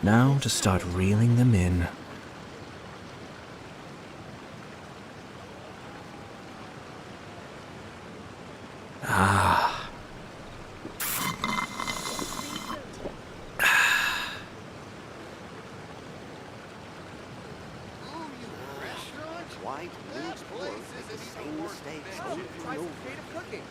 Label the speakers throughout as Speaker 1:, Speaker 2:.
Speaker 1: Now to start reeling them in. Ah.
Speaker 2: White means poor, make the same mistakes over and over.
Speaker 3: Creative cooking.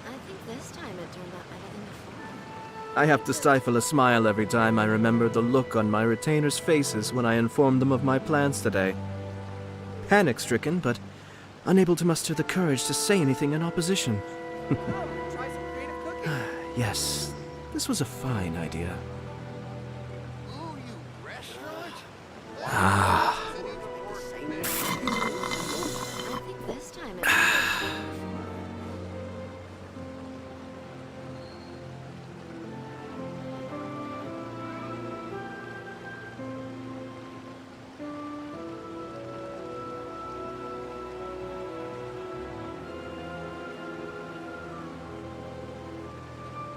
Speaker 4: I think this time it turned out better than before.
Speaker 1: I have to stifle a smile every time I remember the look on my retainers' faces when I informed them of my plans today. Panic-stricken, but unable to muster the courage to say anything in opposition.
Speaker 3: Come, try some creative cooking.
Speaker 1: Yes, this was a fine idea.
Speaker 2: Ooh, you restaurant?
Speaker 1: Ah.
Speaker 2: Make the same mistakes over and over.
Speaker 4: I think this time it turned out better than before.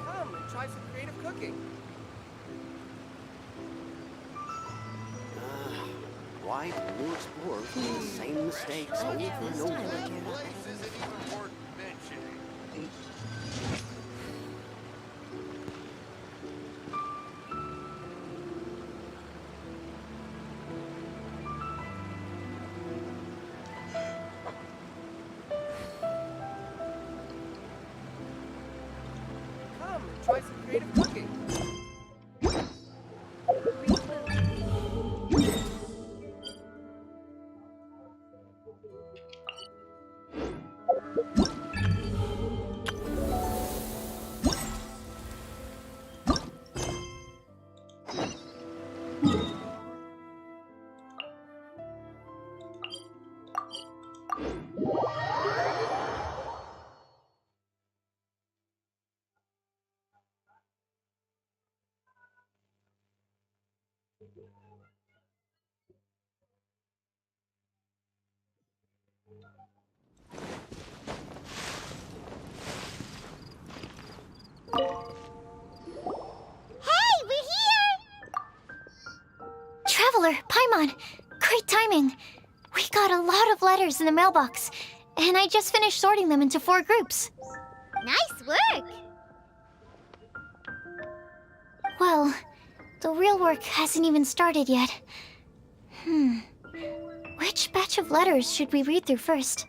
Speaker 3: Come and try some creative cooking.
Speaker 2: White new explorers make the same mistakes
Speaker 4: I
Speaker 2: over
Speaker 4: think
Speaker 2: and
Speaker 4: this time
Speaker 2: over.
Speaker 4: it turned out better than before.
Speaker 3: Come and try some creative cooking.
Speaker 5: Hey, we're here! Traveler, Paimon, great timing. We got a lot of letters in the mailbox, and I just finished sorting them into 4 groups. Nice work! Well, the real work hasn't even started yet. Which batch of letters should we read through first?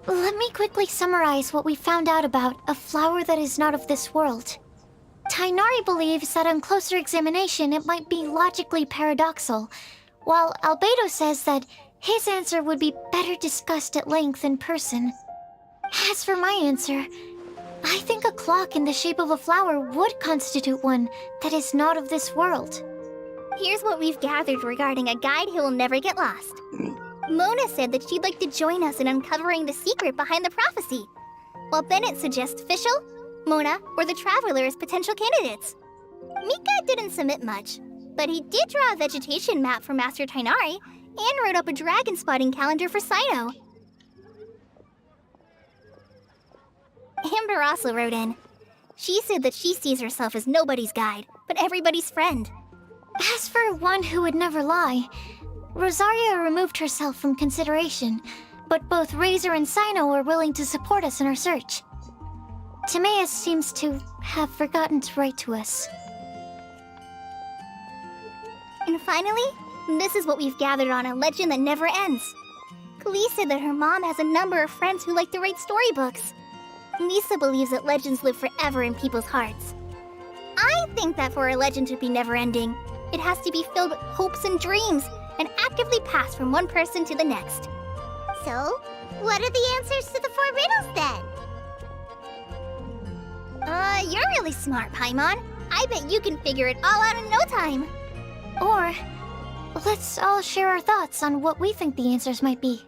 Speaker 5: Let me quickly summarize what we found out about a flower that is not of this world. Tainari believes that on closer examination it might be logically paradoxal, while Albedo says that his answer would be better discussed at length in person. As for my answer, I think a clock in the shape of a flower would constitute one that is not of this world.
Speaker 6: Here's what we've gathered regarding a guide who will never get lost. Mona said that she'd like to join us in uncovering the secret behind the prophecy, while Bennett suggests Fischl, Mona, or the Traveler as potential candidates. Mika didn't submit much, but he did draw a vegetation map for Master Tainari and wrote up a dragon spotting calendar for Sino. Amber also wrote in. She said that she sees herself as nobody's guide, but everybody's friend.
Speaker 5: As for one who would never lie, Rosaria removed herself from consideration, but both Razor and Sino are willing to support us in our search. Timaeus seems to have forgotten to write to us.
Speaker 6: And finally, this is what we've gathered on a legend that never ends. Klee said that her mom has a number of friends who like to write storybooks. Lisa believes that legends live forever in people's hearts. I think that for a legend to be never-ending, it has to be filled with hopes and dreams and actively passed from one person to the next.
Speaker 7: So, what are the answers to the 4 riddles then?
Speaker 6: You're really smart, Paimon. I bet you can figure it all out in no time.
Speaker 5: Or, let's all share our thoughts on what we think the answers might be.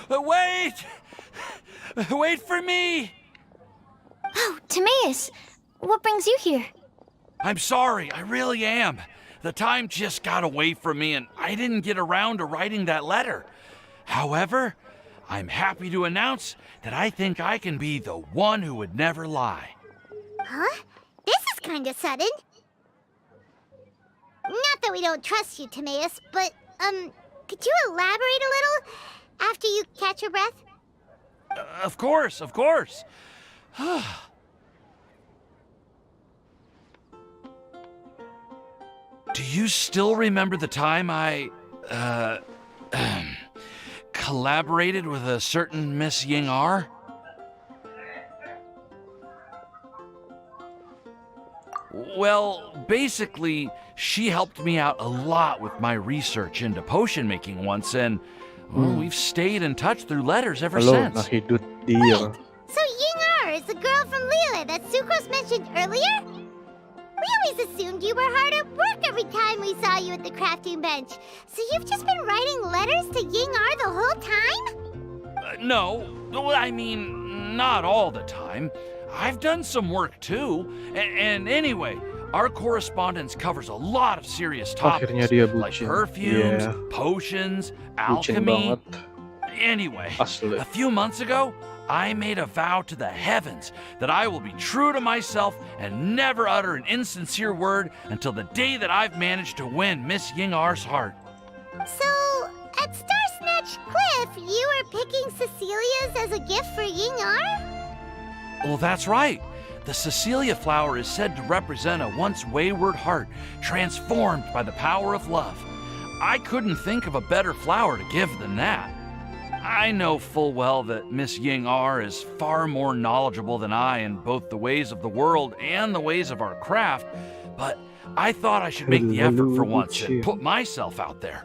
Speaker 8: Wait! Wait for me!
Speaker 5: Oh, Timaeus! What brings you here?
Speaker 8: I'm sorry, I really am. The time just got away from me and I didn't get around to writing that letter. However, I'm happy to announce that I think I can be the one who would never lie.
Speaker 7: Huh? This is kinda sudden. Not that we don't trust you, Timaeus, but, could you elaborate a little after you catch your breath?
Speaker 8: Of course, of course. Do you still remember the time I, collaborated with a certain Miss Ying-ar? Well, basically, she helped me out a lot with my research into potion making once, and well, we've stayed in touch through letters ever
Speaker 9: Halo,
Speaker 8: since.
Speaker 9: nahidut dia.
Speaker 7: So Ying-ar is the girl from Lila that Sucrose mentioned earlier? We always assumed you were hard at work every time we saw you at the crafting bench. So you've just been writing letters to Ying-ar the whole time?
Speaker 8: No, I mean, not all the time. I've done some work too. And anyway, our correspondence covers a lot of serious topics,
Speaker 9: Akhirnya dia
Speaker 8: like
Speaker 9: bucin.
Speaker 8: perfumes,
Speaker 9: Yeah.
Speaker 8: potions,
Speaker 9: Bucin
Speaker 8: alchemy.
Speaker 9: banget.
Speaker 8: Anyway,
Speaker 9: Asli.
Speaker 8: a few months ago, I made a vow to the heavens that I will be true to myself and never utter an insincere word until the day that I've managed to win Miss Ying-ar's heart.
Speaker 7: So, at Star Snatch Cliff, you were picking Cecilia's as a gift for Ying-ar?
Speaker 8: Well, that's right. The Cecilia flower is said to represent a once wayward heart transformed by the power of love. I couldn't think of a better flower to give than that. I know full well that Miss Ying-ar is far more knowledgeable than I in both the ways of the world and the ways of our craft, but I thought I should make the effort for once and put myself out there.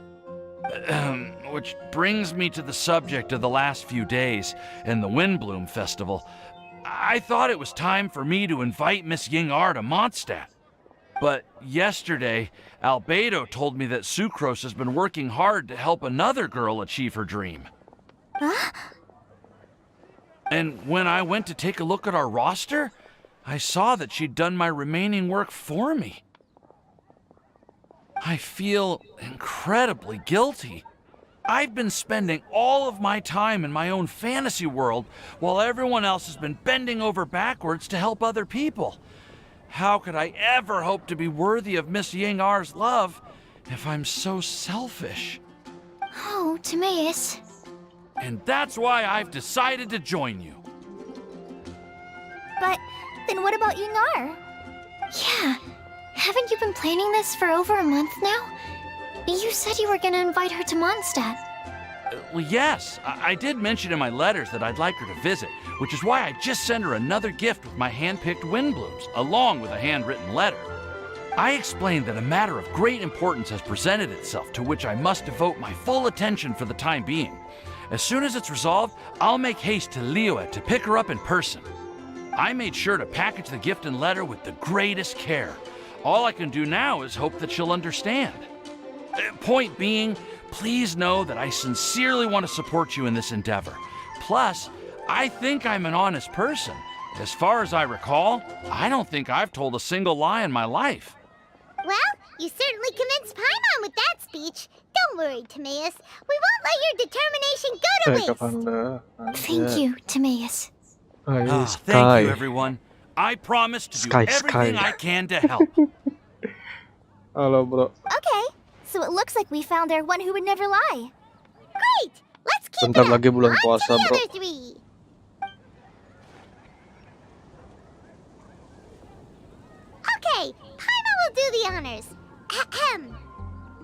Speaker 8: Which brings me to the subject of the last few days and the Windbloom Festival. I thought it was time for me to invite Miss Ying-ar to Mondstadt. But yesterday, Albedo told me that Sucrose has been working hard to help another girl achieve her dream.
Speaker 7: Huh?
Speaker 8: And when I went to take a look at our roster, I saw that she'd done my remaining work for me. I feel incredibly guilty. I've been spending all of my time in my own fantasy world while everyone else has been bending over backwards to help other people. How could I ever hope to be worthy of Miss Ying-ar's love if I'm so selfish?
Speaker 5: Oh, Timaeus.
Speaker 8: And that's why I've decided to join you.
Speaker 6: But then what about Ying-ar?
Speaker 5: Yeah, haven't you been planning this for over a month now? You said you were gonna invite her to Mondstadt.
Speaker 8: Well, yes, I did mention in my letters that I'd like her to visit, which is why I just sent her another gift with my hand-picked Windblooms, along with a handwritten letter. I explained that a matter of great importance has presented itself to which I must devote my full attention for the time being. As soon as it's resolved, I'll make haste to Liyue to pick her up in person. I made sure to package the gift and letter with the greatest care. All I can do now is hope that she'll understand. Point being, please know that I sincerely want to support you in this endeavor. Plus, I think I'm an honest person. As far as I recall, I don't think I've told a single lie in my life.
Speaker 7: Well, you certainly convinced Paimon with that speech. Don't worry, Timaeus. We won't let your determination go to waste.
Speaker 9: Kapanda.
Speaker 5: Thank you, Timaeus.
Speaker 8: Thank you, everyone. I promise to do everything I can to help.
Speaker 9: Halo, bro.
Speaker 6: Okay, so it looks like we found our one who would never lie.
Speaker 7: Great! Let's keep
Speaker 9: Bentar
Speaker 7: it up.
Speaker 9: lagi bulan
Speaker 7: On
Speaker 9: puasa,
Speaker 7: to the
Speaker 9: bro.
Speaker 7: other three. Okay, Paimon will do the honors. Ahem.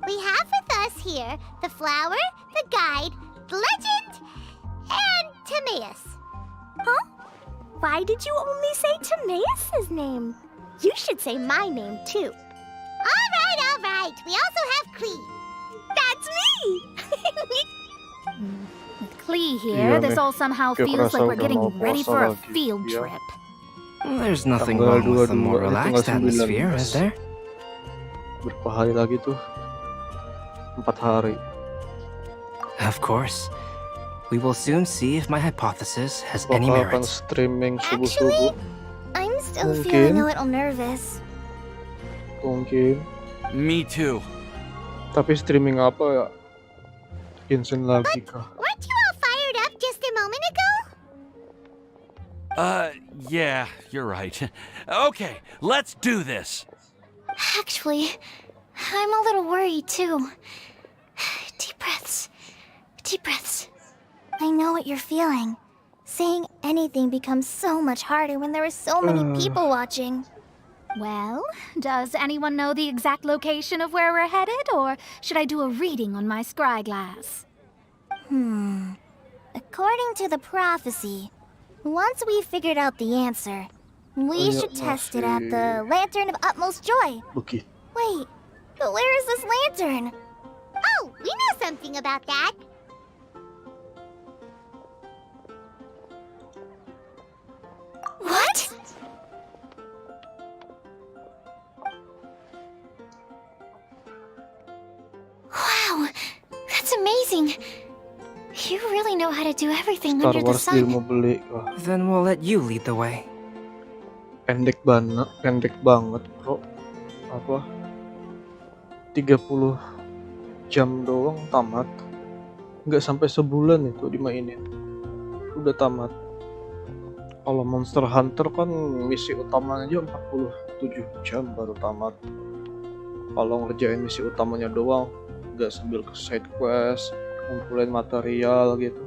Speaker 7: We have with us here the flower, the guide, the legend, and Timaeus.
Speaker 6: Huh? Why did you only say Timaeus' name? You should say my name too.
Speaker 7: All right. We also have Klee.
Speaker 6: That's me!
Speaker 10: With Klee
Speaker 9: Iya
Speaker 10: here, this
Speaker 9: nih.
Speaker 10: all somehow
Speaker 9: Kayak
Speaker 10: feels
Speaker 9: kerasa
Speaker 10: like we're
Speaker 9: udah
Speaker 10: getting
Speaker 9: mau
Speaker 10: ready
Speaker 9: puasa
Speaker 10: for a
Speaker 9: lagi.
Speaker 10: field
Speaker 9: Iya.
Speaker 10: trip.
Speaker 11: There's nothing
Speaker 9: Tanggal
Speaker 11: wrong with a more
Speaker 9: 22,
Speaker 11: relaxed
Speaker 9: tanggal 19.
Speaker 11: atmosphere, is there?
Speaker 9: Berapa hari lagi tuh? 4 hari.
Speaker 11: Of course. We will soon see if my hypothesis has any
Speaker 9: Bakal akan
Speaker 11: merit.
Speaker 9: streaming
Speaker 6: Actually,
Speaker 9: subuh-subuh.
Speaker 6: I'm still
Speaker 9: Mungkin.
Speaker 6: feeling a little nervous.
Speaker 9: Mungkin.
Speaker 8: Me too.
Speaker 9: Tapi streaming apa ya? Genshin lagi kah?
Speaker 7: Weren't you all fired up just a moment ago?
Speaker 8: Yeah, you're right. Okay, let's do this.
Speaker 5: Actually, I'm a little worried too. Deep breaths. Deep breaths.
Speaker 6: I know what you're feeling. Saying anything becomes so much harder when there are so many people watching.
Speaker 10: Well, does anyone know the exact location of where we're headed, or should I do a reading on my scry glass?
Speaker 6: According to the prophecy, once we've figured out the answer, we
Speaker 9: Iya,
Speaker 6: should test it at
Speaker 9: masih
Speaker 6: the Lantern of Utmost Joy.
Speaker 9: begitu.
Speaker 6: Wait, but where is this lantern?
Speaker 7: Oh, we know something about that.
Speaker 5: What? Wow, that's amazing. You really know how to do everything
Speaker 9: Star
Speaker 5: under the
Speaker 9: Wars dia mau
Speaker 5: sun.
Speaker 9: beli. Wah,
Speaker 11: Then we'll let you lead the way.
Speaker 9: pendek banget, bro. Apa? 30 jam doang tamat. Nggak sampai sebulan itu dimainin. Udah tamat. Kalau Monster Hunter kan misi utamanya aja 47 jam baru tamat. Kalau ngerjain misi utamanya doang, nggak sambil ke side quest, ngumpulin material gitu.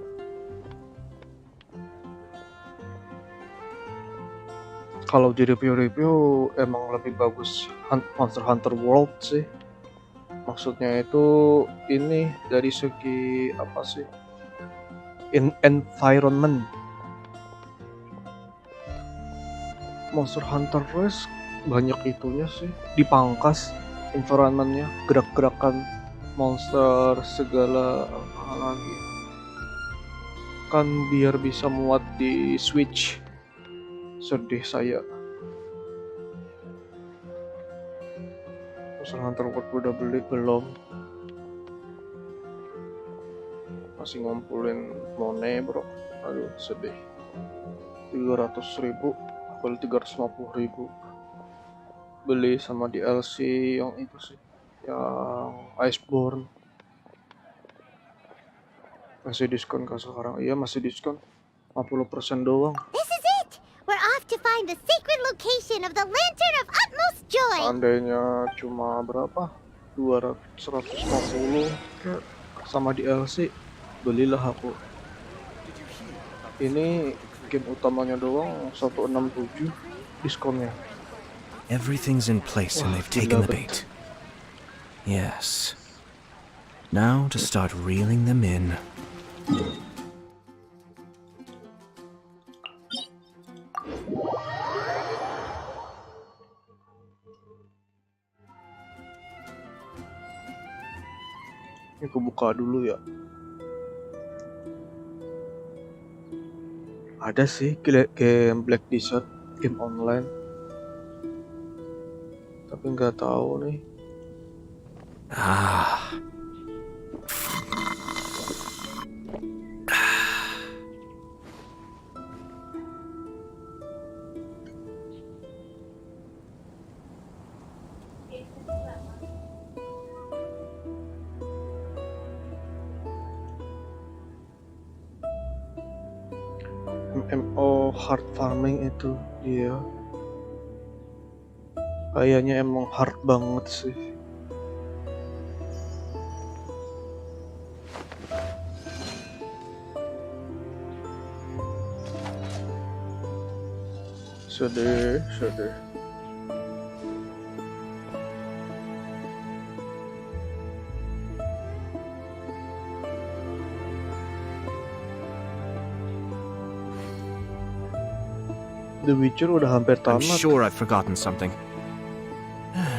Speaker 9: Kalau di review-review emang lebih bagus Monster Hunter World sih. Maksudnya itu ini dari segi apa sih? Environment. Monster Hunter Rise banyak itunya sih, dipangkas environmentnya, gerak-gerakan monster segala apa lagi. Kan biar bisa muat di Switch. Sedih saya. Monster Hunter World udah beli belum? Masih ngumpulin money bro. Aduh sedih. 300.000 beli 350.000. Beli sama DLC yang itu sih, yang Iceborne. Masih diskon kah sekarang? Iya masih diskon, 50% doang.
Speaker 7: This is it! We're off to find the sacred location of the Lantern of Utmost Joy!
Speaker 9: Seandainya cuma berapa? 150 sama DLC, belilah aku. Ini game utamanya doang 167 diskonnya.
Speaker 1: Everything's in place and
Speaker 9: Wah,
Speaker 1: they've taken the
Speaker 9: gila
Speaker 1: bait. Yes. Now to start reeling them in.
Speaker 9: Ini aku buka dulu ya. Ada sih game Black Desert, game online. Tapi nggak tahu nih. MMO hard farming itu dia. Kayaknya emang hard banget sih. Sedih. The Witcher udah hampir
Speaker 1: I'm
Speaker 9: tamat.
Speaker 1: sure I've forgotten something.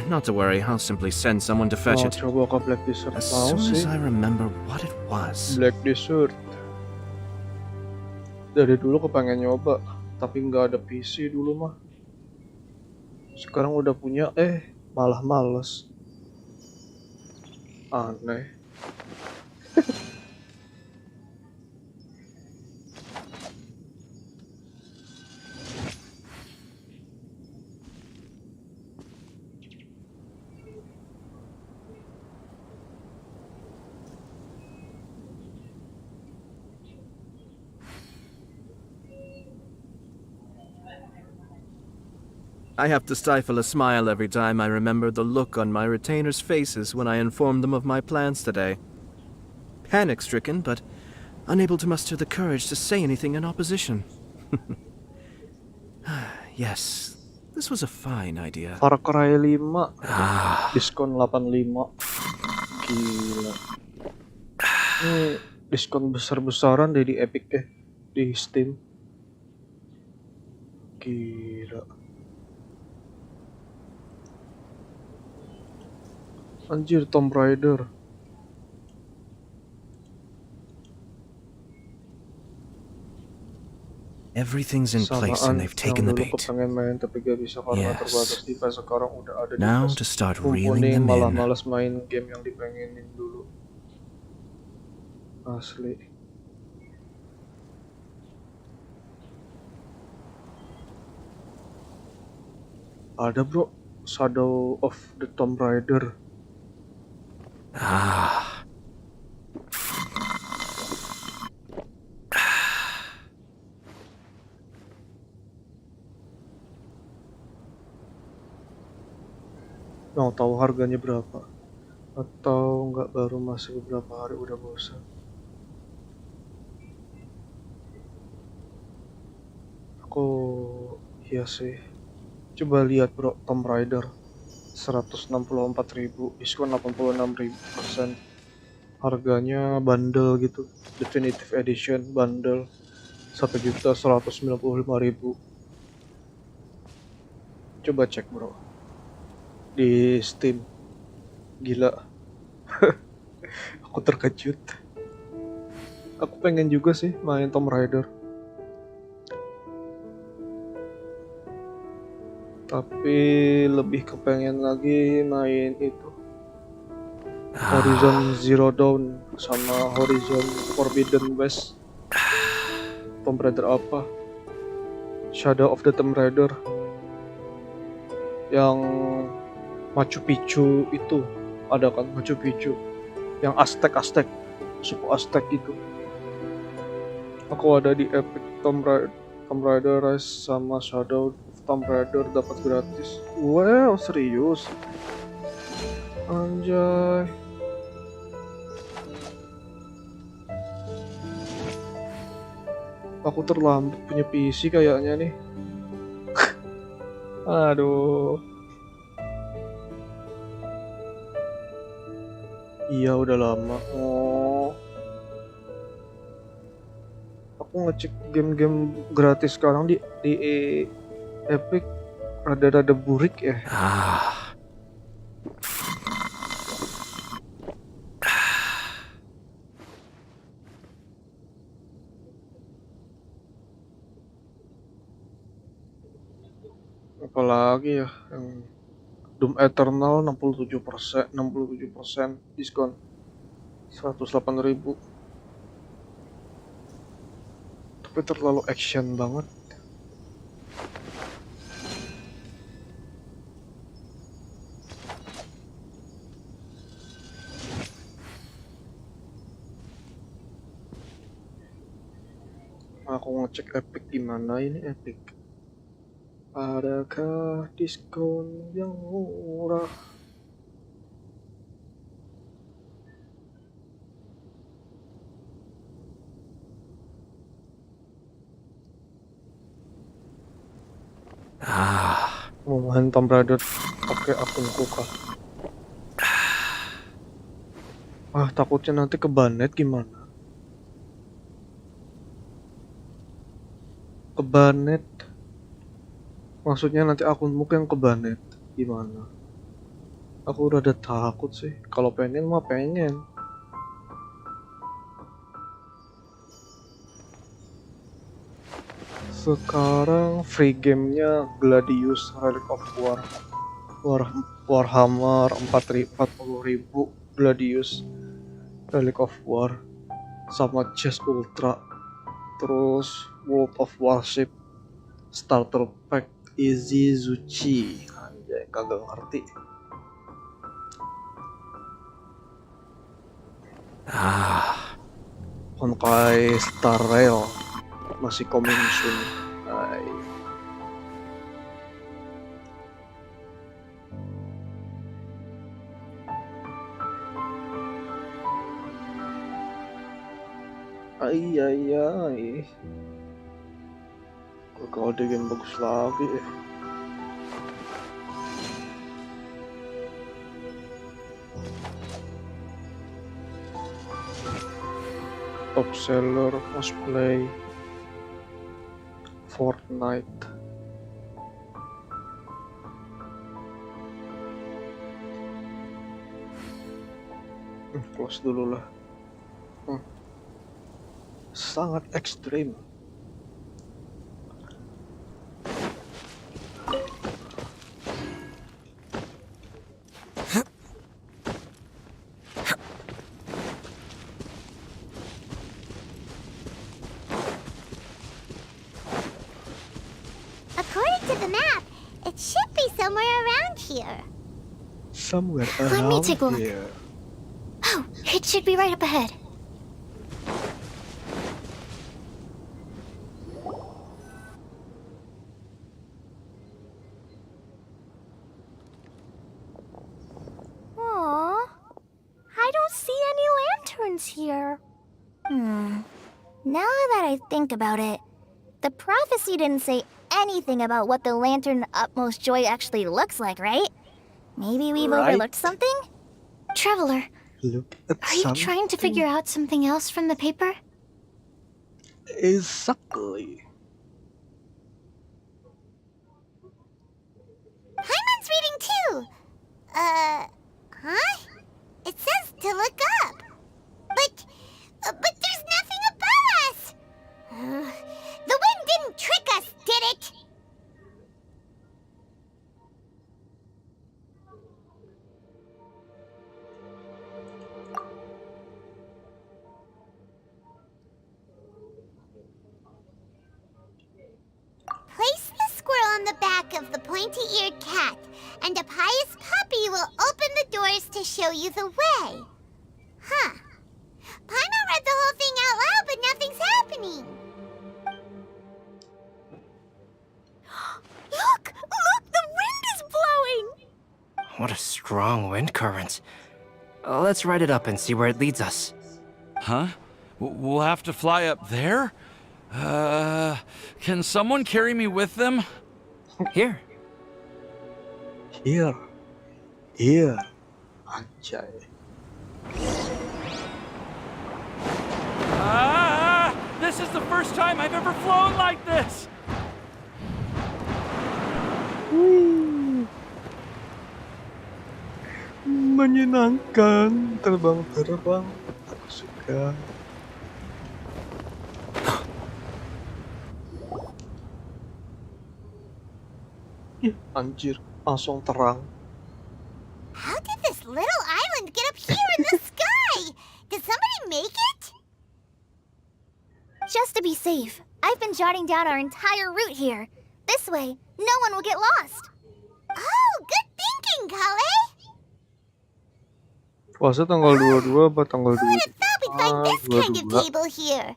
Speaker 1: Not to worry, I'll simply send someone to fetch it.
Speaker 9: Coba ke Black Desert
Speaker 1: As
Speaker 9: mau
Speaker 1: soon
Speaker 9: sih.
Speaker 1: as I remember what it was.
Speaker 9: Black Desert. Dari dulu kepengen nyoba, tapi nggak ada PC dulu mah. Sekarang udah punya, malah males. Aneh.
Speaker 1: I have to stifle a smile every time I remember the look on my retainers' faces when I informed them of my plans today. Panic-stricken, but unable to muster the courage to say anything in opposition. Yes, this was a fine idea.
Speaker 9: Far Cry 5 diskon 85. Gila. Ini diskon besar-besaran deh di Epic di Steam. Gila. Anjir, Tomb Raider.
Speaker 1: Everything's in place and they've taken the bait.
Speaker 9: Pengen main tapi gak bisa karena
Speaker 1: Yes.
Speaker 9: terbatas device. Sekarang udah ada
Speaker 1: Now
Speaker 9: device.
Speaker 1: to start reeling
Speaker 9: Kumpulin,
Speaker 1: them
Speaker 9: malah
Speaker 1: in.
Speaker 9: malas main game yang dipengenin dulu. Asli. Ada bro, Shadow of the Tomb Raider. Mau tahu harganya berapa? Atau nggak, baru masih beberapa hari udah bosan? Aku iya sih. Coba lihat bro, Tomb Raider 164.000, diskon 86.000%. Harganya bundle gitu, Definitive Edition bundle 1.195.000. Coba cek bro di Steam. Gila. Aku terkejut. Aku pengen juga sih main Tomb Raider. Tapi lebih kepengen lagi main itu Horizon Zero Dawn sama Horizon Forbidden West. Tomb Raider apa? Shadow of the Tomb Raider yang Machu Picchu itu, ada kan Machu Picchu yang Aztec suku Aztec itu. Aku ada di Epic. Tomb Raider Rise sama Shadow of Tomb Raider dapat gratis. Wow, serius? Anjay. Aku terlambat punya PC kayaknya nih. Aduh. Iya, udah lama. Oh. Aku ngecek game-game gratis sekarang di Epic rada-rada burik ya. Apalagi ya yang Doom Eternal 67% diskon 108.000. Tapi terlalu action banget. Aku ngecek Epic gimana ini Epic. Adakah diskon yang murah? Mau main Tomb Raider pakai akunku kah? Takutnya nanti kebanet gimana? Kebanet? Maksudnya nanti akunmu yang kebanet gimana? Aku udah takut sih. Kalau pengen mah pengen. Sekarang free gamenya Gladius Relic of War, Warhammer 40.000 Gladius Relic of War sama Chess Ultra, terus World of Warship Starter Pack Easy Zuchi. Anjay, kagak ngerti. Honkai Star Rail masih coming soon. Ai. Kalau ada game bagus lagi. Top seller must play Fortnite. Close dulu lah. Sangat ekstrim.
Speaker 7: According to the map, it should be somewhere around here.
Speaker 9: Somewhere
Speaker 5: Let me
Speaker 9: around
Speaker 5: take a look.
Speaker 9: here.
Speaker 5: Oh, it should be right up ahead.
Speaker 6: Aww. I don't see any lanterns here. Now that I think about it, the prophecy didn't say anything about what the Lantern Utmost Joy actually looks like, right? Maybe we've
Speaker 9: Right.
Speaker 6: overlooked something?
Speaker 5: Traveler,
Speaker 9: Look at
Speaker 5: are you trying to figure out something else from the paper?
Speaker 9: Exactly.
Speaker 7: Paimon's reading too. Huh? It says to look up. But there's nothing above us. The wind didn't trick us, did it? Place the squirrel on the back of the pointy-eared cat, and a pious puppy will open the doors to show you the way. Huh. Paimon read the whole thing out loud, but nothing's happening.
Speaker 6: Look! The wind is blowing!
Speaker 11: What a strong wind current. Let's ride it up and see where it leads us.
Speaker 8: Huh? We'll have to fly up there? Can someone carry me with them?
Speaker 11: Here.
Speaker 9: Here. Anjay.
Speaker 8: This is the first time I've ever flown like this!
Speaker 9: Menyenangkan terbang-terbang. Aku suka. Ih, anjir, langsung terang.
Speaker 7: How did this little island get up here in the sky? Did somebody make it?
Speaker 6: Just to be safe, I've been jotting down our entire route here. This way, no one will get lost.
Speaker 7: Oh, good thinking, Kale.
Speaker 9: Puasa tanggal 22 apa tanggal
Speaker 7: Who would have thought we'd find this kind of
Speaker 9: 22?
Speaker 7: table here?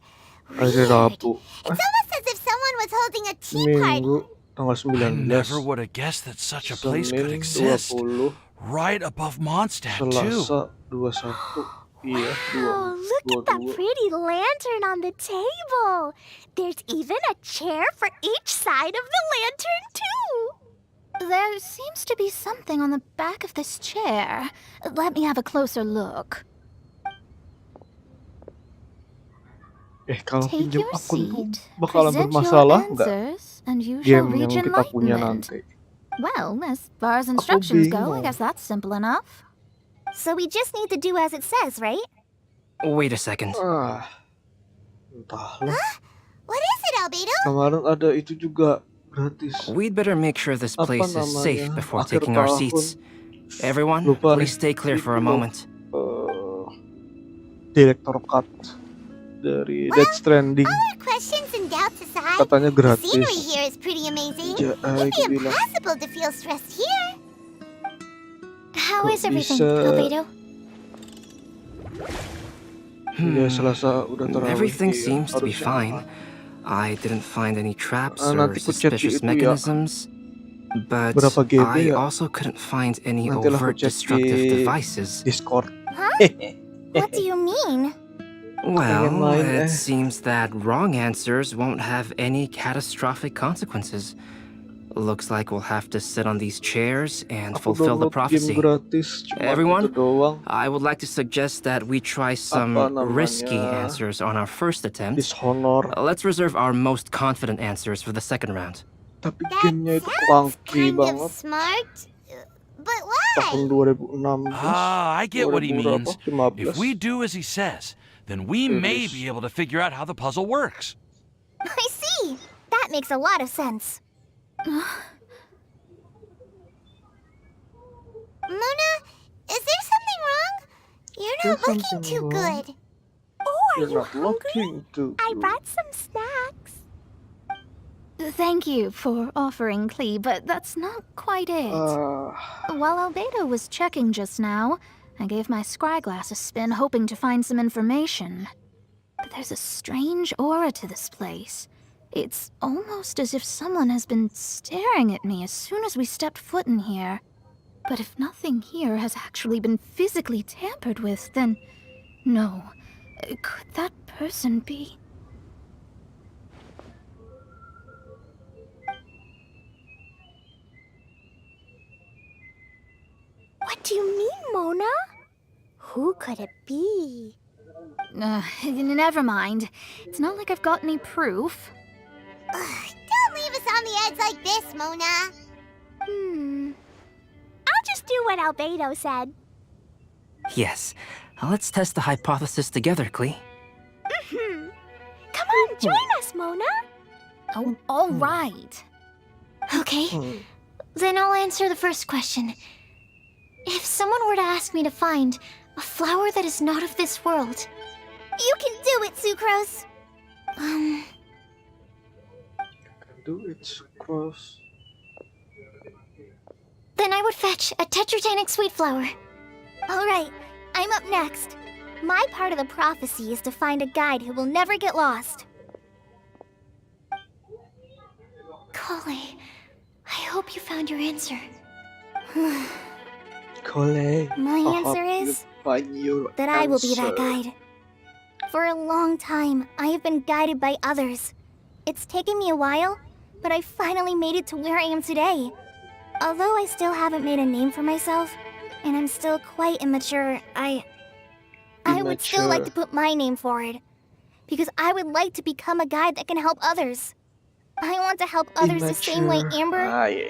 Speaker 9: Hari
Speaker 7: Weird.
Speaker 9: Rabu.
Speaker 7: It's almost as if someone was holding a tea party.
Speaker 9: Minggu tanggal
Speaker 8: I never
Speaker 9: 19.
Speaker 8: would have guessed that such a place could
Speaker 9: Senin
Speaker 8: exist.
Speaker 9: 20.
Speaker 8: Right above Mondstadt, too.
Speaker 9: Selasa 21. Iya,
Speaker 7: Oh, look at that
Speaker 9: 22.
Speaker 7: pretty lantern on the table. There's even a chair for each side of the lantern, too.
Speaker 10: There seems to be something on the back of this chair. Let me have a closer look.
Speaker 9: Kalau
Speaker 10: Take
Speaker 9: pinjam
Speaker 10: your
Speaker 9: akun tuh
Speaker 10: seat.
Speaker 9: bakalan
Speaker 10: Present
Speaker 9: bermasalah
Speaker 10: your
Speaker 9: nggak
Speaker 10: answers, and you shall
Speaker 9: game yang
Speaker 10: reach
Speaker 9: kita punya
Speaker 10: enlightenment.
Speaker 9: nanti?
Speaker 10: Well, as far as instructions go, I
Speaker 9: bingung.
Speaker 10: guess that's simple enough.
Speaker 6: So we just need to do as it says, right?
Speaker 11: Wait a second.
Speaker 9: Entahlah.
Speaker 7: What is it, Albedo?
Speaker 9: Kemarin ada itu juga gratis.
Speaker 11: We'd better make sure this
Speaker 9: Apa
Speaker 11: place is safe
Speaker 9: namanya?
Speaker 11: before
Speaker 9: Akhir
Speaker 11: taking our
Speaker 9: tahun.
Speaker 11: seats. Everyone,
Speaker 9: Lupa
Speaker 11: please
Speaker 9: nih.
Speaker 11: stay clear for a
Speaker 9: Itu loh,
Speaker 11: moment.
Speaker 9: Director cut dari Death Stranding
Speaker 7: Other questions and doubts aside,
Speaker 9: katanya
Speaker 7: the
Speaker 9: gratis.
Speaker 7: scenery here is pretty amazing.
Speaker 9: Ja,
Speaker 7: It'd
Speaker 9: itu
Speaker 7: be
Speaker 9: bilang
Speaker 7: impossible to feel stressed here.
Speaker 5: How
Speaker 9: kok
Speaker 5: is everything,
Speaker 9: bisa
Speaker 5: Albedo?
Speaker 9: ya Selasa udah terawih.
Speaker 11: Everything
Speaker 9: Iya,
Speaker 11: seems to be
Speaker 9: harusnya
Speaker 11: fine.
Speaker 9: aman.
Speaker 11: I didn't find any traps or
Speaker 9: Nanti ku chat di
Speaker 11: suspicious
Speaker 9: itu ya.
Speaker 11: mechanisms, but
Speaker 9: Berapa GB
Speaker 11: I
Speaker 9: ya?
Speaker 11: also couldn't find any
Speaker 9: Nantilah ku
Speaker 11: overt
Speaker 9: chat
Speaker 11: destructive
Speaker 9: di
Speaker 11: devices.
Speaker 9: Discord.
Speaker 6: What do you mean?
Speaker 11: Well,
Speaker 9: main,
Speaker 11: it seems that wrong answers won't have any catastrophic consequences. Looks like we'll have to sit on these chairs and
Speaker 9: Aku
Speaker 11: fulfill the
Speaker 9: download game
Speaker 11: prophecy.
Speaker 9: gratis cuma
Speaker 11: Everyone,
Speaker 9: itu doang.
Speaker 11: I would like to suggest that we try some
Speaker 9: Apa
Speaker 11: risky
Speaker 9: namanya?
Speaker 11: answers on our first attempt.
Speaker 9: Dishonor.
Speaker 11: Let's reserve our most confident answers for the second round.
Speaker 9: Tapi
Speaker 7: That
Speaker 9: gamenya itu
Speaker 7: sounds
Speaker 9: clunky
Speaker 7: kind of
Speaker 9: banget.
Speaker 7: smart. But why?
Speaker 9: Tahun 2016.
Speaker 8: I get what he
Speaker 9: 2000
Speaker 8: means.
Speaker 9: berapa?
Speaker 8: If
Speaker 9: 15.
Speaker 8: we do as he says, then we may be able to figure out how the puzzle works.
Speaker 6: I see. That makes a lot of sense.
Speaker 7: Mona, is there something wrong? You're not
Speaker 9: There's
Speaker 7: looking
Speaker 9: something
Speaker 7: too
Speaker 9: wrong.
Speaker 7: good.
Speaker 9: You're not looking too
Speaker 7: I
Speaker 9: good.
Speaker 7: brought some snacks.
Speaker 10: Thank you for offering, Clee, but that's not quite it. While Albedo was checking just now, I gave my scryglass a spin hoping to find some information. But there's a strange aura to this place. It's almost as if someone has been staring at me as soon as we stepped foot in here. But if nothing here has actually been physically tampered with, then no. Could that person be?
Speaker 7: What do you mean, Mona? Who could it be?
Speaker 10: Never mind. It's not like I've got any proof.
Speaker 7: Don't leave us on the edge like this, Mona. I'll just do what Albedo said.
Speaker 11: Yes, let's test the hypothesis together, Clee.
Speaker 7: Come on, join us, Mona.
Speaker 10: Oh, all right.
Speaker 5: Okay, then I'll answer the first question. If someone were to ask me to find a flower that is not of this world,
Speaker 7: You can do it, Sucrose.
Speaker 9: Do it, Sucrose.
Speaker 5: then I would fetch a tetratanic sweet flower.
Speaker 6: All right, I'm up next. My part of the prophecy is to find a guide who will never get lost.
Speaker 5: Kale, I hope you found your answer.
Speaker 9: Kole.
Speaker 6: My answer is that I will be that guide. For a long time, I have been guided by others. It's taken me a while, but I finally made it to where I am today. Although I still haven't made a name for myself, and I'm still quite immature, I would still like to put my name forward. Because I would like to become a guide that can help others. I want to help others the same way Amber,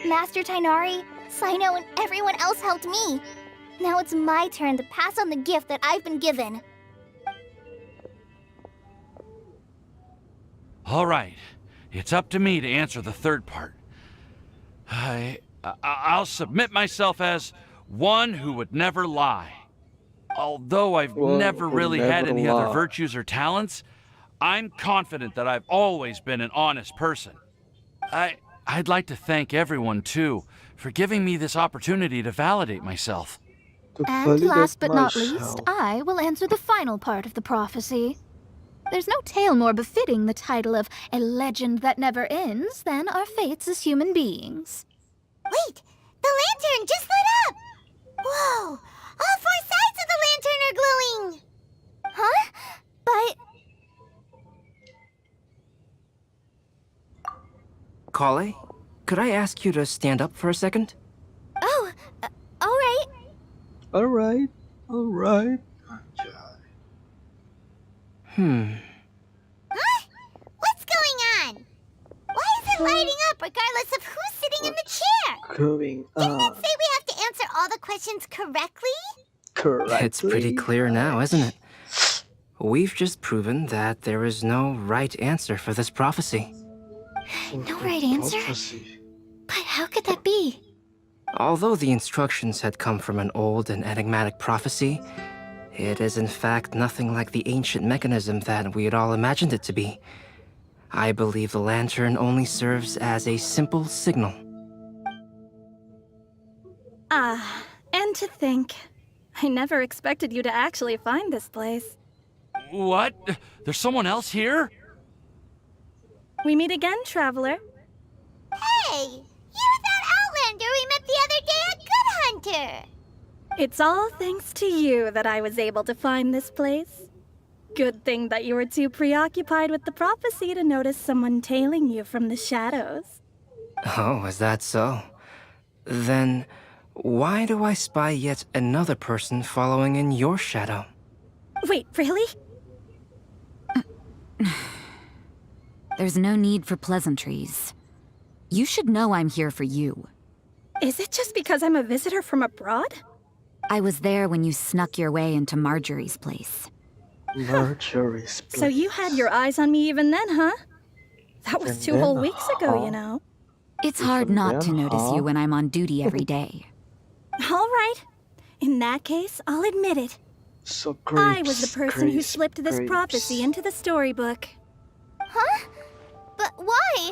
Speaker 6: Master Tainari, Sino, and everyone else helped me. Now it's my turn to pass on the gift that I've been given.
Speaker 8: All right, it's up to me to answer the third part. I'll submit myself as one who would never lie. Although I've
Speaker 9: One
Speaker 8: never
Speaker 9: who
Speaker 8: really had
Speaker 9: never
Speaker 8: any other
Speaker 9: lie.
Speaker 8: virtues or talents, I'm confident that I've always been an honest person. I'd like to thank everyone, too, for giving me this opportunity to validate myself.
Speaker 9: To
Speaker 10: And
Speaker 9: validate
Speaker 10: last but not
Speaker 9: myself.
Speaker 10: least, I will answer the final part of the prophecy. There's no tale more befitting the title of a legend that never ends than our fates as human beings.
Speaker 7: Wait! The lantern just lit up! Whoa! All four sides of the lantern are glowing!
Speaker 6: Huh? But
Speaker 11: Kale, could I ask you to stand up for a second?
Speaker 6: oh, all right.
Speaker 9: Alright, alright.
Speaker 7: Huh? What's going on? Why is it lighting up regardless of who's sitting in the chair?
Speaker 9: Going
Speaker 7: Didn't
Speaker 9: on.
Speaker 7: it say we have to answer all the questions correctly?
Speaker 9: Correctly.
Speaker 11: It's pretty clear now, isn't it? We've just proven that there is no right answer for this prophecy.
Speaker 5: No right answer?
Speaker 9: Prophecy.
Speaker 5: But how could that be?
Speaker 11: Although the instructions had come from an old and enigmatic prophecy, it is in fact nothing like the ancient mechanism that we had all imagined it to be. I believe the lantern only serves as a simple signal.
Speaker 12: Ah, and to think, I never expected you to actually find this place.
Speaker 8: What? There's someone else here?
Speaker 12: We meet again, traveler.
Speaker 7: Hey! You're that Outlander we met the other day at Good Hunter!
Speaker 12: It's all thanks to you that I was able to find this place. Good thing that you were too preoccupied with the prophecy to notice someone tailing you from the shadows.
Speaker 11: Oh, is that so? Then, why do I spy yet another person following in your shadow?
Speaker 12: Wait, really?
Speaker 13: There's no need for pleasantries. You should know I'm here for you.
Speaker 12: Is it just because I'm a visitor from abroad?
Speaker 13: I was there when you snuck your way into Marjorie's place.
Speaker 9: Marjorie's place.
Speaker 12: So you had your eyes on me even then, huh? That was
Speaker 9: And
Speaker 12: 2
Speaker 9: then,
Speaker 12: whole weeks ago, you know.
Speaker 13: It's hard
Speaker 9: Even
Speaker 13: not to
Speaker 9: then,
Speaker 13: notice
Speaker 9: huh?
Speaker 13: you when I'm on duty every day.
Speaker 12: All right. In that case, I'll admit it.
Speaker 9: So
Speaker 12: I was the person who slipped this
Speaker 9: grapes.
Speaker 12: prophecy into the storybook.
Speaker 6: Huh? But why?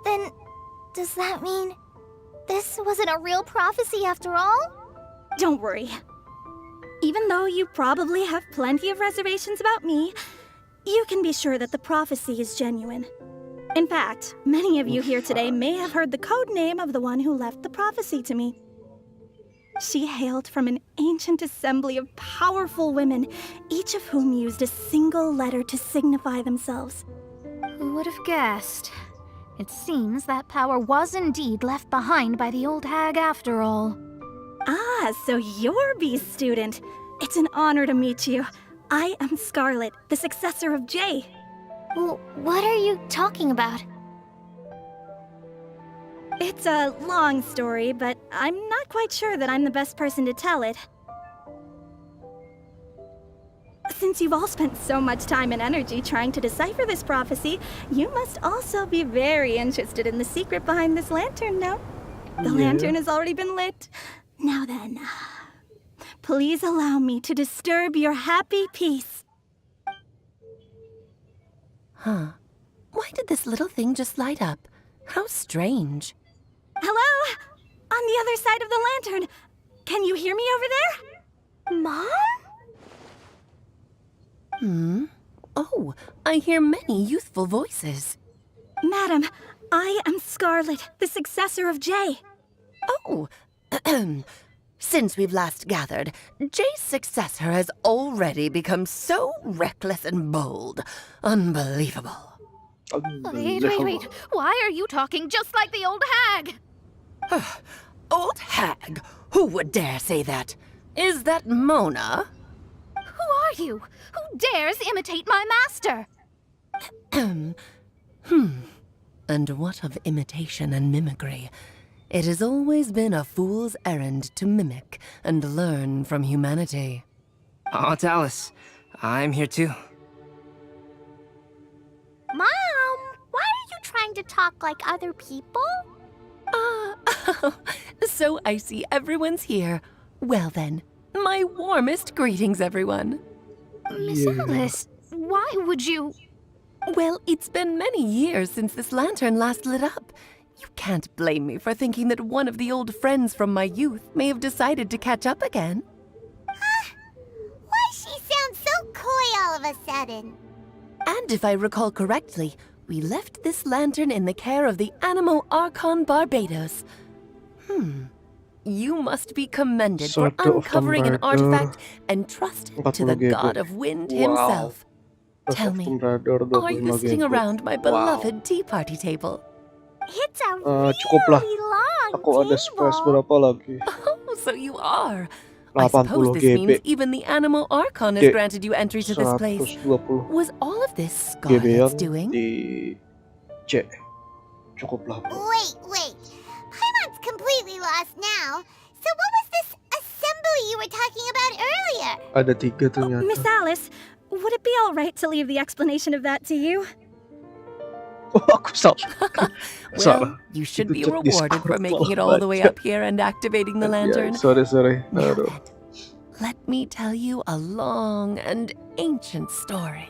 Speaker 6: Then, does that mean this wasn't a real prophecy after all?
Speaker 12: Don't worry. Even though you probably have plenty of reservations about me, you can be sure that the prophecy is genuine. In fact, many of you here today may have heard the code name of the one who left the prophecy to me. She hailed from an ancient assembly of powerful women, each of whom used a single letter to signify themselves.
Speaker 10: Who would have guessed? It seems that power was indeed left behind by the old hag after all.
Speaker 12: Ah, so you're B's student. It's an honor to meet you. I am Scarlet, the successor of Jay.
Speaker 5: Well, what are you talking about?
Speaker 12: It's a long story, but I'm not quite sure that I'm the best person to tell it. Since you've all spent so much time and energy trying to decipher this prophecy, you must also be very interested in the secret behind this lantern, no? The lantern has already been lit. Now then, please allow me to disturb your happy peace.
Speaker 14: Huh. Why did this little thing just light up? How strange.
Speaker 12: Hello? On the other side of the lantern. Can you hear me over there?
Speaker 6: Mom?
Speaker 14: Oh, I hear many youthful voices.
Speaker 12: Madam, I am Scarlet, the successor of Jay.
Speaker 14: Oh, since we've last gathered, Jay's successor has already become so reckless and bold. Unbelievable.
Speaker 10: Wait. Why are you talking just like the old hag?
Speaker 14: Old hag? Who would dare say that? Is that Mona?
Speaker 10: Who are you? Who dares imitate my master?
Speaker 14: And what of imitation and mimicry? It has always been a fool's errand to mimic and learn from humanity.
Speaker 11: Aunt Alice, I'm here too.
Speaker 7: Mom, why are you trying to talk like other people?
Speaker 14: So I see everyone's here. Well then, my warmest greetings, everyone.
Speaker 10: Miss Alice, why would you...
Speaker 14: Well, it's been many years since this lantern last lit up. You can't blame me for thinking that one of the old friends from my youth may have decided to catch up again.
Speaker 7: Why she sounds so coy all of a sudden?
Speaker 14: And if I recall correctly, we left this lantern in the care of the Animo Archon Barbados. You must be commended for
Speaker 9: Sort of
Speaker 14: uncovering an
Speaker 9: Barbados.
Speaker 14: artifact and trust it to the
Speaker 9: 40
Speaker 14: god
Speaker 9: GB.
Speaker 14: of wind
Speaker 9: Wow.
Speaker 14: himself. Tell me,
Speaker 9: Temperature
Speaker 14: are you
Speaker 9: 25
Speaker 14: sitting
Speaker 9: GB.
Speaker 14: around my
Speaker 9: Wow.
Speaker 14: beloved tea party table?
Speaker 7: It's a really
Speaker 9: Cukuplah.
Speaker 7: long
Speaker 9: Aku ada space
Speaker 7: table.
Speaker 9: berapa lagi?
Speaker 14: Oh, so you are. I
Speaker 9: 80
Speaker 14: suppose this
Speaker 9: GB.
Speaker 14: means even the Animo Archon has
Speaker 9: Oke,
Speaker 14: granted you entry to this place.
Speaker 9: 120
Speaker 14: Was all of this
Speaker 9: GB-an
Speaker 14: Scarlet's doing?
Speaker 9: di C. Cukuplah, bro.
Speaker 7: Wait. Paimon's completely lost now. So what was this assembly you were talking about earlier?
Speaker 9: Ada 3 ternyata.
Speaker 12: Miss Alice, would it be all right to leave the explanation of that to you?
Speaker 9: Oh, aku salah.
Speaker 14: Well, you should be
Speaker 9: Itu chat
Speaker 14: rewarded for
Speaker 9: Discord
Speaker 14: making it
Speaker 9: malah
Speaker 14: all the way
Speaker 9: baca.
Speaker 14: up here and activating the
Speaker 9: Ya,
Speaker 14: lantern.
Speaker 9: sorry.
Speaker 14: Now
Speaker 9: Aduh.
Speaker 14: then, let me tell you a long and ancient story.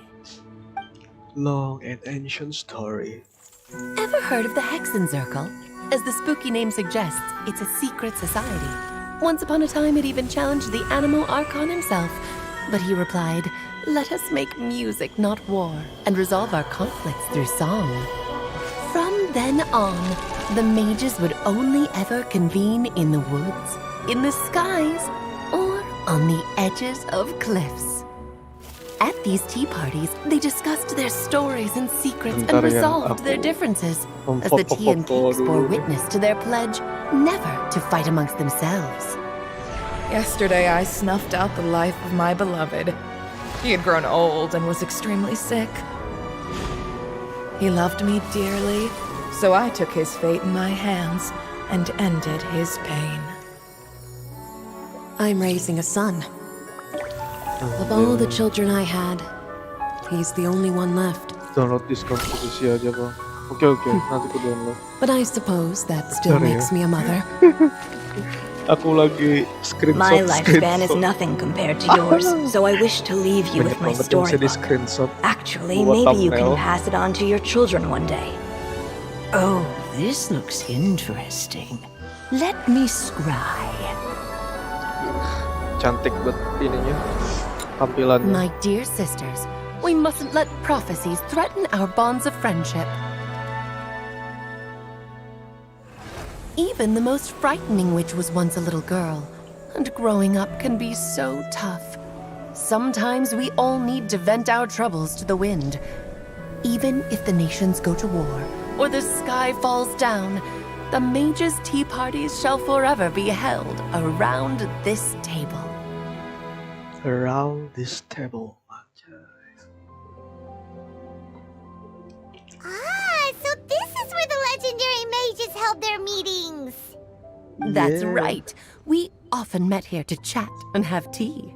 Speaker 9: Long and ancient story.
Speaker 14: Ever heard of the Hexenzirkel? As the spooky name suggests, it's a secret society. Once upon a time, it even challenged the Animo Archon himself. But he replied, "Let us make music, not war, and resolve our conflicts through song." From then on, the mages would only ever convene in the woods, in the skies, or on the edges of cliffs. At these tea parties, they discussed their stories and secrets and
Speaker 9: Bentar ya,
Speaker 14: resolved their
Speaker 9: aku
Speaker 14: differences, as the tea and
Speaker 9: memfoto-foto
Speaker 14: cakes bore
Speaker 9: dulu.
Speaker 14: witness to their pledge never to fight amongst themselves.
Speaker 15: Yesterday, I snuffed out the life of my beloved. He had grown old and was extremely sick. He loved me dearly, so I took his fate in my hands and ended his pain.
Speaker 14: I'm raising a son. Of all the children I had, he's the only one left.
Speaker 9: Download Discord posisi aja, Bang. Oke, nanti aku download.
Speaker 14: But I suppose that still
Speaker 9: Bentar ya.
Speaker 14: makes me a mother.
Speaker 9: Aku lagi screenshot.
Speaker 16: My lifespan is nothing compared to yours, so I wish to leave you with
Speaker 9: Banyak
Speaker 16: my
Speaker 9: banget yang bisa di
Speaker 16: storybook.
Speaker 9: screenshot.
Speaker 16: Actually,
Speaker 9: buat
Speaker 16: maybe you can
Speaker 9: thumbnail.
Speaker 16: pass it on to your children one day.
Speaker 17: Oh, this looks interesting. Let me scry.
Speaker 9: Cantik banget ininya, tampilannya.
Speaker 14: My dear sisters, we mustn't let prophecies threaten our bonds of friendship. Even the most frightening witch was once a little girl, and growing up can be so tough. Sometimes we all need to vent our troubles to the wind. Even if the nations go to war, or the sky falls down, the mages' tea parties shall forever be held around this table.
Speaker 9: Around this table.
Speaker 7: So this is where the legendary mages held their meetings.
Speaker 14: That's
Speaker 9: Yeah.
Speaker 14: right. We often met here to chat and have tea.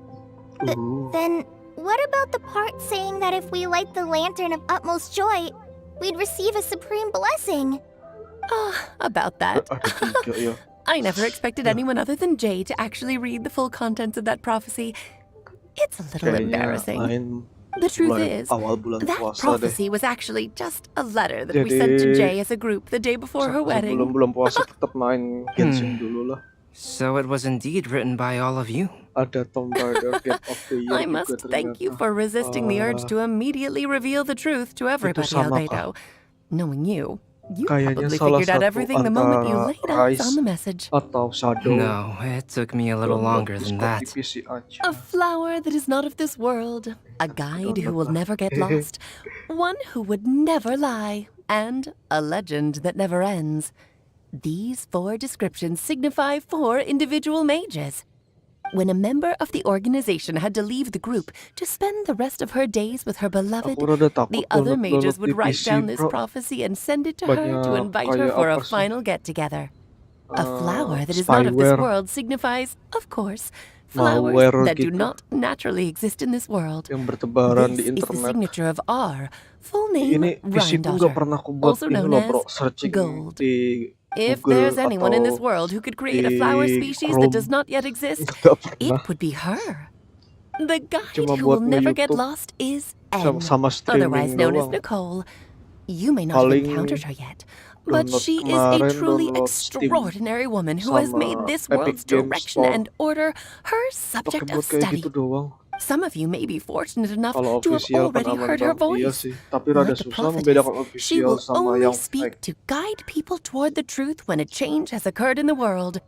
Speaker 6: Then, what about the part saying that if we light the lantern of utmost joy, we'd receive a supreme blessing?
Speaker 14: About that.
Speaker 9: Ada 3 ya.
Speaker 14: I never expected anyone other than Jay to actually read the full contents of that prophecy. It's a little
Speaker 9: Kayaknya
Speaker 14: embarrassing.
Speaker 9: main
Speaker 14: The truth
Speaker 9: bulan-
Speaker 14: is,
Speaker 9: awal bulan
Speaker 14: that
Speaker 9: puasa deh.
Speaker 14: prophecy was actually just a letter that we sent to
Speaker 9: Jadi,
Speaker 14: Jay as a group the day before her wedding.
Speaker 9: Sebelum bulan puasa tetap main Genshin dulu lah.
Speaker 11: So it was indeed written by all of you.
Speaker 9: Ada Tomb Raider Game of the Year
Speaker 14: I
Speaker 9: juga
Speaker 14: must thank you
Speaker 9: ternyata.
Speaker 14: for resisting the urge to immediately reveal the truth to everybody,
Speaker 9: sama,
Speaker 14: Albedo. Knowing you
Speaker 9: Kayaknya
Speaker 14: probably
Speaker 9: salah
Speaker 14: figured out
Speaker 9: satu
Speaker 14: everything the moment you
Speaker 9: antara
Speaker 14: laid eyes
Speaker 9: Rise
Speaker 14: on the message.
Speaker 9: atau Shadow.
Speaker 11: No, it took me a little longer than
Speaker 9: Discord
Speaker 11: that.
Speaker 9: di PC aja.
Speaker 14: A flower that is not of this world, a guide who will never get lost, one who would never lie, and a legend that never ends. These 4 descriptions signify 4 individual mages. When a member of the organization had to leave the group to spend the rest of her days with her beloved,
Speaker 9: Aku rada takut
Speaker 14: the other
Speaker 9: download
Speaker 14: mages
Speaker 9: di
Speaker 14: would write
Speaker 9: PC,
Speaker 14: down this
Speaker 9: bro.
Speaker 14: prophecy and send it to her to
Speaker 9: Banyak
Speaker 14: invite her
Speaker 9: kayak
Speaker 14: for a
Speaker 9: apa sih?
Speaker 14: final get-together. A flower that is not of this
Speaker 9: spyware.
Speaker 14: world signifies, of course, flowers
Speaker 9: Malware
Speaker 14: that do
Speaker 9: gitu.
Speaker 14: not naturally exist in this world.
Speaker 9: Yang bertebaran
Speaker 14: This
Speaker 9: di
Speaker 14: is the
Speaker 9: internet.
Speaker 14: signature of R, full name
Speaker 9: Ini PC ku nggak
Speaker 14: Ryandotter,
Speaker 9: pernah aku buat
Speaker 14: also
Speaker 9: ini
Speaker 14: known
Speaker 9: loh
Speaker 14: as
Speaker 9: bro, searching
Speaker 14: gold.
Speaker 9: di
Speaker 14: If
Speaker 9: Google
Speaker 14: there's anyone in this
Speaker 9: atau
Speaker 14: world who could create a
Speaker 9: di
Speaker 14: flower species that does
Speaker 9: Chrome
Speaker 14: not yet exist,
Speaker 9: nggak pernah.
Speaker 14: it would be her. The guide
Speaker 9: Cuma
Speaker 14: who
Speaker 9: buat
Speaker 14: will never get
Speaker 9: nge-YouTube
Speaker 14: lost is
Speaker 9: sama,
Speaker 14: M,
Speaker 9: sama
Speaker 14: otherwise
Speaker 9: streaming
Speaker 14: known as
Speaker 9: doang.
Speaker 14: Nicole. You may not have
Speaker 9: Paling
Speaker 14: encountered her yet, but
Speaker 9: download
Speaker 14: she is a
Speaker 9: kemarin
Speaker 14: truly
Speaker 9: download Steam
Speaker 14: extraordinary woman who has made
Speaker 9: sama
Speaker 14: this
Speaker 9: Epic
Speaker 14: world's
Speaker 9: Game
Speaker 14: direction
Speaker 9: Store.
Speaker 14: and order her
Speaker 9: Pakai
Speaker 14: subject
Speaker 9: buat
Speaker 14: of
Speaker 9: kayak
Speaker 14: study.
Speaker 9: gitu doang.
Speaker 14: Some of you may be fortunate enough
Speaker 9: Kalau
Speaker 14: to have
Speaker 9: official kan
Speaker 14: already
Speaker 9: aman
Speaker 14: heard her
Speaker 9: bang. Iya
Speaker 14: voice.
Speaker 9: sih, tapi rada
Speaker 14: Like the
Speaker 9: susah
Speaker 14: prophetess,
Speaker 9: membedakan
Speaker 14: she
Speaker 9: official
Speaker 14: will
Speaker 9: sama
Speaker 14: only
Speaker 9: yang
Speaker 14: speak
Speaker 9: fake.
Speaker 14: to guide people toward the truth when a change has occurred in the world.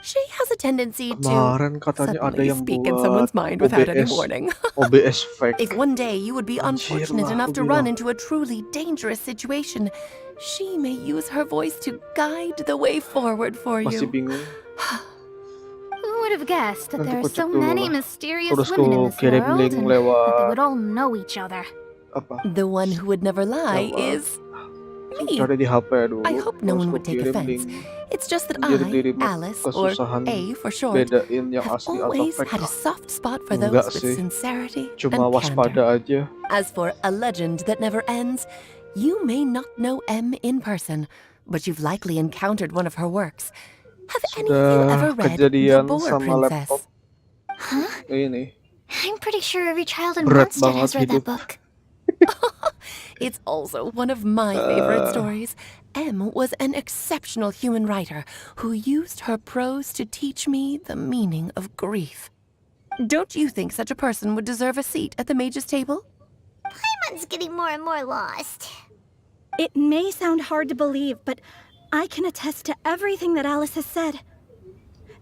Speaker 14: She has a tendency to
Speaker 9: Kemarin katanya ada
Speaker 14: suddenly
Speaker 9: yang
Speaker 14: speak in
Speaker 9: buat
Speaker 14: someone's mind without any
Speaker 9: OBS,
Speaker 14: warning.
Speaker 9: OBS fake.
Speaker 14: If one day you would be
Speaker 9: Anjir
Speaker 14: unfortunate
Speaker 9: lah,
Speaker 14: enough
Speaker 9: aku
Speaker 14: to run
Speaker 9: bilang.
Speaker 14: into a truly dangerous situation, she may use her voice to guide the way forward for
Speaker 9: Masih
Speaker 14: you.
Speaker 9: bingung.
Speaker 10: Who would have guessed that
Speaker 9: Nanti
Speaker 10: there are
Speaker 9: ku
Speaker 10: so
Speaker 9: cek dulu
Speaker 10: many
Speaker 9: lah.
Speaker 10: mysterious
Speaker 9: Terus
Speaker 10: women in
Speaker 9: ku
Speaker 10: this
Speaker 9: kirim
Speaker 10: world
Speaker 9: link
Speaker 10: and that they
Speaker 9: lewat
Speaker 10: would all know each other?
Speaker 9: apa?
Speaker 14: The one who would never lie
Speaker 9: Lewat
Speaker 14: is me.
Speaker 9: cari di HP dulu.
Speaker 14: I hope no
Speaker 9: Terus
Speaker 14: one
Speaker 9: ku
Speaker 14: would take
Speaker 9: kirim
Speaker 14: offense.
Speaker 9: link.
Speaker 14: It's just that
Speaker 9: Anjir,
Speaker 14: I,
Speaker 9: dirimu
Speaker 14: Alice, or
Speaker 9: kesusahan
Speaker 14: A for short,
Speaker 9: bedain yang
Speaker 14: have
Speaker 9: asli atau
Speaker 14: always
Speaker 9: fake.
Speaker 14: had a soft spot for
Speaker 9: Enggak
Speaker 14: those with
Speaker 9: sih.
Speaker 14: sincerity
Speaker 9: Cuma
Speaker 14: and
Speaker 9: waspada
Speaker 14: candor.
Speaker 9: aja.
Speaker 14: As for a legend that never ends, you may not know M in person, but you've likely encountered one of her works. Have any of you
Speaker 9: Sudah
Speaker 14: ever read The
Speaker 9: kejadian
Speaker 14: Boar
Speaker 9: sama laptop
Speaker 14: Princess?
Speaker 5: Huh?
Speaker 9: ini.
Speaker 5: I'm pretty sure every child in
Speaker 9: Berat
Speaker 5: Mondstadt
Speaker 9: banget
Speaker 5: has read
Speaker 9: hidup.
Speaker 5: that book.
Speaker 14: It's also one of my favorite
Speaker 9: Uh.
Speaker 14: stories. M was an exceptional human writer who used her prose to teach me the meaning of grief. Don't you think such a person would deserve a seat at the mage's table?
Speaker 7: Paimon's getting more and more lost.
Speaker 12: It may sound hard to believe, but I can attest to everything that Alice has said.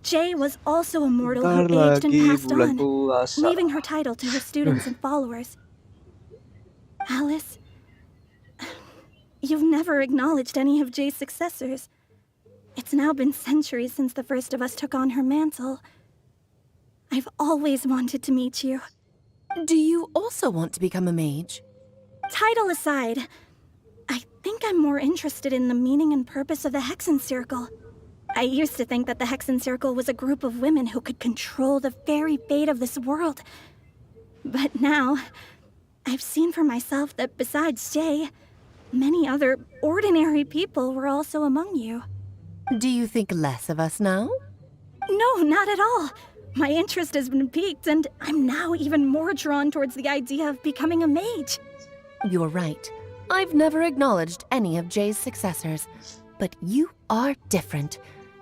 Speaker 12: Jay was also a mortal who
Speaker 9: Bentar
Speaker 12: aged and
Speaker 9: lagi
Speaker 12: passed
Speaker 9: bulan
Speaker 12: on,
Speaker 9: puasa.
Speaker 12: leaving her title to her students and followers. Alice, you've never acknowledged any of Jay's successors. It's now been centuries since the first of us took on her mantle. I've always wanted to meet you.
Speaker 14: Do you also want to become a mage?
Speaker 12: Title aside, I think I'm more interested in the meaning and purpose of the Hexen Circle. I used to think that the Hexen Circle was a group of women who could control the very fate of this world. But now, I've seen for myself that besides Jay, many other ordinary people were also among you.
Speaker 14: Do you think less of us now?
Speaker 12: No, not at all. My interest has been piqued, and I'm now even more drawn towards the idea of becoming a mage.
Speaker 14: You're right. I've never acknowledged any of Jay's successors. But you are different.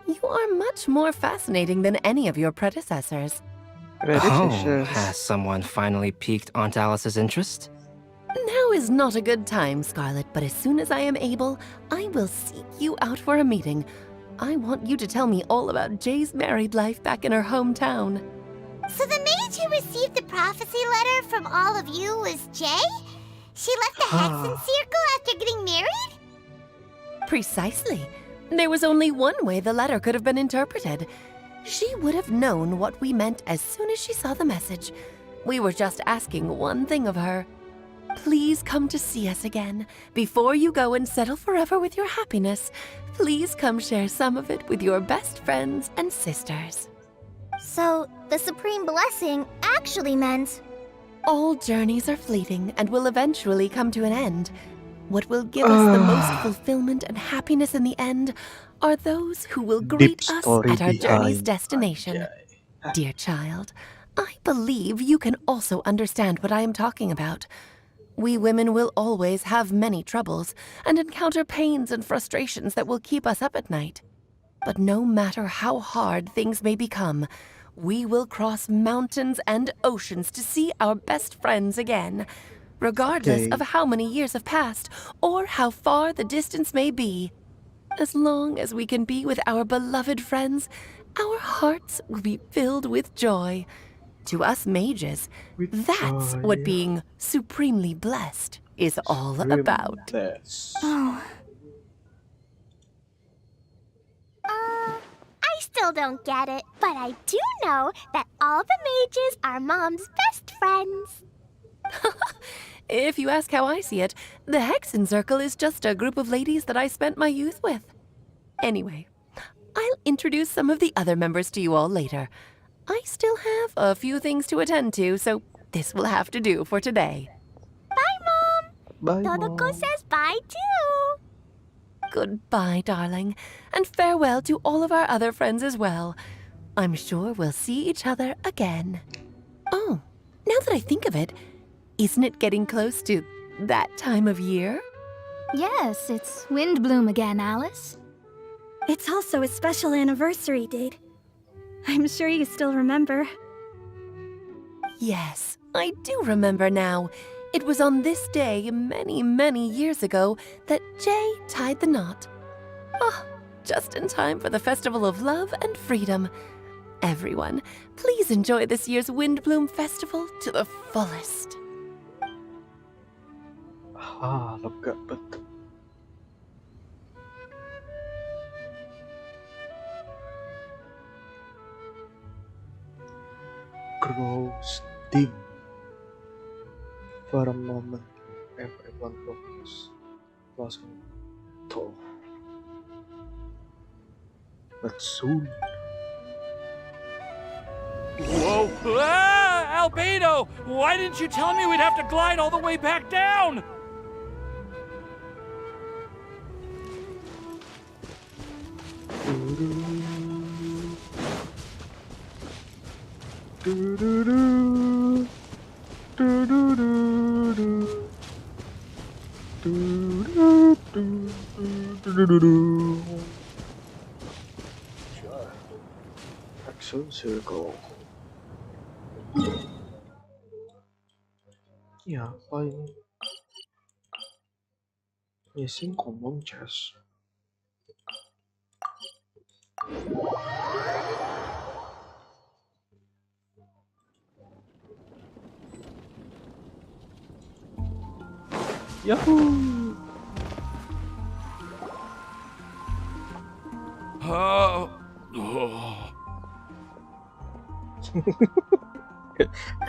Speaker 14: You are much more fascinating than any of your predecessors.
Speaker 11: Oh, has someone finally piqued Aunt Alice's interest?
Speaker 14: Now is not a good time, Scarlet, but as soon as I am able, I will seek you out for a meeting. I want you to tell me all about Jay's married life back in her hometown.
Speaker 7: So the mage who received the prophecy letter from all of you was Jay? She left the Hexen Circle after getting married?
Speaker 14: Precisely. There was only one way the letter could have been interpreted. She would have known what we meant as soon as she saw the message. We were just asking one thing of her. Please come to see us again. Before you go and settle forever with your happiness, please come share some of it with your best friends and sisters.
Speaker 6: So, the Supreme Blessing actually meant...
Speaker 14: All journeys are fleeting and will eventually come to an end. What will give us the most fulfillment and happiness in the end are those who will greet us at our journey's destination. Dear child, I believe you can also understand what I am talking about. We women will always have many troubles and encounter pains and frustrations that will keep us up at night. But no matter how hard things may become, we will cross mountains and oceans to see our best friends again, regardless of how many years have passed or how far the distance may be. As long as we can be with our beloved friends, our hearts will be filled with joy. To us mages, that's what being supremely blessed is all about.
Speaker 5: Oh.
Speaker 7: I still don't get it, but I do know that all the mages are Mom's best friends.
Speaker 14: If you ask how I see it, the Hexen Circle is just a group of ladies that I spent my youth with. Anyway, I'll introduce some of the other members to you all later. I still have a few things to attend to, so this will have to do for today.
Speaker 7: Bye, Mom.
Speaker 9: Bye,
Speaker 7: Todoko
Speaker 9: Mom.
Speaker 7: says bye, too.
Speaker 14: Goodbye, darling, and farewell to all of our other friends as well. I'm sure we'll see each other again. Oh, now that I think of it, isn't it getting close to that time of year?
Speaker 10: Yes, it's wind bloom again, Alice.
Speaker 12: It's also a special anniversary date. I'm sure you still remember.
Speaker 14: Yes, I do remember now. It was on this day many, many years ago that Jay tied the knot. Ah, just in time for the Festival of Love and Freedom. Everyone, please enjoy this year's Windbloom Festival to the fullest.
Speaker 9: Lega betul. Grows dim. For a moment, everyone focus was on Thor. But soon,
Speaker 8: Whoa! Ah! Albedo! Why didn't you tell me we'd have to glide all the way back down?
Speaker 9: Action circle. Ya, apa ini? Missing common chest. Yahoo!
Speaker 8: Oh.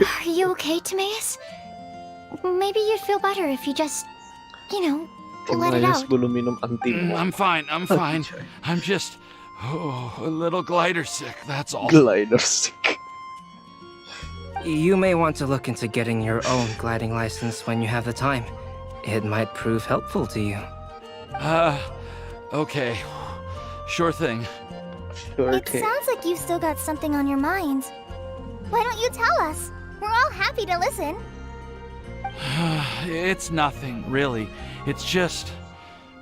Speaker 5: Are you okay, Timaeus? Maybe you'd feel better if you just, let it out.
Speaker 9: Belum minum anti.
Speaker 8: I'm fine. I'm just a little glider sick, that's all.
Speaker 9: Glider sick.
Speaker 11: You may want to look into getting your own gliding license when you have the time. It might prove helpful to you.
Speaker 8: Okay. Sure thing.
Speaker 6: It sounds like you've still got something on your mind. Why don't you tell us? We're all happy to listen.
Speaker 8: It's nothing, really. It's just,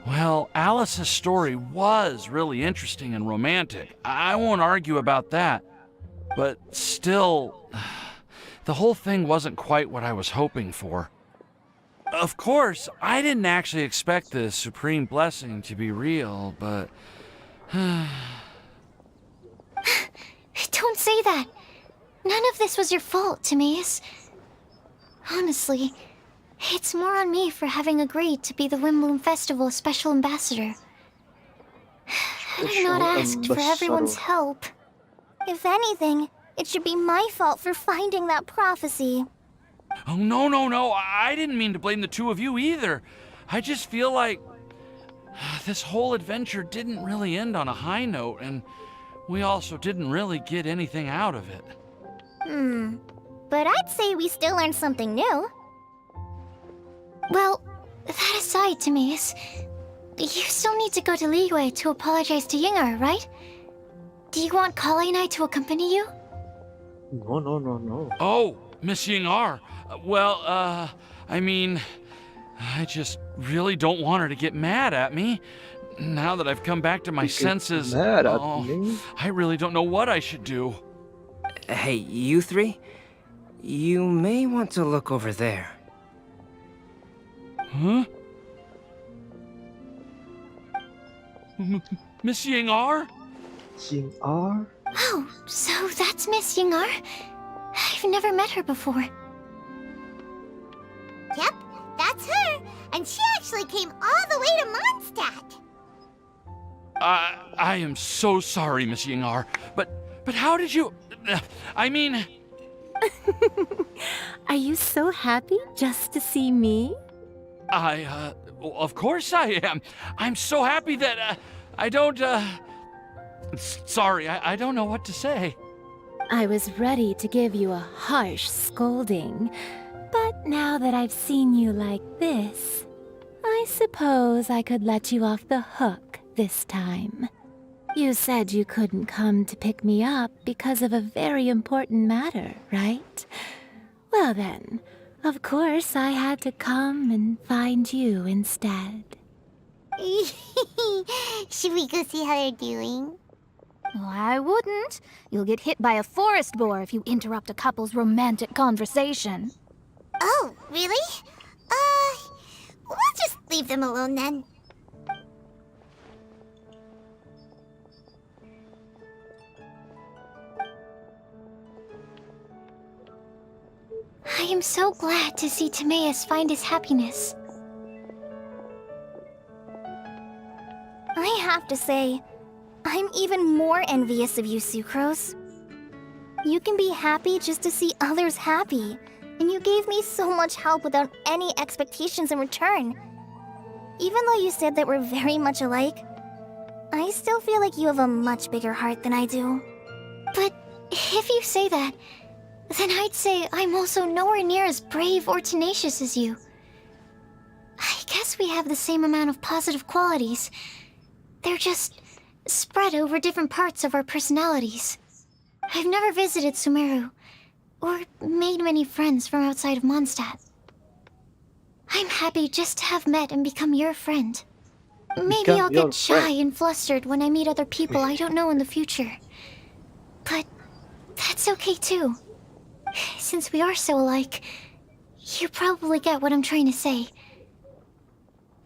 Speaker 8: well, Alice's story was really interesting and romantic. I won't argue about that. But still, the whole thing wasn't quite what I was hoping for. Of course, I didn't actually expect the supreme blessing to be real, but...
Speaker 5: Don't say that. None of this was your fault, Timaeus. Honestly, it's more on me for having agreed to be the Windbloom Festival Special Ambassador. Had I not asked for everyone's help.
Speaker 6: If anything, it should be my fault for finding that prophecy.
Speaker 8: Oh, no. I didn't mean to blame the two of you either. I just feel like this whole adventure didn't really end on a high note, and we also didn't really get anything out of it.
Speaker 6: But I'd say we still learned something new.
Speaker 5: Well, that aside, Timaeus, you still need to go to Liyue to apologize to Yingar, right? Do you want Kali and I to accompany you?
Speaker 9: No.
Speaker 8: Oh, Miss Yingar. I mean, I just really don't want her to get mad at me. Now that I've come back to my senses, I really don't know what I should do.
Speaker 11: Hey, you three? You may want to look over there.
Speaker 8: Huh? Miss Yingar?
Speaker 9: Yingar?
Speaker 5: Oh, so that's Miss Yingar? I've never met her before.
Speaker 7: Yep, that's her. And she actually came all the way to Mondstadt.
Speaker 8: I am so sorry, Miss Yingar, but how did you... I mean...
Speaker 18: Are you so happy just to see me?
Speaker 8: Of course I am. I'm so happy that, I don't, Sorry, I don't know what to say.
Speaker 18: I was ready to give you a harsh scolding, but now that I've seen you like this, I I suppose I could let you off the hook this time. You said you couldn't come to pick me up because of a very important matter, right? Well then, of course I had to come and find you instead.
Speaker 7: Should we go see how they're doing?
Speaker 10: Oh, I wouldn't. You'll get hit by a forest boar if you interrupt a couple's romantic conversation.
Speaker 7: Oh, really? We'll just leave them alone then.
Speaker 5: I am so glad to see Timaeus find his happiness.
Speaker 6: I have to say, I'm even more envious of you, Sucrose. You can be happy just to see others happy, and you gave me so much help without any expectations in return. Even though you said that we're very much alike, I still feel like you have a much bigger heart than I do.
Speaker 5: But if you say that, then I'd say I'm also nowhere near as brave or tenacious as you. I guess we have the same amount of positive qualities. They're just spread over different parts of our personalities. I've never visited Sumeru, or made many friends from outside of Mondstadt. I'm happy just to have met and become your friend. Maybe I'll get shy and flustered when I meet other people I don't know in the future. But that's okay too. Since we are so alike, you probably get what I'm trying to say.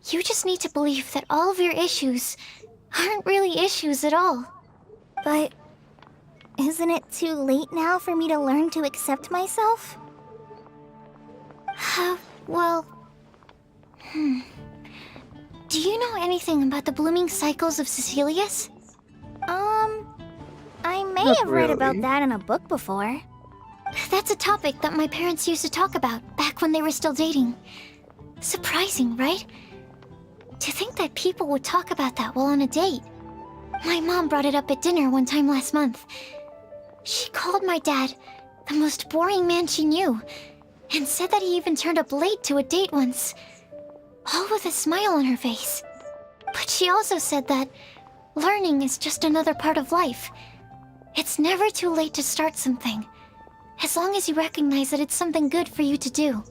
Speaker 5: You just need to believe that all of your issues aren't really issues at all.
Speaker 6: But isn't it too late now for me to learn to accept myself?
Speaker 5: Well... Do you know anything about the blooming cycles of Cecilius?
Speaker 6: I may have read about that in a book before.
Speaker 5: That's a topic that my parents used to talk about back when they were still dating. Surprising, right? To think that people would talk about that while on a date. My mom brought it up at dinner one time last month. She called my dad the most boring man she knew, and said that he even turned up late to a date once, all with a smile on her face. But she also said that learning is just another part of life. It's never too late to start something, as long as you recognize that it's something good for you to do.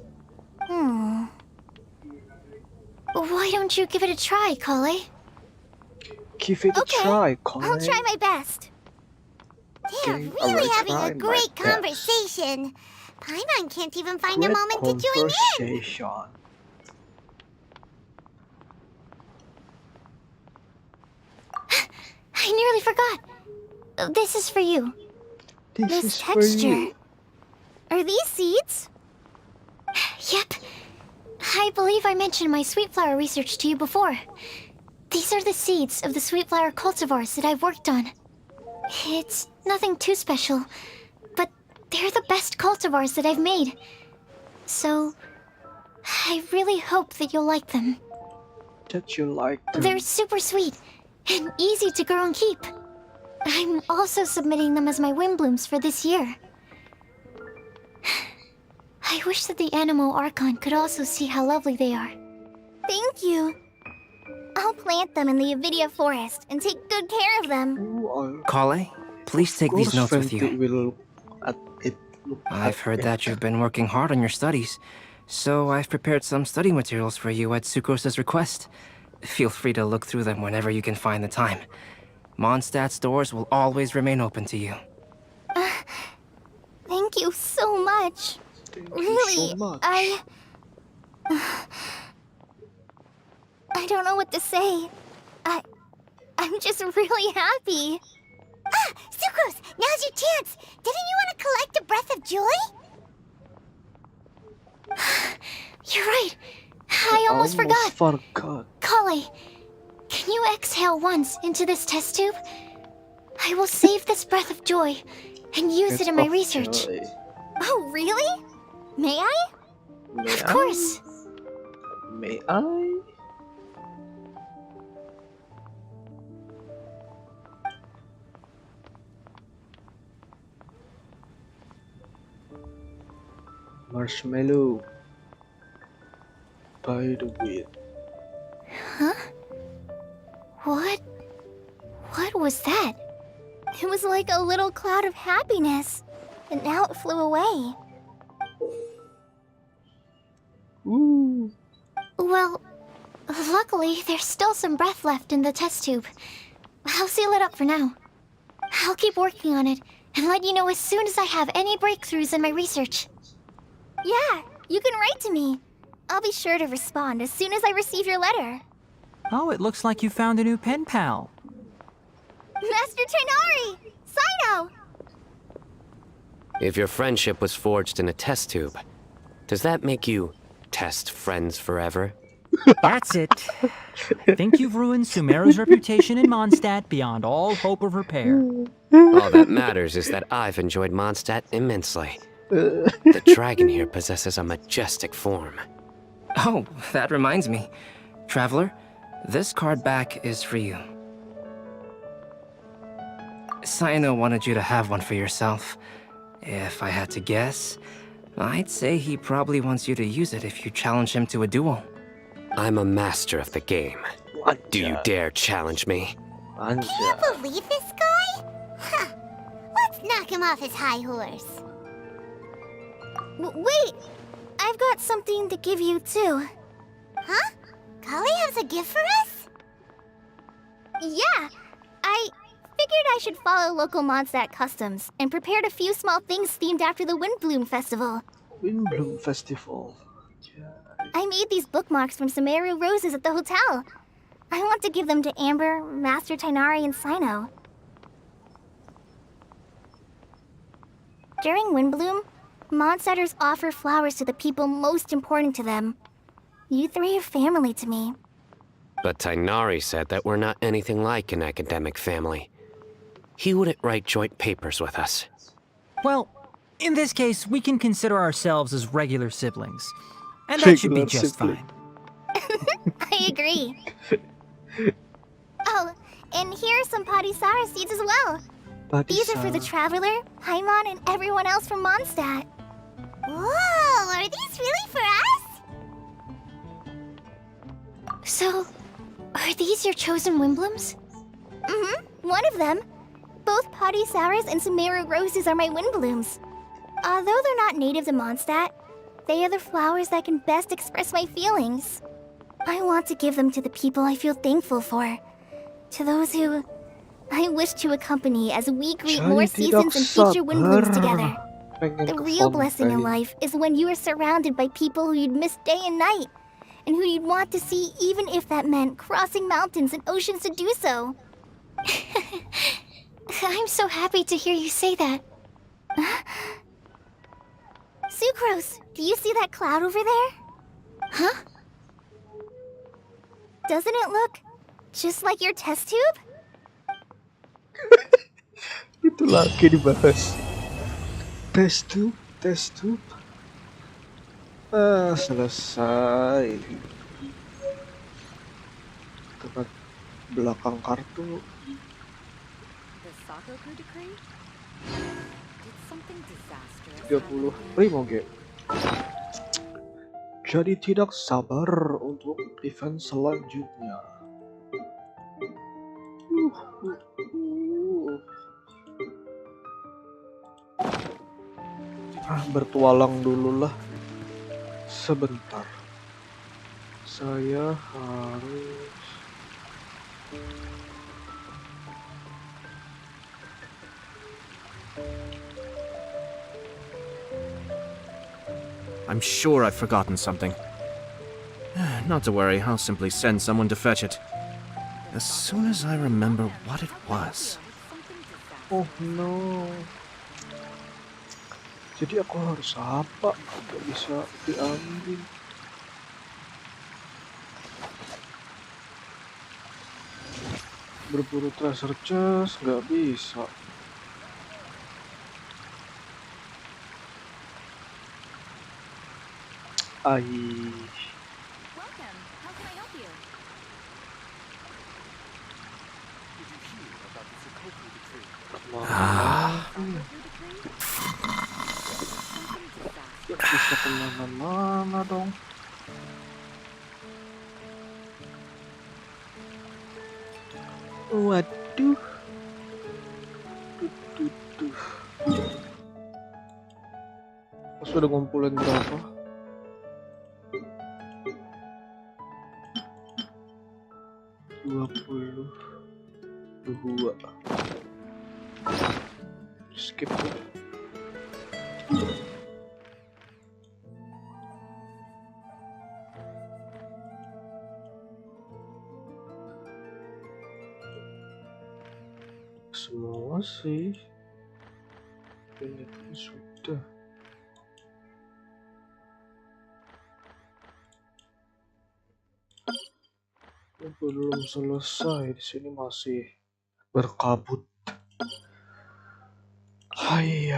Speaker 5: Why don't you give it a try, Kale?
Speaker 9: Give it a try, Kale.
Speaker 6: I'll try my best.
Speaker 7: They're really having a great conversation. Paimon can't even find a moment to join in.
Speaker 5: I nearly forgot. This is for you.
Speaker 6: This texture. Are these seeds?
Speaker 5: Yep. I believe I mentioned my sweet flower research to you before. These are the seeds of the sweet flower cultivars that I've worked on. It's nothing too special, but they're the best cultivars that I've made. So, I really hope that you'll like them.
Speaker 9: That you like them.
Speaker 5: They're super sweet and easy to grow and keep. I'm also submitting them as my wind blooms for this year. I wish that the Animo Archon could also see how lovely they are.
Speaker 6: Thank you. I'll plant them in the Avidia forest and take good care of them.
Speaker 11: Kale, please take these notes with you.
Speaker 9: Will
Speaker 11: I've heard that you've been working hard on your studies, so I've prepared some study materials for you at Sucrose's request. Feel free to look through them whenever you can find the time. Mondstadt's doors will always remain open to you.
Speaker 6: Thank you so much. Really, I don't know what to say. I'm just really happy.
Speaker 7: Sucrose, now's your chance. Didn't you want to collect a breath of joy?
Speaker 5: You're right. I almost forgot. Kale, can you exhale once into this test tube? I will save this breath of joy and use it in my research.
Speaker 6: Oh, really? May I?
Speaker 5: Of course.
Speaker 9: May I? Marshmallow by the wind.
Speaker 5: What was that?
Speaker 6: It was like a little cloud of happiness, and now it flew away.
Speaker 9: Ooh.
Speaker 5: Well, luckily there's still some breath left in the test tube. I'll seal it up for now. I'll keep working on it and let you know as soon as I have any breakthroughs in my research.
Speaker 6: Yeah, you can write to me. I'll be sure to respond as soon as I receive your letter.
Speaker 19: Oh, it looks like you found a new pen pal.
Speaker 6: Master Tainari! Sino!
Speaker 2: If your friendship was forged in a test tube, does that make you test friends forever?
Speaker 19: That's it. I think you've ruined Sumeru's reputation in Mondstadt beyond all hope of repair.
Speaker 2: All that matters is that I've enjoyed Mondstadt immensely. The dragon here possesses a majestic form.
Speaker 11: Oh, that reminds me. Traveler, this card back is for you. Sino wanted you to have one for yourself. If I had to guess, I'd say he probably wants you to use it if you challenge him to a duel.
Speaker 2: I'm a master of the game. Do you dare challenge me?
Speaker 7: Can you believe this guy? Huh. Let's knock him off his high horse.
Speaker 6: Wait! I've got something to give you, too.
Speaker 7: Huh? Kali has a gift for us?
Speaker 6: Yeah! I figured I should follow local Mondstadt customs and prepared a few small things themed after the Windbloom Festival.
Speaker 9: Windbloom Festival.
Speaker 6: I made these bookmarks from Sumeru roses at the hotel. I want to give them to Amber, Master Tainari, and Sino. During Windbloom, Mondstadters offer flowers to the people most important to them. You three are family to me.
Speaker 2: But Tainari said that we're not anything like an academic family. He wouldn't write joint papers with us.
Speaker 19: Well, in this case, we can consider ourselves as regular siblings. And that should be just fine.
Speaker 6: I agree. Oh, and here are some Padisara seeds as well. These are for the Traveler, Paimon, and everyone else from Mondstadt.
Speaker 7: Whoa, are these really for us?
Speaker 5: So, are these your chosen Windblooms?
Speaker 6: Mm-hmm, one of them. Both Padisauras and Sumeru roses are my Windblooms. Although they're not native to Mondstadt, they are the flowers that can best express my feelings. I want to give them to the people I feel thankful for. To those who I wish to accompany as we greet more seasons and future Windblooms together. The real blessing in life is when you are surrounded by people who you'd miss day and night, and who you'd want to see even if that meant crossing mountains and oceans to do so.
Speaker 5: I'm so happy to hear you say that.
Speaker 6: Sucrose, do you see that cloud over there?
Speaker 5: Huh?
Speaker 6: Doesn't it look just like your test tube?
Speaker 9: Itu lagi dibahas. Test tube. Selesai. Tempat belakang kartu.
Speaker 4: The Sakoku decree? Did something disastrous
Speaker 9: 30 primo game. Jadi tidak sabar untuk event selanjutnya. Bertualang dulu lah. Sebentar. Saya harus
Speaker 1: I'm sure I've forgotten something. Not to worry, I'll simply send someone to fetch it. As soon as I remember what it was.
Speaker 9: Oh no. Jadi aku harus apa? Gak bisa diambil. Berburu treasure chest gak bisa. Ai.
Speaker 4: Welcome. How can I help you?
Speaker 2: Did you hear about the Sakoku decree?
Speaker 9: Gak bisa kemana-mana dong. Waduh. Sudah ngumpulin berapa? 22. Skip ya. Semua sih ini sudah. Belum selesai, di sini masih berkabut. Hai.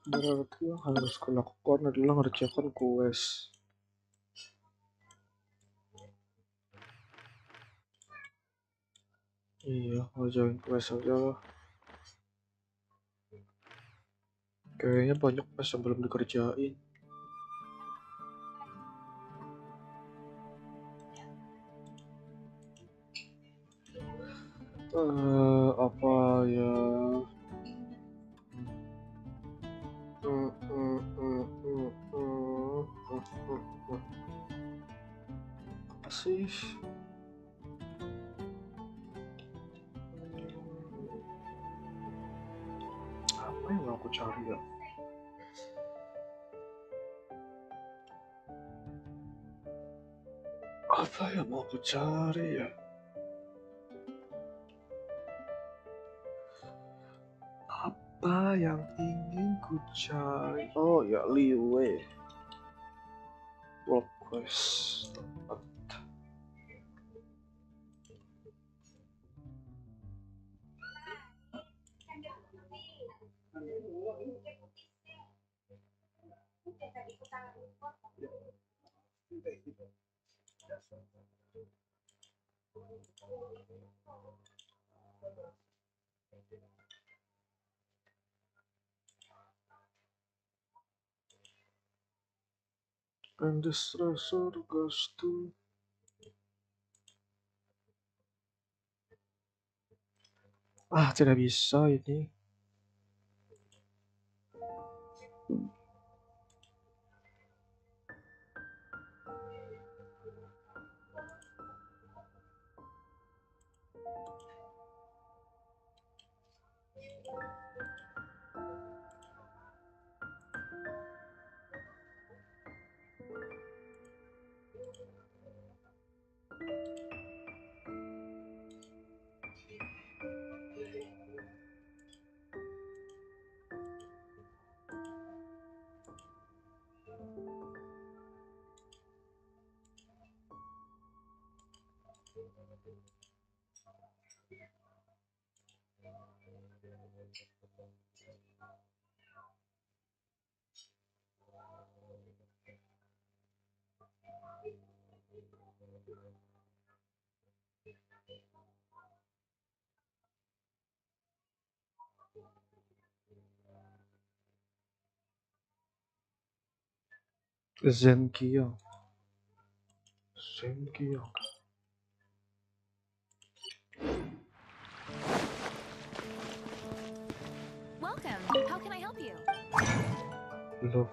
Speaker 9: Berarti yang harus kulakukan adalah ngerjakan quest. Iya, ngerjain quest aja lah. Kayaknya banyak quest yang belum dikerjain. Apa ya? Apa sih? Apa yang aku cari ya? Apa yang mau aku cari ya? Apa yang ingin ku cari? Oh ya, Liwe. World quest. And the stressor goes to tidak bisa ini. Zenkia.
Speaker 4: Welcome. How can I help you?
Speaker 9: Dove.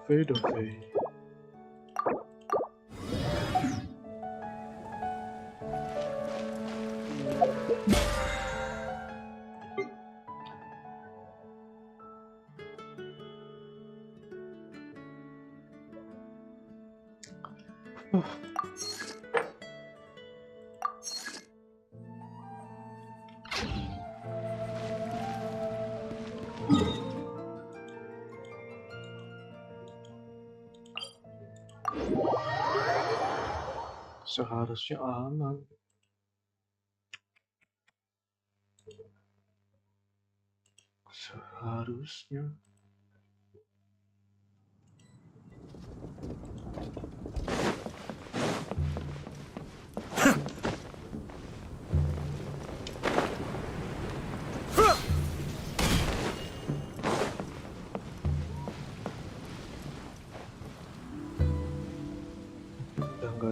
Speaker 9: Seharusnya aman. Seharusnya.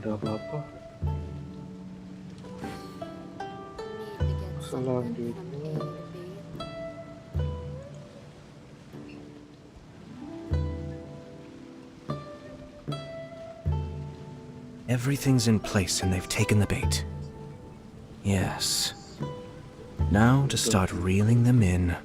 Speaker 9: ada apa-apa. Selanjutnya
Speaker 1: Everything's in place and they've taken the bait. Yes. Now to start reeling them in.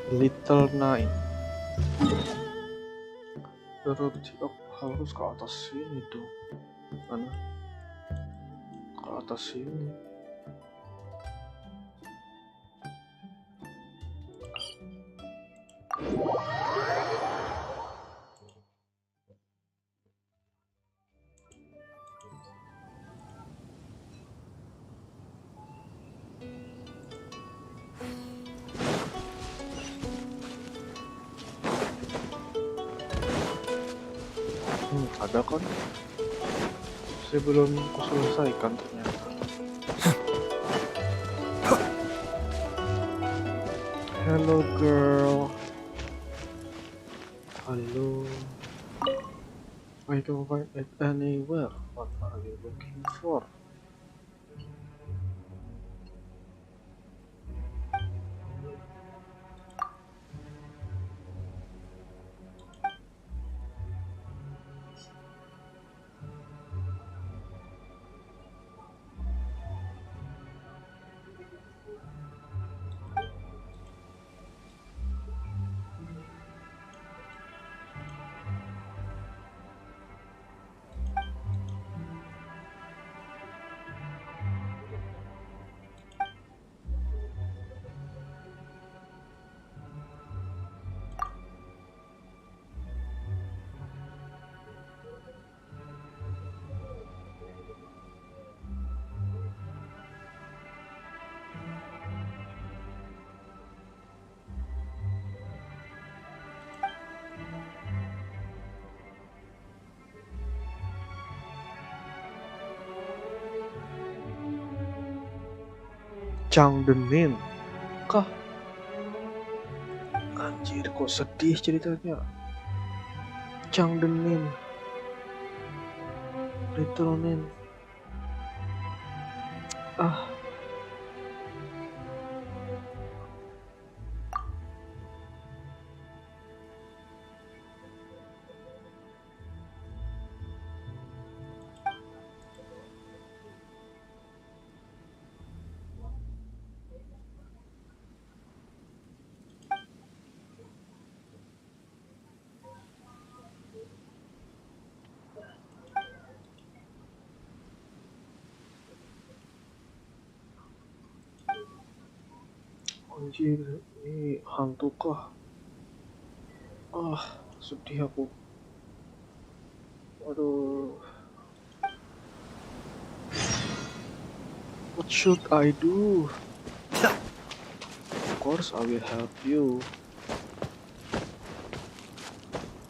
Speaker 9: Little Nine. Berarti aku harus ke atas sini tuh. Mana? Ke atas sini. Ada kan? Sebelum aku selesaikan ternyata. Hello girl. Hello. I don't find it anywhere. What are you looking for? Changdenin kah? Anjir kok sedih ceritanya. Changdenin Retronin. Anjir, ini hantu kah? Sedih aku. Aduh. What should I do? Of course I will help you.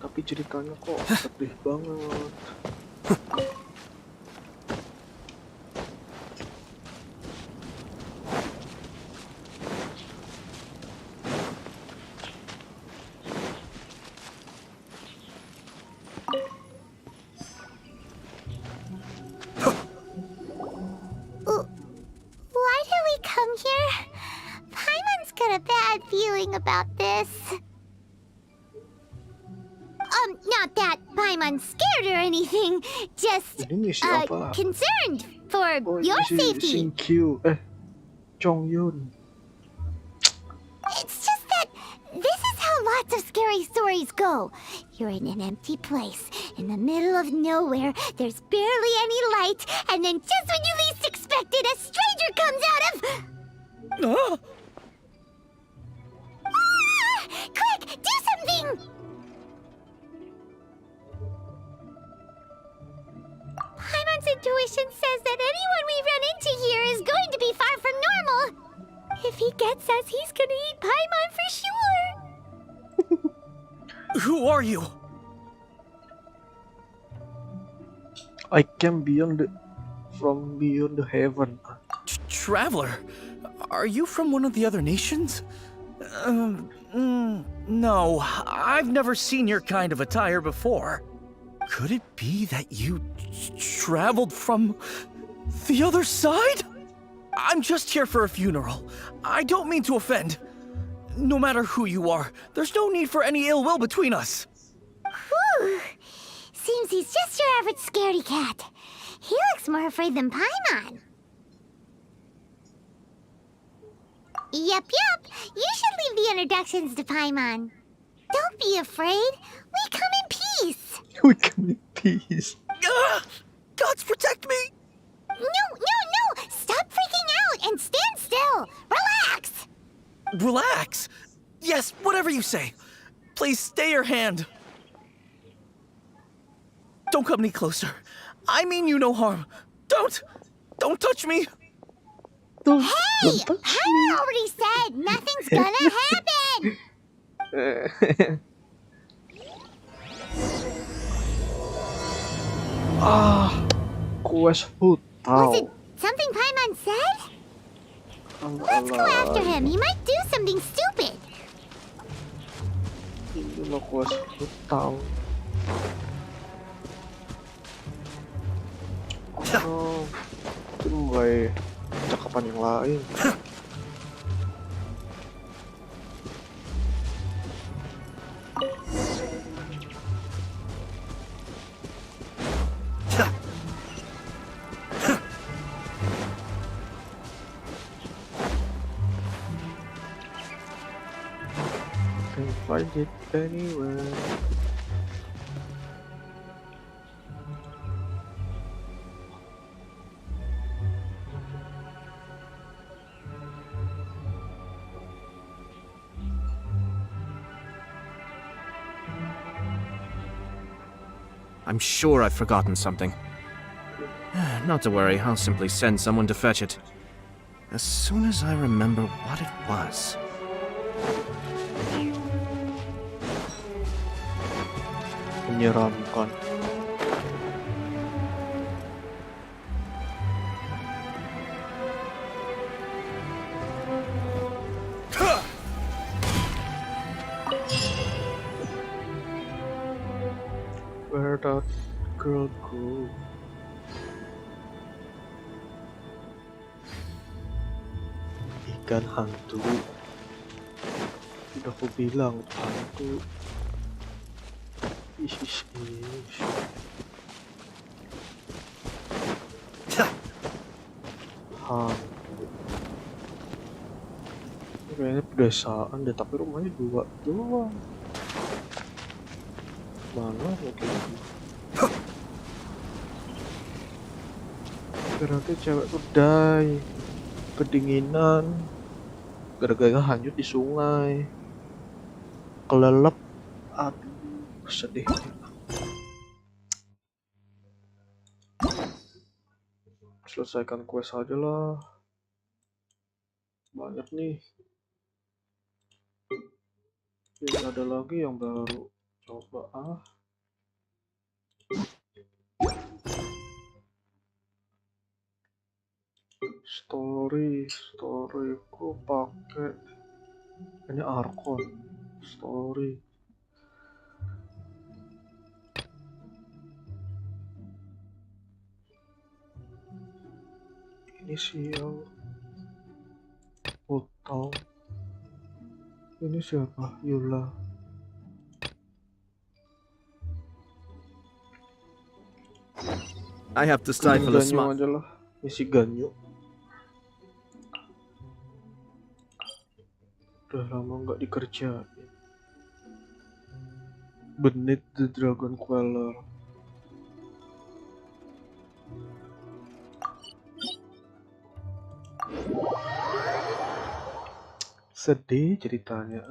Speaker 9: Tapi ceritanya kok sedih banget.
Speaker 7: Why did we come here? Paimon's got a bad feeling about this. Not that Paimon's scared or anything, just concerned for your safety.
Speaker 9: Chongyun.
Speaker 7: It's just that this is how lots of scary stories go. You're in an empty place, in the middle of nowhere, there's barely any light, and then just when you least expect it, a stranger comes out of... Quick, do something! Paimon's intuition says that anyone we run into here is going to be far from normal. If he gets us, he's gonna eat Paimon for sure.
Speaker 1: Who are you?
Speaker 9: I came beyond the from beyond the heaven.
Speaker 20: Traveler, are you from one of the other nations? No, I've never seen your kind of attire before. Could it be that you traveled from the other side? I'm just here for a funeral. I don't mean to offend. No matter who you are, there's no need for any ill will between us.
Speaker 7: Whew. Seems he's just your average scaredy cat. He looks more afraid than Paimon. Yep. You should leave the introductions to Paimon. Don't be afraid. We come in peace.
Speaker 9: We come in peace.
Speaker 20: Gods protect me!
Speaker 7: No. Stop freaking out and stand still. Relax.
Speaker 20: Relax? Yes, whatever you say. Please stay your hand. Don't come any closer. I mean you no harm. Don't touch me.
Speaker 7: Hey, I already said nothing's gonna happen.
Speaker 9: Quest Hotel.
Speaker 7: Was it something Paimon said? Let's go after him. He might do something stupid.
Speaker 9: Ini lo Quest Hotel. Oh, itu mulai cakapan yang lain. Can't find it anywhere.
Speaker 1: I'm sure I've forgotten something. Not to worry, I'll simply send someone to fetch it. As soon as I remember what it was.
Speaker 9: Menyeramkan. Where that girl go? Ikan hantu. Udah aku bilang itu hantu. Ish. Hantu. Kayaknya pedesaan deh, tapi rumahnya 2 doang. Mana mungkin? Berarti cewek tuh die, kedinginan, gara-gara hanyut di sungai, kelelep. Aduh, sedih. Selesaikan quest aja lah, banyak nih. Ini ada lagi yang baru. Coba story ku pakai ini Arkon story. Inisial hotel. Ini siapa? Yula.
Speaker 1: I have to stifle a smile.
Speaker 9: Aja lah, isi ganyo. Udah lama nggak dikerjain. Beneath the Dragon Queller. Sedih ceritanya.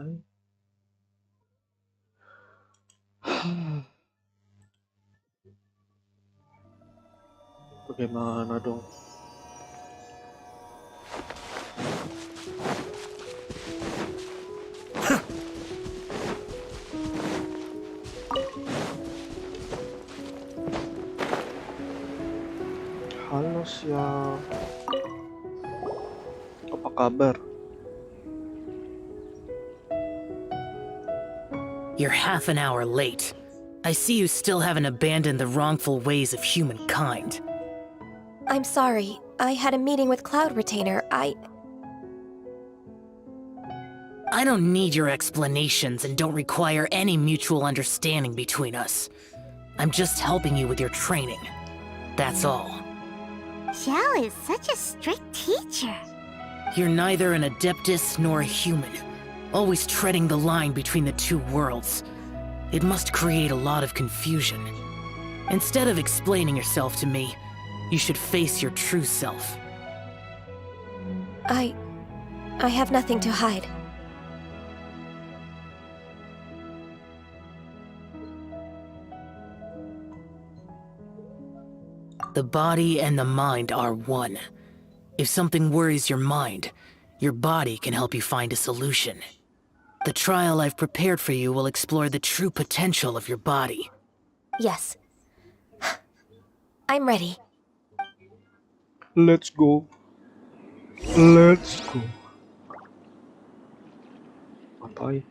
Speaker 9: Bagaimana dong? Halo siap. Apa kabar?
Speaker 21: You're half an hour late. I see you still haven't abandoned the wrongful ways of humankind.
Speaker 22: I'm sorry. I had a meeting with Cloud Retainer.
Speaker 21: I don't need your explanations and don't require any mutual understanding between us. I'm just helping you with your training. That's all.
Speaker 7: Xiao is such a strict teacher.
Speaker 21: You're neither an Adeptus nor a human, always treading the line between the two worlds. It must create a lot of confusion. Instead of explaining yourself to me, you should face your true self.
Speaker 22: I have nothing to hide.
Speaker 21: The body and the mind are one. If something worries your mind, your body can help you find a solution. The trial I've prepared for you will explore the true potential of your body.
Speaker 22: Yes. I'm ready.
Speaker 9: Let's go. Let's go. Apa?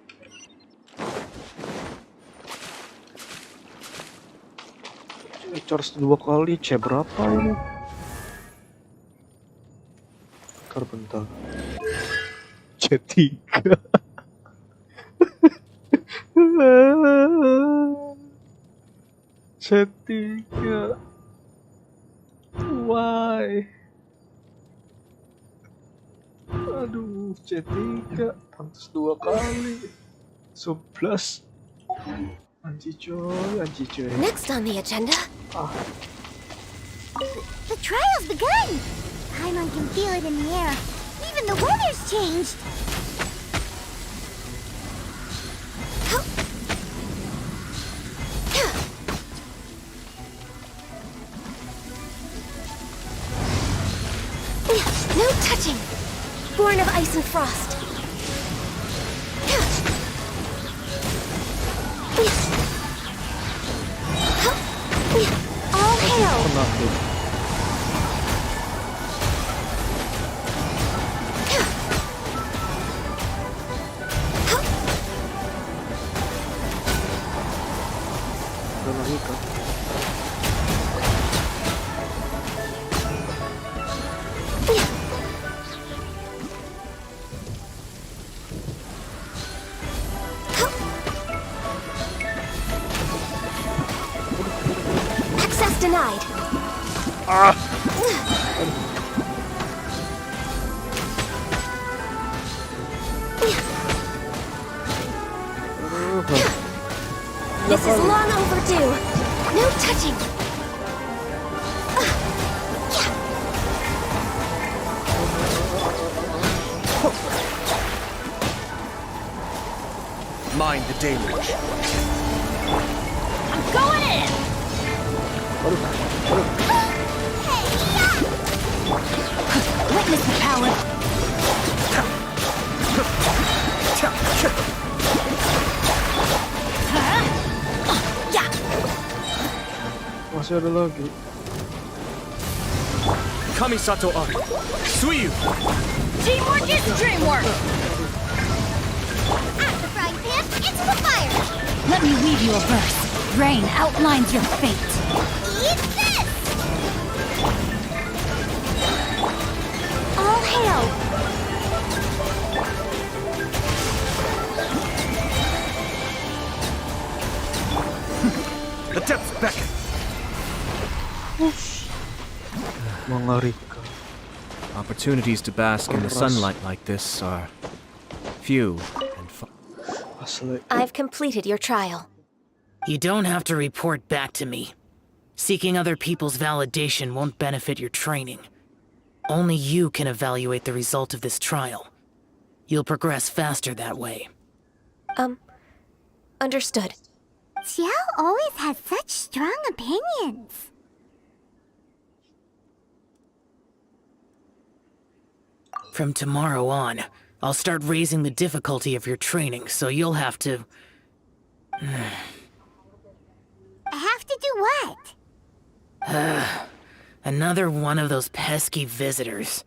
Speaker 9: Charge 2 kali, C berapa ini? Bentar. C3. C3. Why? Aduh, C3 pantas 2 kali. 11. Anjir coy.
Speaker 22: Next on the agenda.
Speaker 7: The trial's begun! Paimon can feel it in the air. Even the weather's changed.
Speaker 22: No touching! Born of ice and frost. All hail! Access denied. This is long overdue. No touching.
Speaker 20: Mind the deluge.
Speaker 4: I'm going in! Witness the power.
Speaker 9: Masih ada lagi.
Speaker 20: Kamisato Ari. Suiyu.
Speaker 4: Teamwork is dreamwork!
Speaker 7: Out the frying pan, into the fire!
Speaker 4: Let me weave you a verse. Rain outlines your fate.
Speaker 7: Eat this!
Speaker 22: All hail!
Speaker 20: The depths beckon.
Speaker 9: Mengerikan.
Speaker 1: Opportunities to bask in the sunlight like this are few and
Speaker 22: I've completed your trial.
Speaker 21: You don't have to report back to me. Seeking other people's validation won't benefit your training. Only you can evaluate the result of this trial. You'll progress faster that way.
Speaker 22: Understood.
Speaker 7: Xiao always has such strong opinions.
Speaker 21: From tomorrow on, I'll start raising the difficulty of your training, so you'll have to...
Speaker 7: I have to do what?
Speaker 21: Another one of those pesky visitors.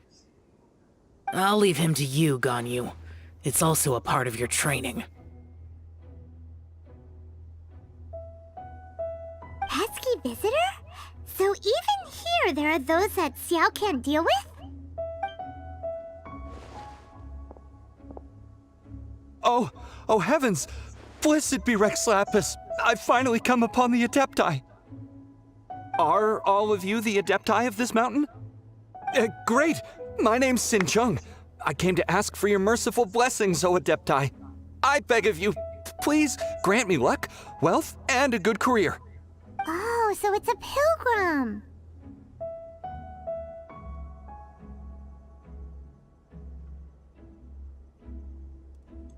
Speaker 21: I'll leave him to you, Ganyu. It's also a part of your training.
Speaker 7: Pesky visitor? So even here there are those that Xiao can't deal with?
Speaker 20: Oh heavens! Blessed be Rex Lapis! I've finally come upon the Adepti! Are all of you the Adepti of this mountain? Great! My name's Sin Chung. I came to ask for your merciful blessings, O Adepti. I beg of you, please grant me luck, wealth, and a good career.
Speaker 7: Oh, so it's a pilgrim.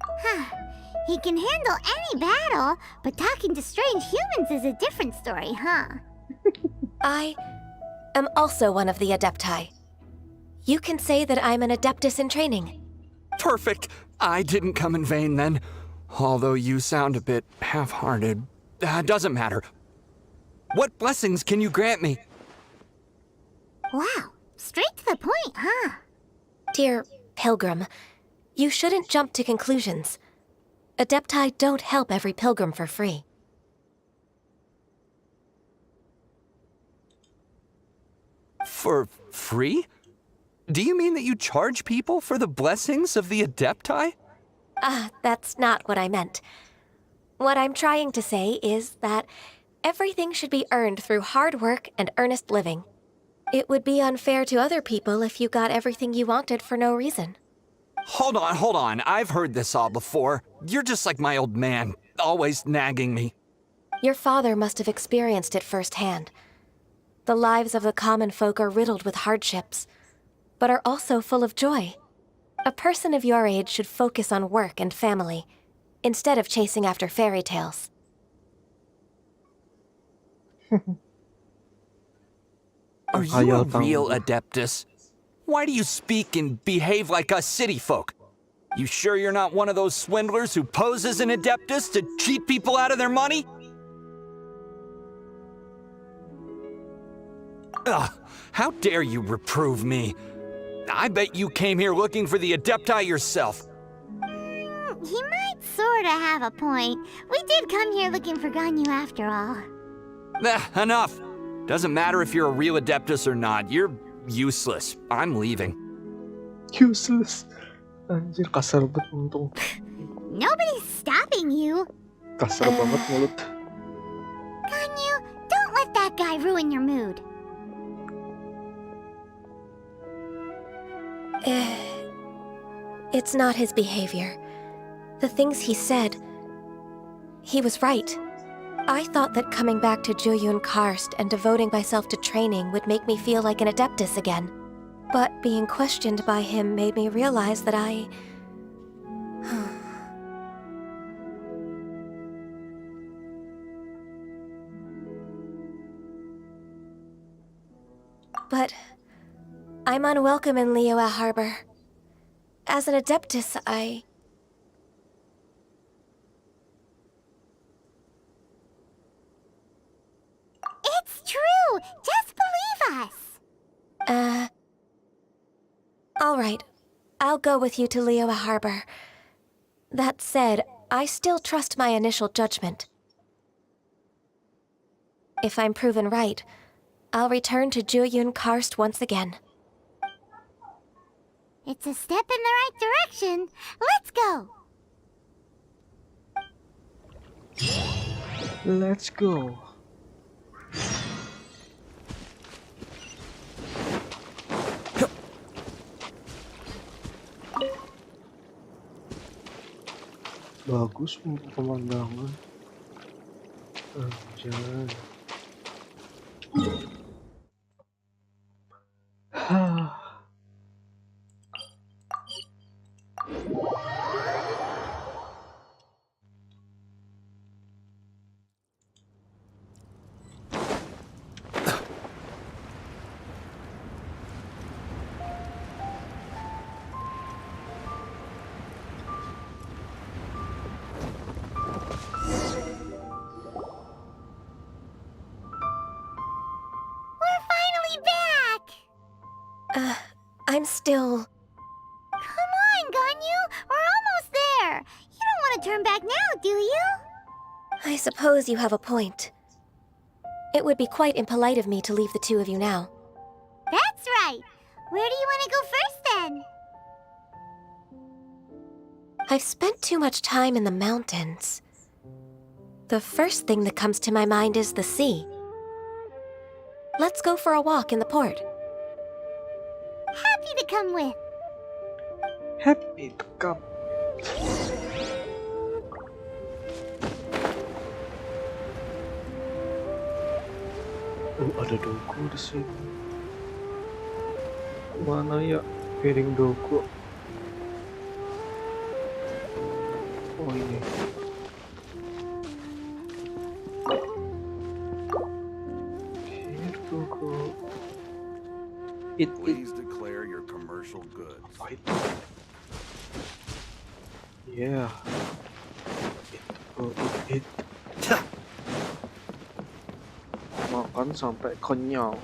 Speaker 7: Huh. He can handle any battle, but talking to strange humans is a different story, huh?
Speaker 3: I am also one of the Adepti. You can say that I'm an Adeptus in training.
Speaker 20: Perfect. I didn't come in vain then. Although you sound a bit half-hearted. Doesn't matter. What blessings can you grant me?
Speaker 7: Wow, straight to the point, huh?
Speaker 3: Dear Pilgrim, you shouldn't jump to conclusions. Adepti don't help every pilgrim for free.
Speaker 20: For free? Do you mean that you charge people for the blessings of the Adepti?
Speaker 3: That's not what I meant. What I'm trying to say is that everything should be earned through hard work and earnest living. It would be unfair to other people if you got everything you wanted for no reason.
Speaker 20: Hold on. I've heard this all before. You're just like my old man, always nagging me.
Speaker 3: Your father must have experienced it firsthand. The lives of the common folk are riddled with hardships, but are also full of joy. A person of your age should focus on work and family, instead of chasing after fairy tales.
Speaker 20: Are you a real Adeptus? Why do you speak and behave like us city folk? You sure you're not one of those swindlers who pose as an Adeptus to cheat people out of their money? Ugh, how dare you reprove me? I bet you came here looking for the Adepti yourself.
Speaker 7: He might sorta have a point. We did come here looking for Ganyu after all.
Speaker 20: Enough. Doesn't matter if you're a real Adeptus or not. You're useless. I'm leaving.
Speaker 9: Useless. Anjir, kasar banget untung.
Speaker 7: Nobody's stopping you.
Speaker 9: Kasar banget mulut.
Speaker 7: Ganyu, don't let that guy ruin your mood.
Speaker 3: It's not his behavior. The things he said, he was right. I thought that coming back to Jueyun Karst and devoting myself to training would make me feel like an Adeptus again. But being questioned by him made me realize that I... But I'm unwelcome in Liyue Harbor. As an Adeptus,
Speaker 7: It's true! Just believe us!
Speaker 3: All right. I'll go with you to Liyue Harbor. That said, I still trust my initial judgment. If I'm proven right, I'll return to Jueyun Karst once again.
Speaker 7: It's a step in the right direction. Let's go!
Speaker 9: Let's go. Bagus untuk pemandangan. Anjay.
Speaker 3: I'm still...
Speaker 7: Come on, Ganyu! We're almost there! You don't want to turn back now, do you?
Speaker 3: I suppose you have a point. It would be quite impolite of me to leave the two of you now.
Speaker 7: That's right! Where do you want to go first, then?
Speaker 3: I've spent too much time in the mountains. The first thing that comes to my mind is the sea. Let's go for a walk in the port.
Speaker 7: Happy to come with.
Speaker 9: Happy to come. Ada doku di sini. Mana ya piring doku? Oh ini. Here doku.
Speaker 13: Please declare your commercial goods.
Speaker 9: Yeah. It. Makan sampai kenyang.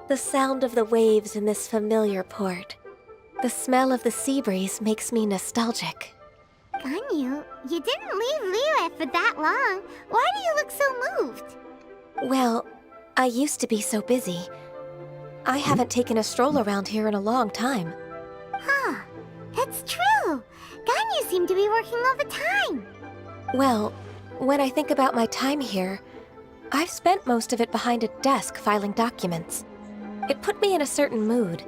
Speaker 3: The sound of the waves in this familiar port. The smell of the sea breeze makes me nostalgic.
Speaker 7: Ganyu, you didn't leave Liyue for that long. Why do you look so moved?
Speaker 3: Well, I used to be so busy. I haven't taken a stroll around here in a long time.
Speaker 7: Huh, that's true. Ganyu seemed to be working all the time.
Speaker 3: Well, when I think about my time here, I've spent most of it behind a desk filing documents. It put me in a certain mood,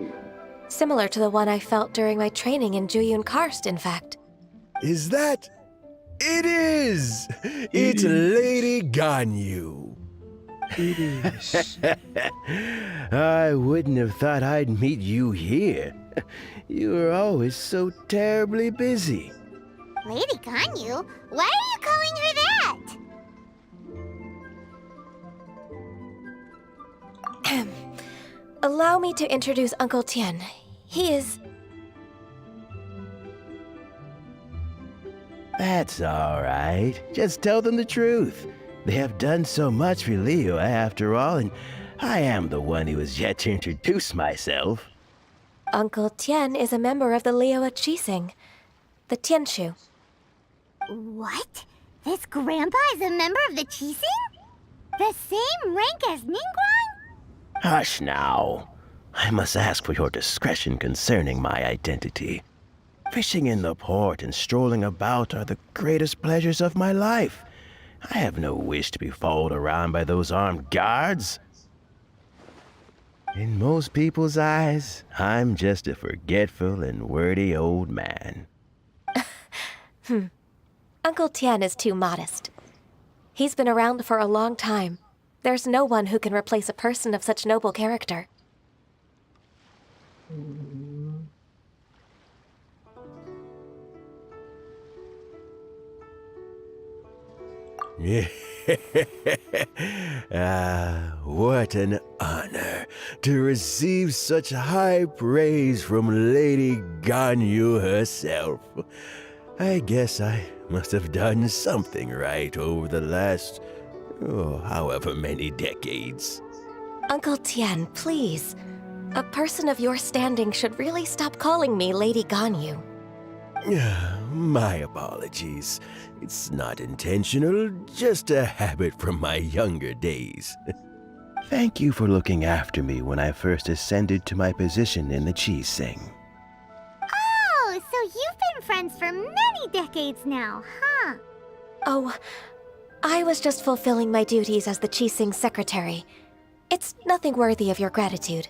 Speaker 3: similar to the one I felt during my training in Juyun Karst, in fact.
Speaker 15: Is that? It is! It's Lady Ganyu.
Speaker 9: It is.
Speaker 15: I wouldn't have thought I'd meet you here. You were always so terribly busy.
Speaker 7: Lady Ganyu? Why are you calling her that?
Speaker 3: Allow me to introduce Uncle Tian. He is...
Speaker 15: That's all right. Just tell them the truth. They have done so much for Liyue after all, and I am the one who has yet to introduce myself.
Speaker 3: Uncle Tian is a member of the Liyue Qixing, the Tianshu.
Speaker 7: What? This grandpa is a member of the Qixing? The same rank as Ningguang?
Speaker 15: Hush now. I must ask for your discretion concerning my identity. Fishing in the port and strolling about are the greatest pleasures of my life. I have no wish to be followed around by those armed guards. In most people's eyes, I'm just a forgetful and wordy old man.
Speaker 3: Uncle Tian is too modest. He's been around for a long time. There's no one who can replace a person of such noble character.
Speaker 15: What an honor to receive such high praise from Lady Ganyu herself. I guess I must have done something right over the last, however many decades.
Speaker 3: Uncle Tian, please. A person of your standing should really stop calling me Lady Ganyu.
Speaker 15: My apologies. It's not intentional, just a habit from my younger days. Thank you for looking after me when I first ascended to my position in the Qixing.
Speaker 7: friends for many decades now, huh?
Speaker 3: Oh, I was just fulfilling my duties as the Qixing secretary. It's nothing worthy of your gratitude.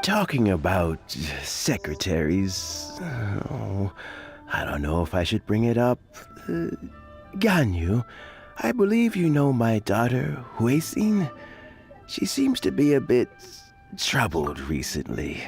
Speaker 15: Talking about secretaries, I don't know if I should bring it up. Ganyu, I believe you know my daughter, Huixin. She seems to be a bit troubled recently.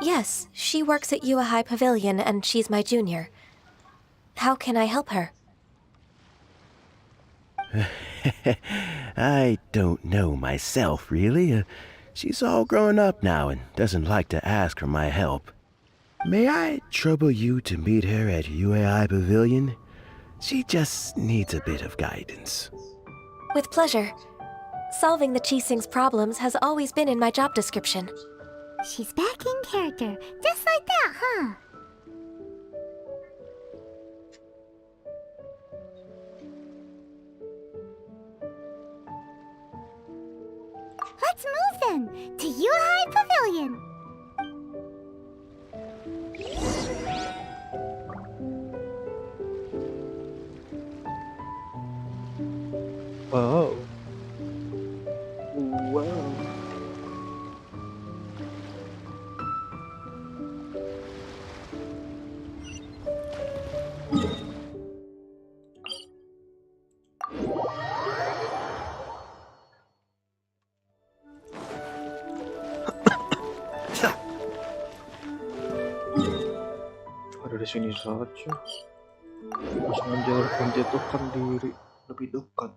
Speaker 3: Yes, she works at Yua High Pavilion and she's my junior. How can I help her?
Speaker 15: I don't know myself, really. She's all grown up now and doesn't like to ask for my help. May I trouble you to meet her at UAI Pavilion? She just needs a bit of guidance.
Speaker 3: With pleasure. Solving the Qixing's problems has always been in my job description.
Speaker 7: She's back in character, just like that, huh? Let's move then, to Yuhai Pavilion.
Speaker 9: Wow. Wow. Ada di sini saja. Harus menjatuhkan diri lebih dekat.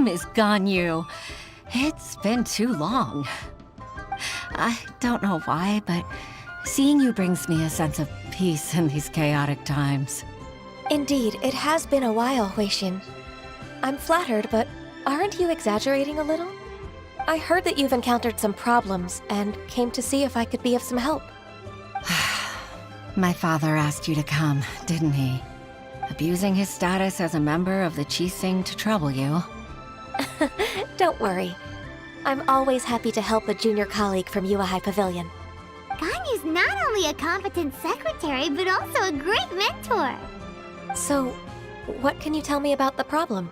Speaker 16: Miss Ganyu, it's been too long. I don't know why, but seeing you brings me a sense of peace in these chaotic times.
Speaker 3: Indeed, it has been a while, Huixin. I'm flattered, but aren't you exaggerating a little? I heard that you've encountered some problems and came to see if I could be of some help.
Speaker 16: My father asked you to come, didn't he? Abusing his status as a member of the Qixing to trouble you.
Speaker 3: Don't worry. I'm always happy to help a junior colleague from Yua High Pavilion.
Speaker 7: Ganyu's not only a competent secretary, but also a great mentor.
Speaker 3: So, what can you tell me about the problem?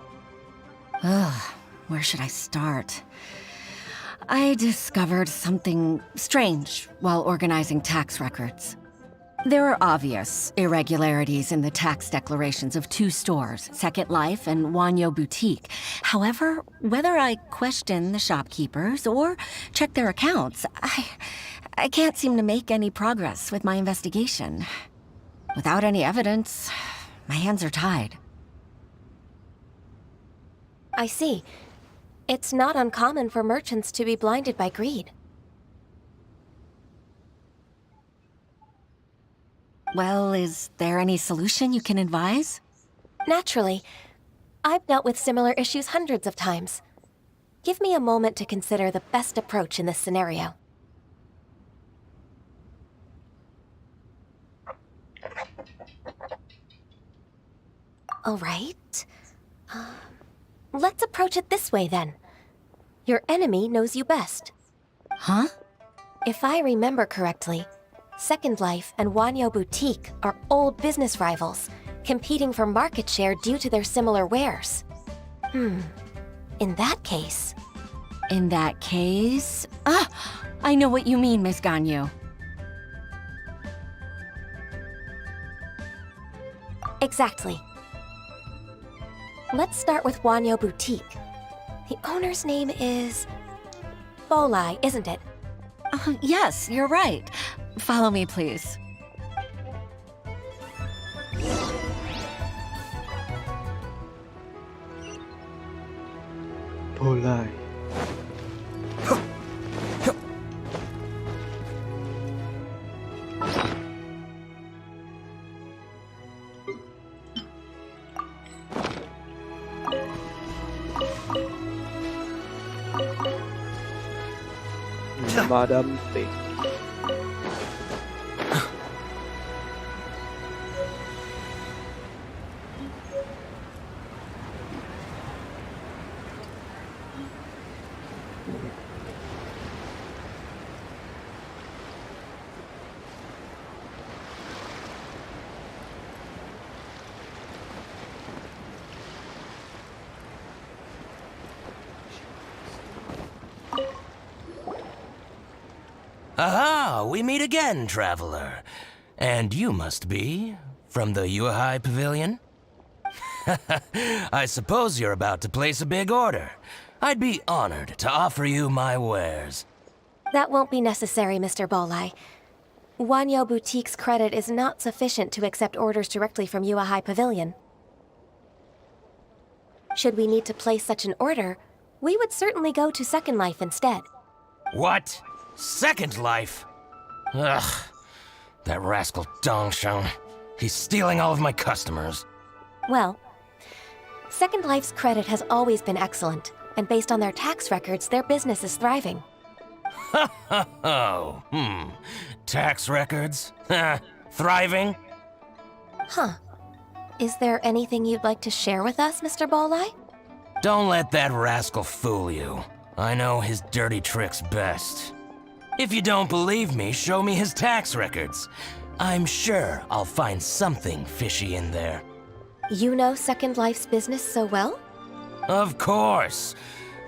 Speaker 16: Ugh, where should I start? I discovered something strange while organizing tax records. There are obvious irregularities in the tax declarations of two stores, Second Life and Wanyo Boutique. However, whether I question the shopkeepers or check their accounts, I can't seem to make any progress with my investigation. Without any evidence, my hands are tied.
Speaker 3: I see. It's not uncommon for merchants to be blinded by greed.
Speaker 16: Well, is there any solution you can advise?
Speaker 3: Naturally. I've dealt with similar issues hundreds of times. Give me a moment to consider the best approach in this scenario. All right. Let's approach it this way, then. Your enemy knows you best.
Speaker 16: Huh?
Speaker 3: If I remember correctly, Second Life and Wanyo Boutique are old business rivals, competing for market share due to their similar wares. In that case...
Speaker 16: In that case... Ah! I know what you mean, Miss Ganyu.
Speaker 3: Exactly. Let's start with Wanyo Boutique. The owner's name is... Bolai, isn't it?
Speaker 16: Yes, you're right. Follow me, please.
Speaker 9: Bolai. Madam T.
Speaker 12: Aha! We meet again, traveler. And you must be from the Yuhai Pavilion? I suppose you're about to place a big order. I'd be honored to offer you my wares.
Speaker 3: That won't be necessary, Mr. Bolai. Wanyo Boutique's credit is not sufficient to accept orders directly from Yuhai Pavilion. Should we need to place such an order, we would certainly go to Second Life instead.
Speaker 12: What? Second Life? Ugh. That rascal Dongshan. He's stealing all of my customers.
Speaker 3: Well, Second Life's credit has always been excellent, and based on their tax records, their business is thriving.
Speaker 12: Oh, tax records? Thriving?
Speaker 3: Huh. Is there anything you'd like to share with us, Mr. Bolai?
Speaker 12: Don't let that rascal fool you. I know his dirty tricks best. If you don't believe me, show me his tax records. I'm sure I'll find something fishy in there.
Speaker 3: You know Second Life's business so well?
Speaker 12: Of course.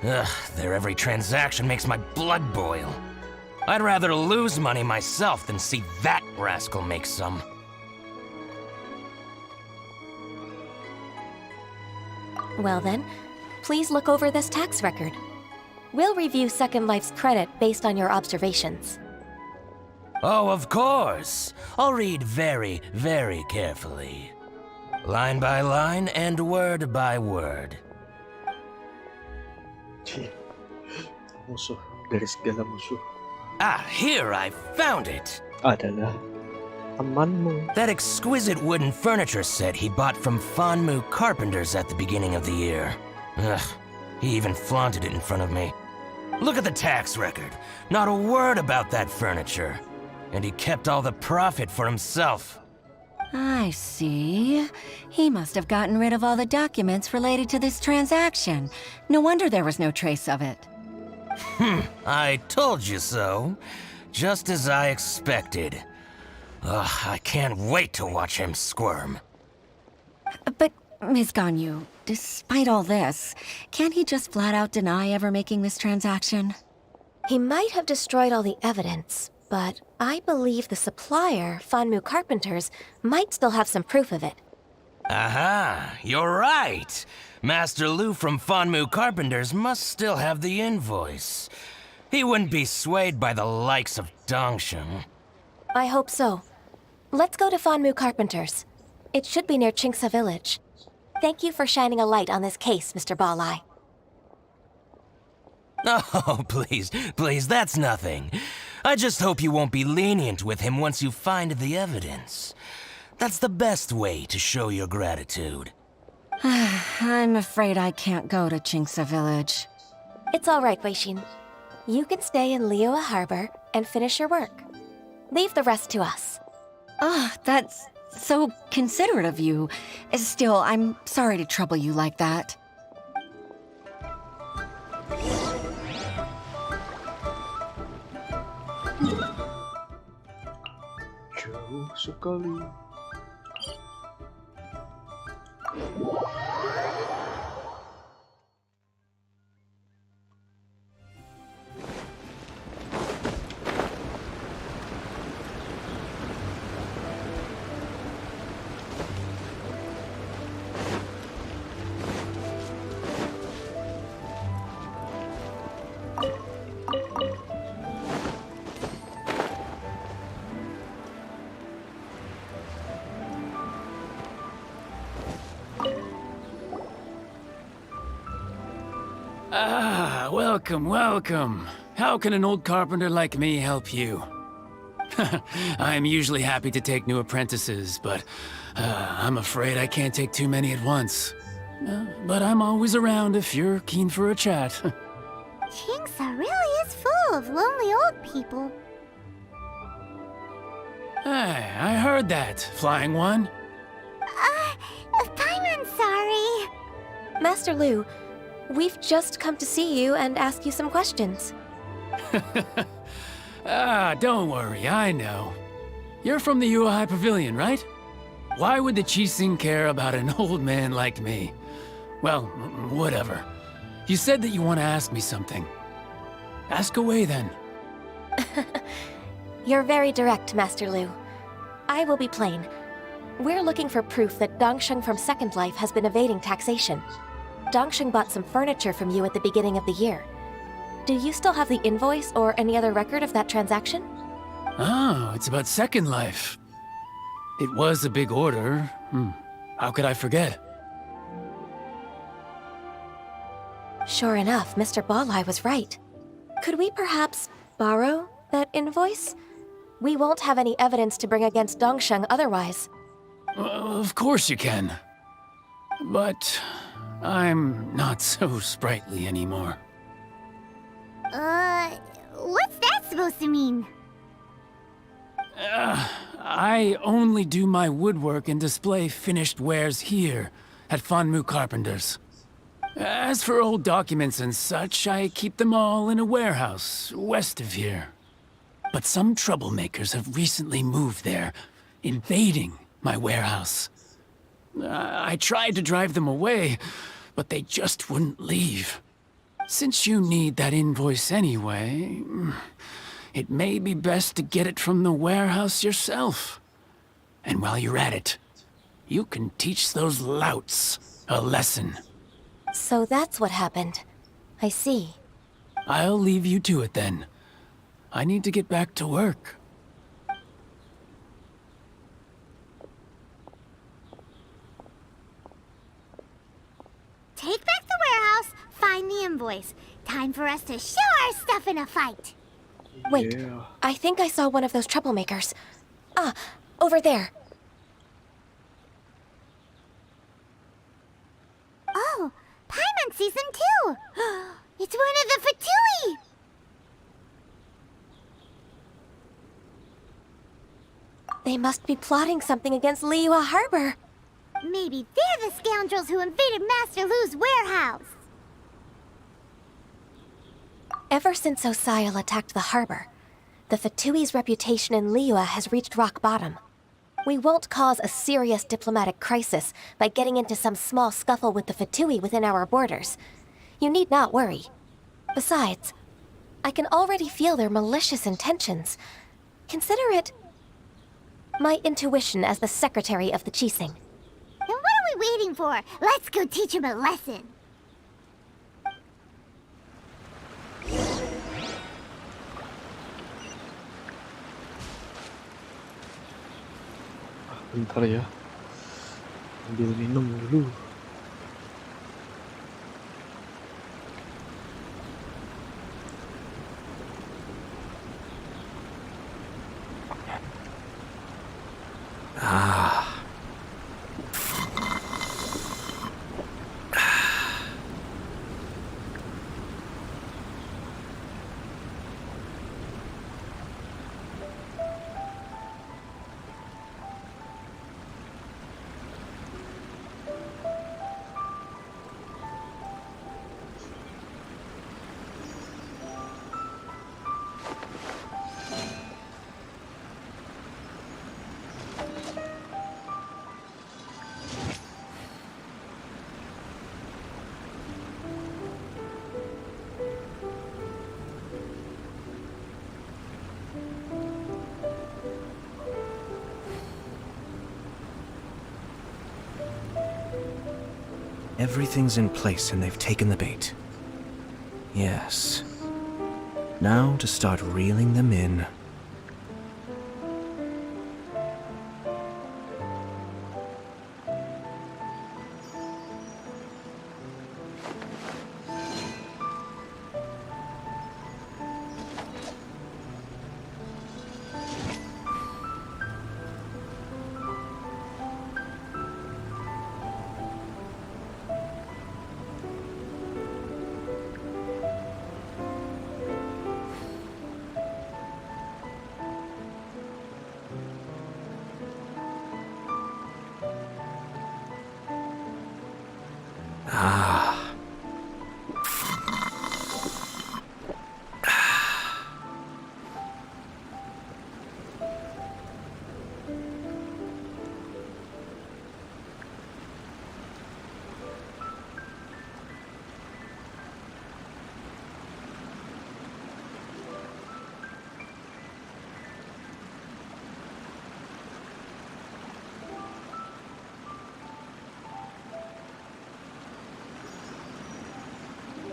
Speaker 12: Ugh, their every transaction makes my blood boil. I'd rather lose money myself than see that rascal make some.
Speaker 3: Well then, please look over this tax record. We'll review Second Life's credit based on your observations.
Speaker 12: Oh, of course. I'll read very, very carefully. Line by line and word by word.
Speaker 9: Musuh dari segala musuh.
Speaker 12: Ah, here I found it.
Speaker 9: Adalah temanmu.
Speaker 12: That exquisite wooden furniture set he bought from Fanmu Carpenters at the beginning of the year. Ugh, he even flaunted it in front of me. Look at the tax record. Not a word about that furniture. And he kept all the profit for himself.
Speaker 16: I see. He must have gotten rid of all the documents related to this transaction. No wonder there was no trace of it.
Speaker 12: I told you so. Just as I expected. Ugh, I can't wait to watch him squirm.
Speaker 16: But, Ms. Ganyu, despite all this, can't he just flat out deny ever making this transaction?
Speaker 3: He might have destroyed all the evidence, but I believe the supplier, Fanmu Carpenters, might still have some proof of it.
Speaker 12: Aha, you're right. Master Lu from Fanmu Carpenters must still have the invoice. He wouldn't be swayed by the likes of Dongshan.
Speaker 3: I hope so. Let's go to Fanmu Carpenters. It should be near Chingsa Village. Thank you for shining a light on this case, Mr. Bolai.
Speaker 12: Oh, please, please, that's nothing. I just hope you won't be lenient with him once you find the evidence. That's the best way to show your gratitude.
Speaker 16: I'm afraid I can't go to Chingsa Village.
Speaker 3: It's all right, Weishin. You can stay in Liyue Harbor and finish your work. Leave the rest to us.
Speaker 16: Ah, that's so considerate of you. Still, I'm sorry to trouble you like that.
Speaker 9: Jauh sekali.
Speaker 14: Ah, welcome, welcome. How can an old carpenter like me help you? I'm usually happy to take new apprentices, but I'm afraid I can't take too many at once. But I'm always around if you're keen for a chat.
Speaker 7: Kingsa really is full of lonely old people.
Speaker 14: Hey, I heard that, Flying One.
Speaker 7: Paimon, sorry.
Speaker 3: Master Lu, we've just come to see you and ask you some questions.
Speaker 14: Don't worry, I know. You're from the Yuehai Pavilion, right? Why would the Qixing care about an old man like me? Well, whatever. You said that you want to ask me something. Ask away, then.
Speaker 3: You're very direct, Master Lu. I will be plain. We're looking for proof that Dongsheng from Second Life has been evading taxation. Dongsheng bought some furniture from you at the beginning of the year. Do you still have the invoice or any other record of that transaction?
Speaker 14: Oh, it's about Second Life. It was a big order. How could I forget?
Speaker 3: Sure enough, Mr. Balai was right. Could we perhaps borrow that invoice? We won't have any evidence to bring against Dongsheng otherwise.
Speaker 14: Of course you can. But I'm not so sprightly anymore.
Speaker 7: What's that supposed to mean?
Speaker 14: I only do my woodwork and display finished wares here at Fanmu Carpenters. As for old documents and such, I keep them all in a warehouse west of here. But some troublemakers have recently moved there, invading my warehouse. I tried to drive them away, but they just wouldn't leave. Since you need that invoice anyway, it may be best to get it from the warehouse yourself. And while you're at it, you can teach those louts a lesson.
Speaker 3: So that's what happened. I see.
Speaker 14: I'll leave you to it then. I need to get back to work.
Speaker 7: Take back the warehouse, find the invoice. Time for us to show our stuff in a fight.
Speaker 3: Wait, I think I saw one of those troublemakers. Ah, over there.
Speaker 7: Oh, Paimon sees them too. It's one of the Fatui.
Speaker 3: They must be plotting something against Liyue Harbor.
Speaker 7: Maybe they're the scoundrels who invaded Master Lu's warehouse.
Speaker 3: Ever since Osial attacked the harbor, the Fatui's reputation in Liyue has reached rock bottom. We won't cause a serious diplomatic crisis by getting into some small scuffle with the Fatui within our borders. You need not worry. Besides, I can already feel their malicious intentions. Consider it my intuition as the secretary of the Qixing.
Speaker 7: Then what are we waiting for? Let's go teach him a lesson.
Speaker 9: Bentar ya. Ambil minum dulu.
Speaker 1: Everything's in place and they've taken the bait. Yes. Now to start reeling them in.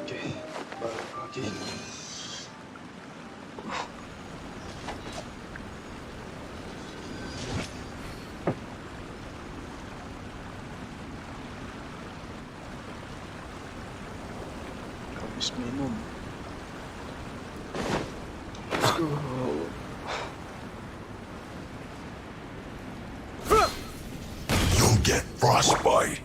Speaker 9: Oke, balik lagi. Habis minum. Let's go.
Speaker 15: You'll get frostbite.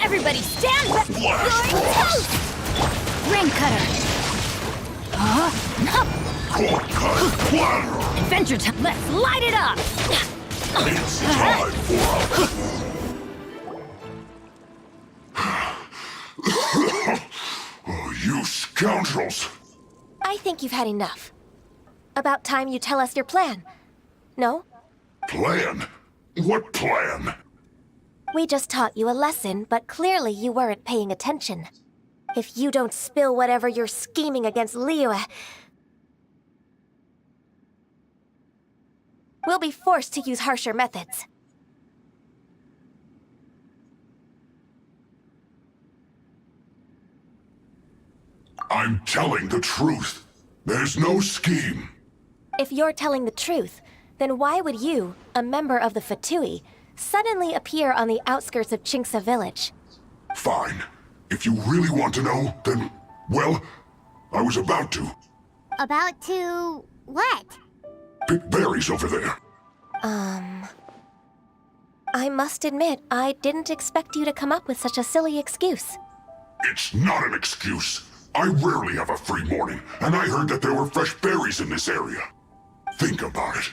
Speaker 4: Everybody stand back!
Speaker 15: Flash
Speaker 4: You're
Speaker 15: frost.
Speaker 4: toast! Rain cutter!
Speaker 15: Cold cut splatter.
Speaker 4: Adventure time! Let's light it up!
Speaker 15: It's time for oh, you scoundrels!
Speaker 3: I think you've had enough. About time you tell us your plan. No?
Speaker 15: Plan? What plan?
Speaker 3: We just taught you a lesson, but clearly you weren't paying attention. If you don't spill whatever you're scheming against Liyue, we'll be forced to use harsher methods.
Speaker 15: I'm telling the truth. There's no scheme.
Speaker 3: If you're telling the truth, then why would you, a member of the Fatui, suddenly appear on the outskirts of Chinksa village?
Speaker 15: Fine. If you really want to know, then, well, I was about to.
Speaker 7: About to... what?
Speaker 15: Pick berries over there.
Speaker 3: I must admit, I didn't expect you to come up with such a silly excuse.
Speaker 15: It's not an excuse. I rarely have a free morning, and I heard that there were fresh berries in this area. Think about it.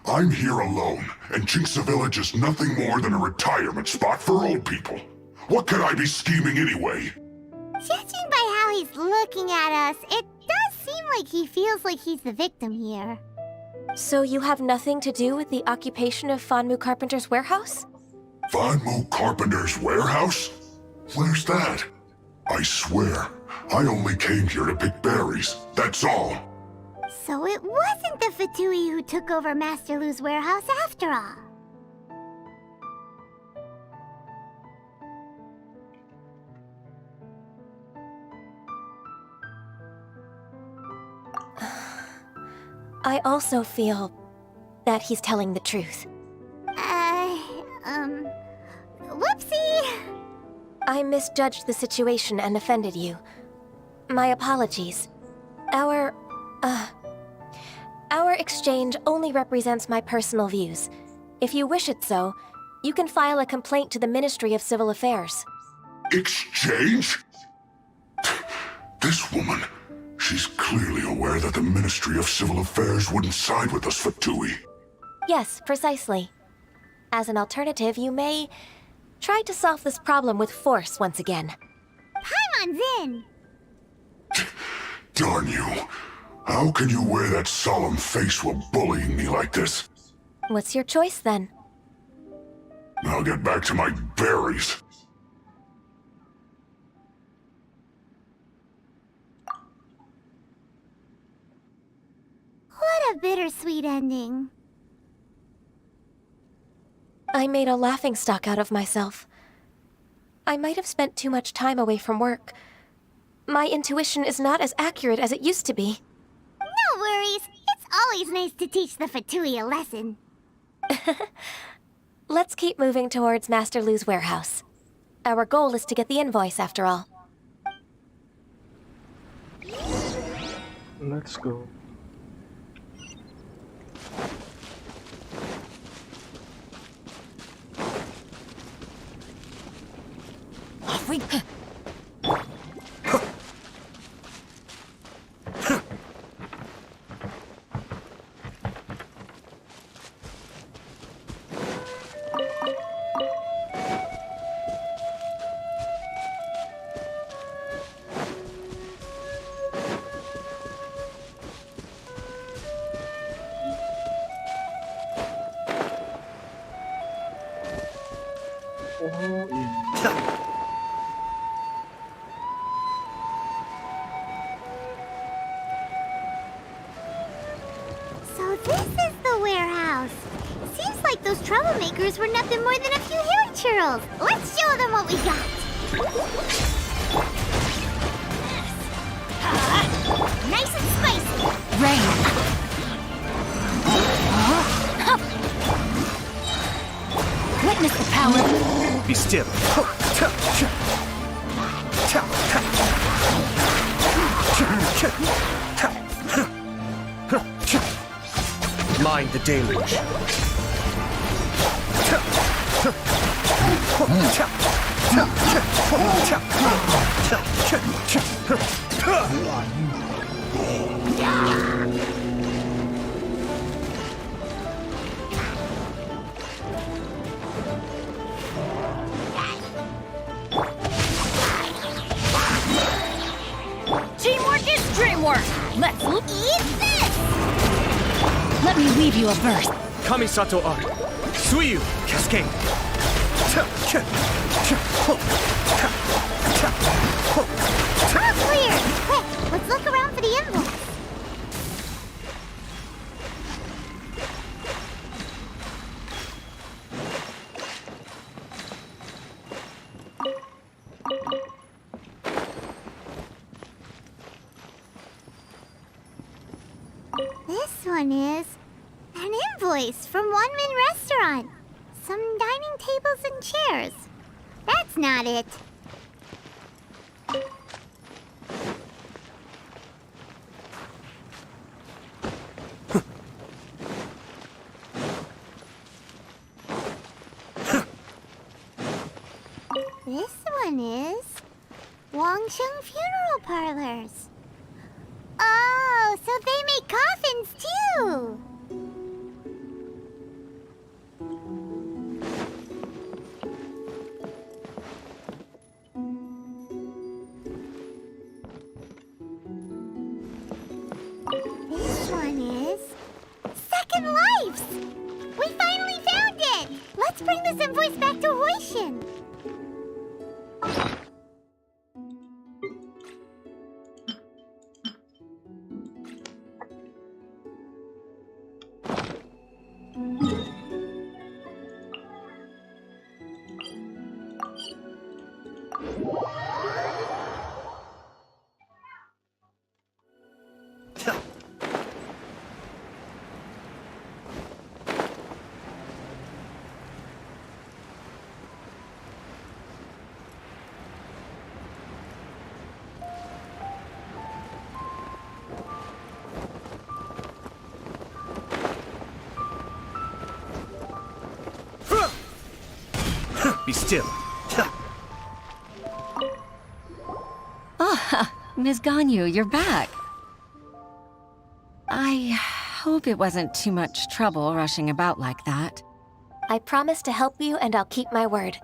Speaker 15: I'm here alone, and Chinksa Village is nothing more than a retirement spot for old people. What could I be scheming anyway?
Speaker 7: Judging by how he's looking at us, it does seem like he feels like he's the victim here.
Speaker 3: So you have nothing to do with the occupation of Fanmu Carpenter's warehouse?
Speaker 15: Fanmu Carpenter's warehouse? Where's that? I swear, I only came here to pick berries, that's all.
Speaker 7: So it wasn't the Fatui who took over Master Lu's warehouse after all.
Speaker 3: I also feel that he's telling the truth.
Speaker 7: Whoopsie!
Speaker 3: I misjudged the situation and offended you. My apologies. Our exchange only represents my personal views. If you wish it so, you can file a complaint to the Ministry of Civil Affairs.
Speaker 15: Exchange? This woman, she's clearly aware that the Ministry of Civil Affairs wouldn't side with us, Fatui.
Speaker 3: Yes, precisely. As an alternative, you may try to solve this problem with force once again.
Speaker 7: Paimon's in!
Speaker 15: Darn you. How can you wear that solemn face while bullying me like this?
Speaker 3: What's your choice, then?
Speaker 15: I'll get back to my berries.
Speaker 7: What a bittersweet ending.
Speaker 3: I made a laughingstock out of myself. I might have spent too much time away from work. My intuition is not as accurate as it used to be.
Speaker 7: No worries. It's always nice to teach the Fatui a lesson.
Speaker 3: Let's keep moving towards Master Lu's warehouse. Our goal is to get the invoice, after all.
Speaker 9: Let's go.
Speaker 4: Off we go.
Speaker 7: So this is the warehouse. Seems like those troublemakers were nothing more than a few hair churls. Let's show them what we got. Nice and spicy.
Speaker 4: Rain. Witness the power.
Speaker 20: Be still. Mind the deluge.
Speaker 4: Teamwork is dreamwork. Let's
Speaker 7: eat this.
Speaker 4: Let me leave you a verse.
Speaker 20: Kamisato Art. Suiyu Cascade.
Speaker 7: All clear. Quick, let's look around for the invoice. This one is an invoice from One Min Restaurant. Some dining tables and chairs. That's not it. This one is Wangsheng Funeral Parlors. Oh, so they make coffins too! This one is Second Lives! We finally found it! Let's bring this invoice back to Hoishin.
Speaker 20: Be still.
Speaker 16: Ah, Ms. Ganyu, you're back. I hope it wasn't too much trouble rushing about like that.
Speaker 3: I promise to help you and I'll keep my word.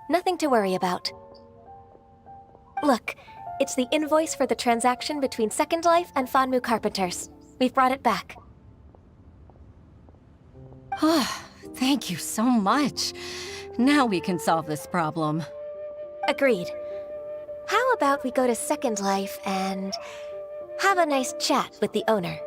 Speaker 3: Nothing to worry about. Look, it's the invoice for the transaction between Second Life and Fanmu Carpenters. We've brought it back.
Speaker 16: Oh, thank you so much. Now we can solve this problem.
Speaker 3: Agreed. How about we go to Second Life and have a nice chat with the owner?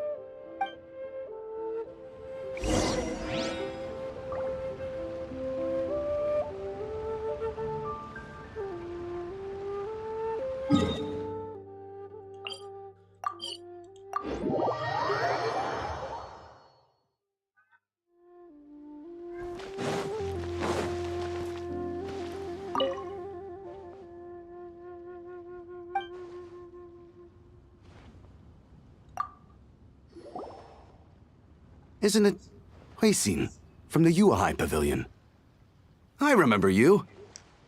Speaker 8: Isn't it Huixin from the Yuehai Pavilion? I remember you.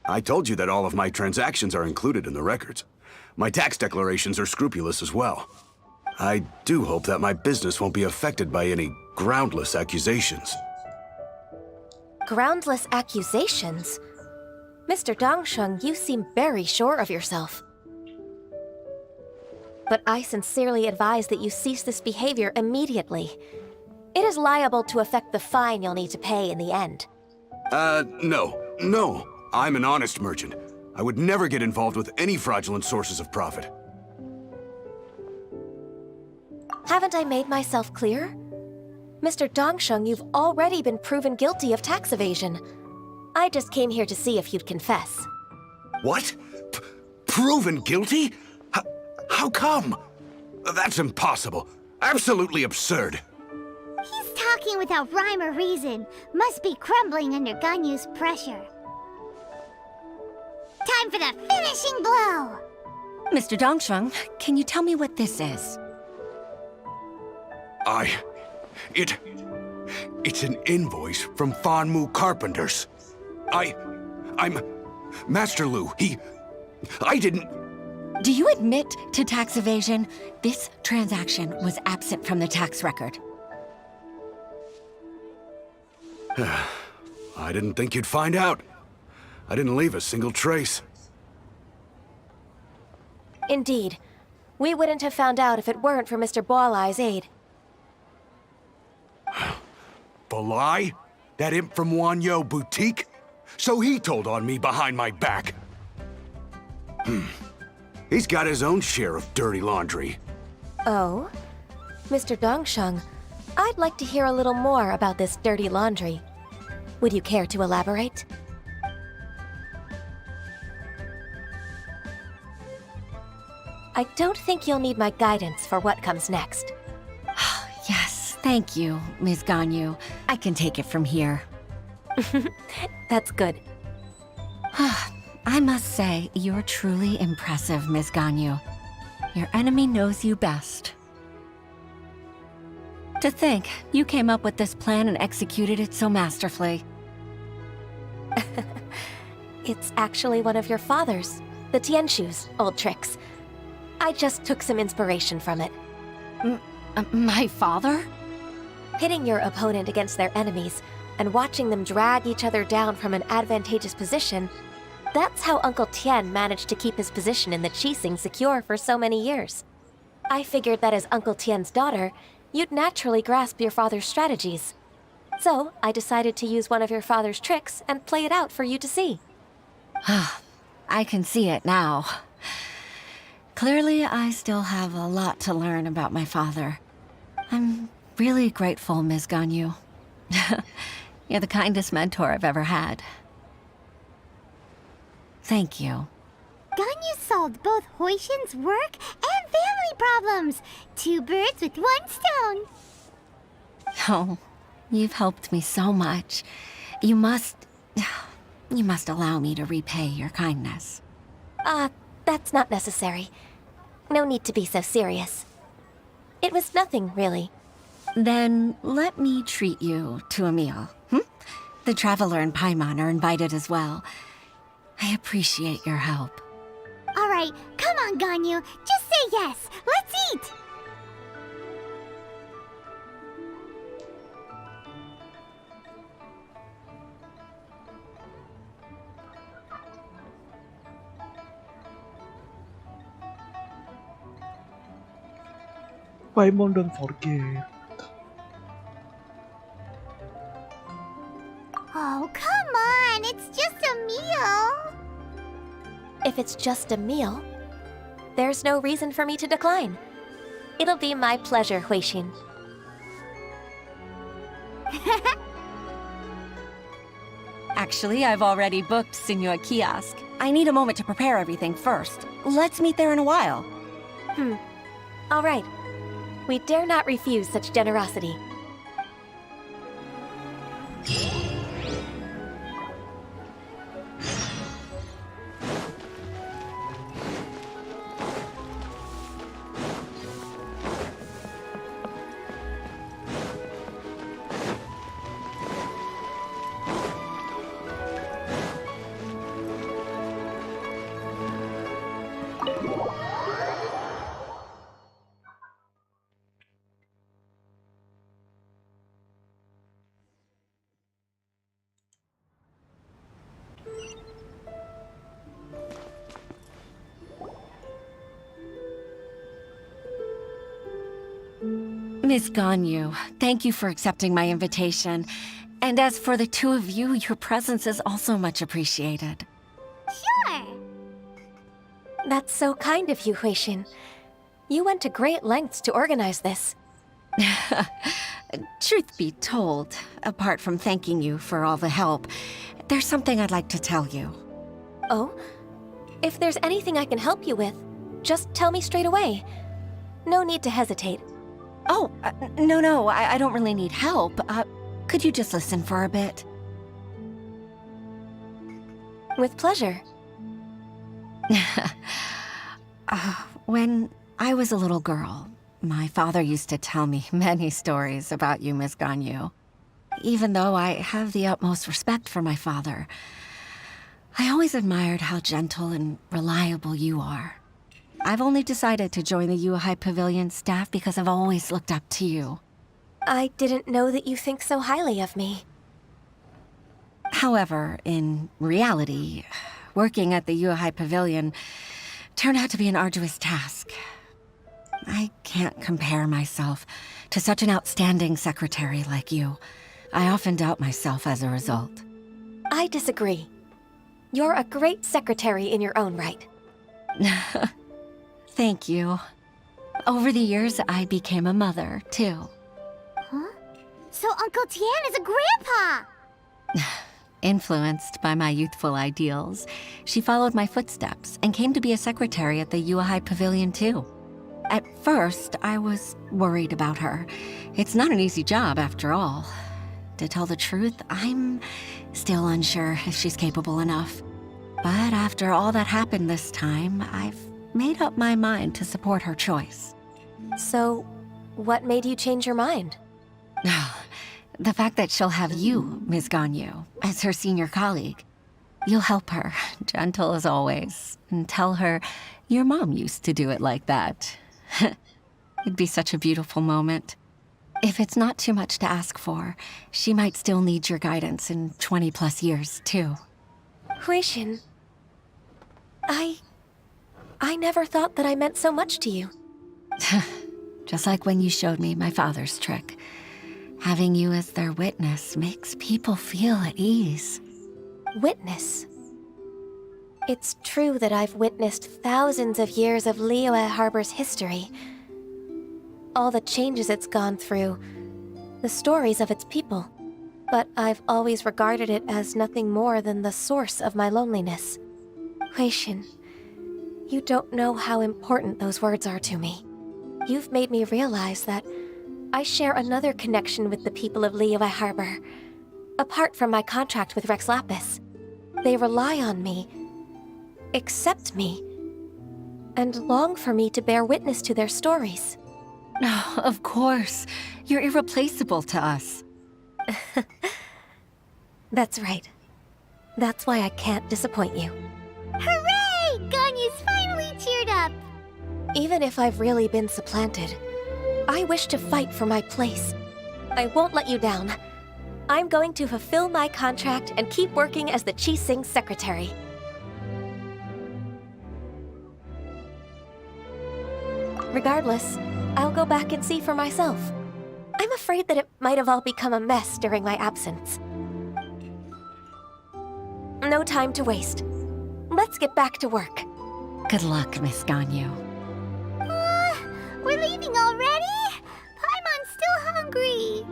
Speaker 8: I told you that all of my transactions are included in the records. My tax declarations are scrupulous as well. I do hope that my business won't be affected by any groundless accusations.
Speaker 3: Groundless accusations? Mr. Dongsheng, you seem very sure of yourself. But I sincerely advise that you cease this behavior immediately. It is liable to affect the fine you'll need to pay in the end.
Speaker 8: No. I'm an honest merchant. I would never get involved with any fraudulent sources of profit.
Speaker 3: Haven't I made myself clear? Mr. Dongsheng, you've already been proven guilty of tax evasion. I just came here to see if you'd confess.
Speaker 8: What? Proven guilty? How come? That's impossible. Absolutely absurd.
Speaker 7: He's talking without rhyme or reason. Must be crumbling under Ganyu's pressure. Time for the finishing blow!
Speaker 16: Mr. Dongsheng, can you tell me what this is?
Speaker 8: It's an invoice from Fanmu Carpenters. I'm Master Lu. I didn't...
Speaker 16: Do you admit to tax evasion? This transaction was absent from the tax record.
Speaker 8: I didn't think you'd find out. I didn't leave a single trace.
Speaker 3: Indeed. We wouldn't have found out if it weren't for Mr. Boalai's aid.
Speaker 8: Balai? That imp from Wanyo Boutique? So he told on me behind my back. He's got his own share of dirty laundry.
Speaker 3: Oh? Mr. Dongsheng, I'd like to hear a little more about this dirty laundry. Would you care to elaborate? I don't think you'll need my guidance for what comes next.
Speaker 16: Yes, thank you, Ms. Ganyu. I can take it from here.
Speaker 3: That's good.
Speaker 16: I must say, you're truly impressive, Ms. Ganyu. Your enemy knows you best. To think, you came up with this plan and executed it so masterfully.
Speaker 3: It's actually one of your father's, the Tianshu's, old tricks. I just took some inspiration from it.
Speaker 16: My father?
Speaker 3: Pitting your opponent against their enemies and watching them drag each other down from an advantageous position, that's how Uncle Tian managed to keep his position in the Qixing secure for so many years. I figured that as Uncle Tian's daughter, you'd naturally grasp your father's strategies. So I decided to use one of your father's tricks and play it out for you to see.
Speaker 16: I can see it now. Clearly, I still have a lot to learn about my father. I'm really grateful, Ms. Ganyu. You're the kindest mentor I've ever had. Thank you.
Speaker 7: Ganyu solved both Huishin's work and family problems. 2 birds with 1 stone.
Speaker 16: Oh, you've helped me so much. You must allow me to repay your kindness.
Speaker 3: That's not necessary. No need to be so serious. It was nothing, really.
Speaker 16: Then let me treat you to a meal. The Traveler and Paimon are invited as well. I appreciate your help.
Speaker 7: All right, come on, Ganyu. Just say yes. Let's eat.
Speaker 9: Paimon, don't forget.
Speaker 7: Oh, come on. It's just a meal.
Speaker 3: If it's just a meal, there's no reason for me to decline. It'll be my pleasure, Huixin.
Speaker 16: Actually, I've already booked Senor Kiosk. I need a moment to prepare everything first. Let's meet there in a while.
Speaker 3: All right. We dare not refuse such generosity.
Speaker 16: Miss Ganyu, thank you for accepting my invitation. And as for the 2 of you, your presence is also much appreciated.
Speaker 7: Sure.
Speaker 3: That's so kind of you, Huixin. You went to great lengths to organize this.
Speaker 16: Truth be told, apart from thanking you for all the help, there's something I'd like to tell you.
Speaker 3: Oh? If there's anything I can help you with, just tell me straight away. No need to hesitate.
Speaker 16: Oh, no, I don't really need help. Could you just listen for a bit?
Speaker 3: With pleasure.
Speaker 16: When I was a little girl, my father used to tell me many stories about you, Miss Ganyu. Even though I have the utmost respect for my father, I always admired how gentle and reliable you are. I've only decided to join the Yuhai Pavilion staff because I've always looked up to you.
Speaker 3: I didn't know that you think so highly of me.
Speaker 16: However, in reality, working at the Yuhai Pavilion turned out to be an arduous task. I can't compare myself to such an outstanding secretary like you. I often doubt myself as a result.
Speaker 3: I disagree. You're a great secretary in your own right.
Speaker 16: Thank you. Over the years, I became a mother, too.
Speaker 7: Huh? So Uncle Tian is a grandpa!
Speaker 16: Influenced by my youthful ideals, she followed my footsteps and came to be a secretary at the Yuhai Pavilion, too. At first, I was worried about her. It's not an easy job, after all. To tell the truth, I'm still unsure if she's capable enough. But after all that happened this time, I've made up my mind to support her choice.
Speaker 3: So, what made you change your mind?
Speaker 16: The fact that she'll have you, Ms. Ganyu, as her senior colleague. You'll help her, gentle as always, and tell her your mom used to do it like that. It'd be such a beautiful moment. If it's not too much to ask for, she might still need your guidance in 20+ years, too.
Speaker 3: Huixin, I never thought that I meant so much to you.
Speaker 16: Just like when you showed me my father's trick. Having you as their witness makes people feel at ease.
Speaker 3: Witness? It's true that I've witnessed thousands of years of Liyue Harbor's history. All the changes it's gone through, the stories of its people. But I've always regarded it as nothing more than the source of my loneliness. Huixin, you don't know how important those words are to me. You've made me realize that I share another connection with the people of Liyue Harbor. Apart from my contract with Rex Lapis, they rely on me, accept me, and long for me to bear witness to their stories.
Speaker 16: Oh, of course. You're irreplaceable to us.
Speaker 3: That's right. That's why I can't disappoint you.
Speaker 7: Hooray! Ganyu's finally cheered up!
Speaker 3: Even if I've really been supplanted, I wish to fight for my place. I won't let you down. I'm going to fulfill my contract and keep working as the Qixing secretary. Regardless, I'll go back and see for myself. I'm afraid that it might have all become a mess during my absence. No time to waste. Let's get back to work.
Speaker 16: Good luck, Miss Ganyu.
Speaker 7: We're leaving already? Paimon's still hungry.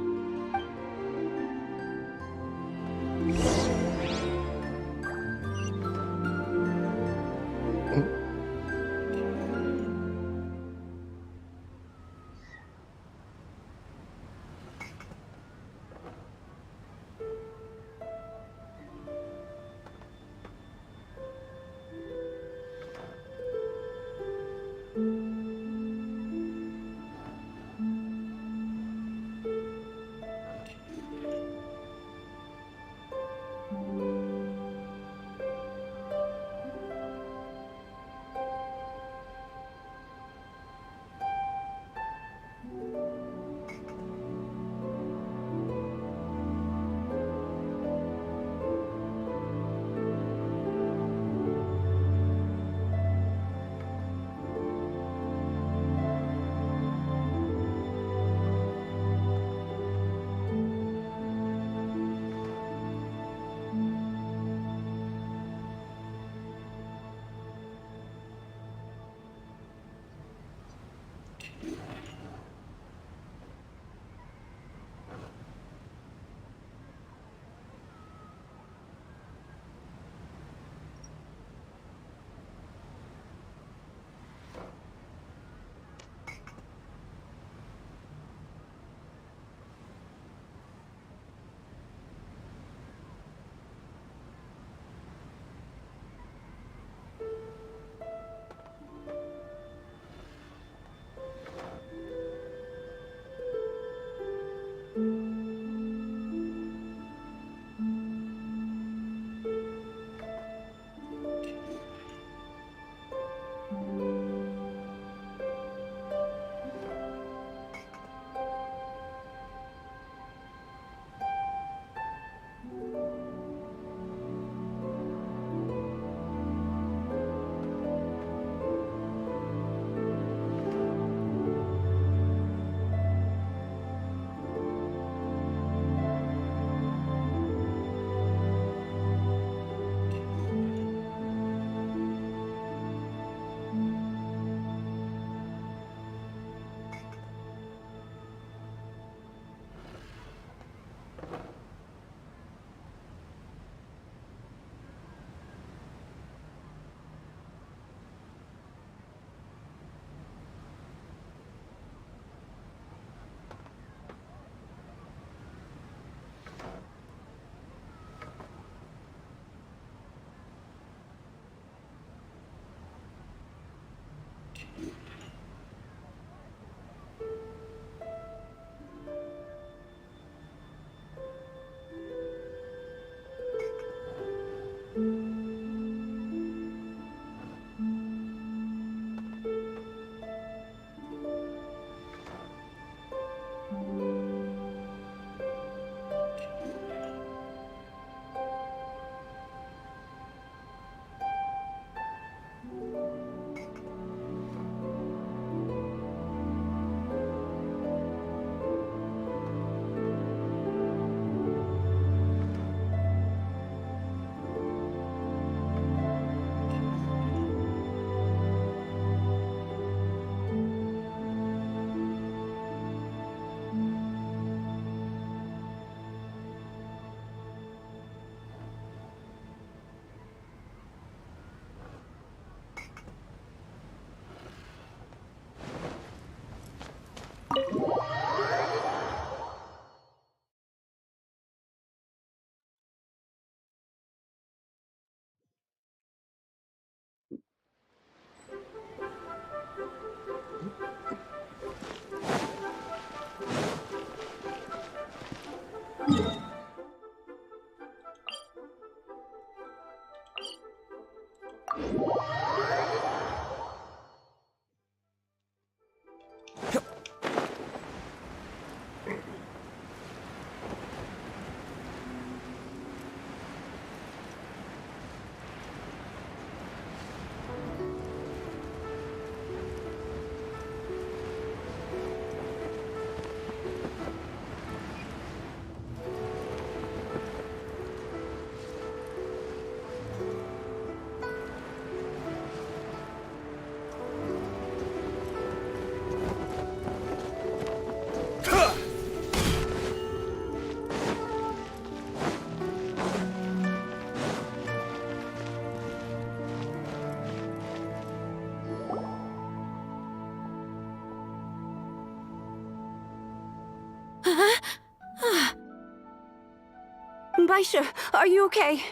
Speaker 17: Baisha, are you okay?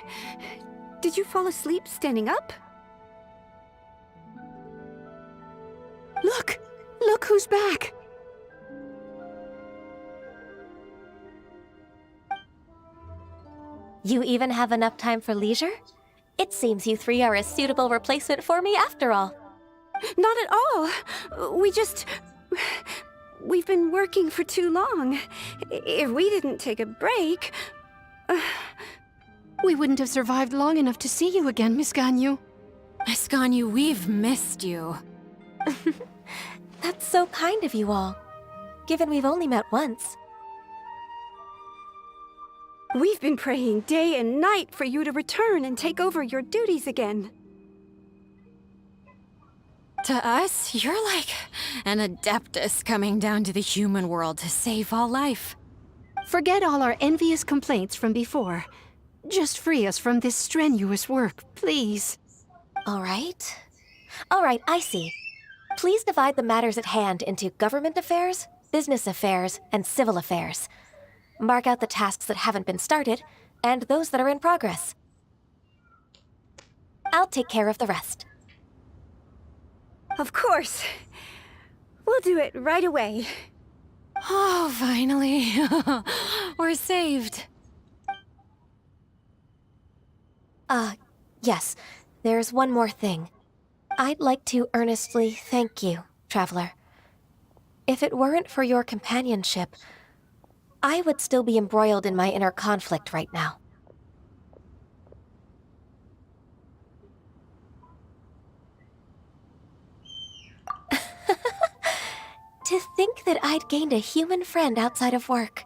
Speaker 17: Did you fall asleep standing up? Look! Look who's back!
Speaker 3: You even have enough time for leisure? It seems you three are a suitable replacement for me after all.
Speaker 17: Not at all. We've been working for too long. If we didn't take a break...
Speaker 18: We wouldn't have survived long enough to see you again, Miss Ganyu.
Speaker 4: Miss Ganyu, we've missed you.
Speaker 3: That's so kind of you all, given we've only met once.
Speaker 17: We've been praying day and night for you to return and take over your duties again.
Speaker 4: To us, you're like an adeptus coming down to the human world to save all life.
Speaker 18: Forget all our envious complaints from before. Just free us from this strenuous work, please.
Speaker 3: All right, I see. Please divide the matters at hand into government affairs, business affairs, and civil affairs. Mark out the tasks that haven't been started, and those that are in progress. I'll take care of the rest.
Speaker 17: Of course. We'll do it right away.
Speaker 4: Oh, finally. We're saved.
Speaker 3: Yes. There's one more thing. I'd like to earnestly thank you, Traveler. If it weren't for your companionship, I would still be embroiled in my inner conflict right now. To think that I'd gained a human friend outside of work.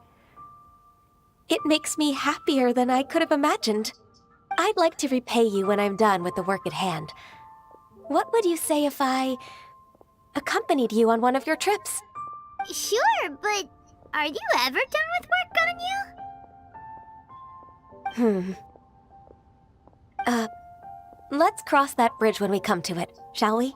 Speaker 3: It makes me happier than I could have imagined. I'd like to repay you when I'm done with the work at hand. What would you say if I accompanied you on one of your trips?
Speaker 7: Sure, but are you ever done with work, Ganyu?
Speaker 3: Let's cross that bridge when we come to it, shall we?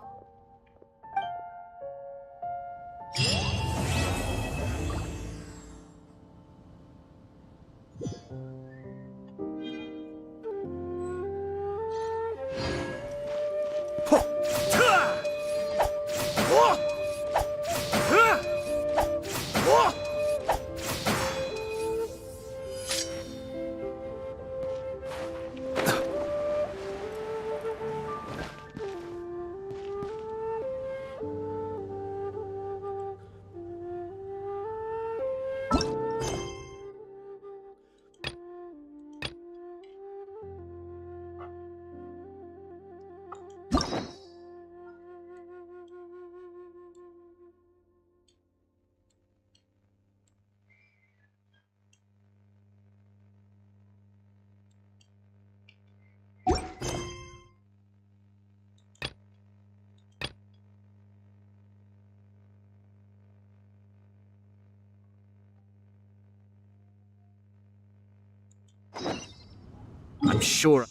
Speaker 1: I'm sure.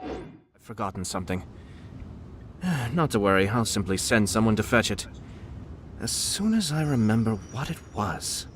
Speaker 1: I've forgotten something. Not to worry, I'll simply send someone to fetch it. As soon as I remember what it was.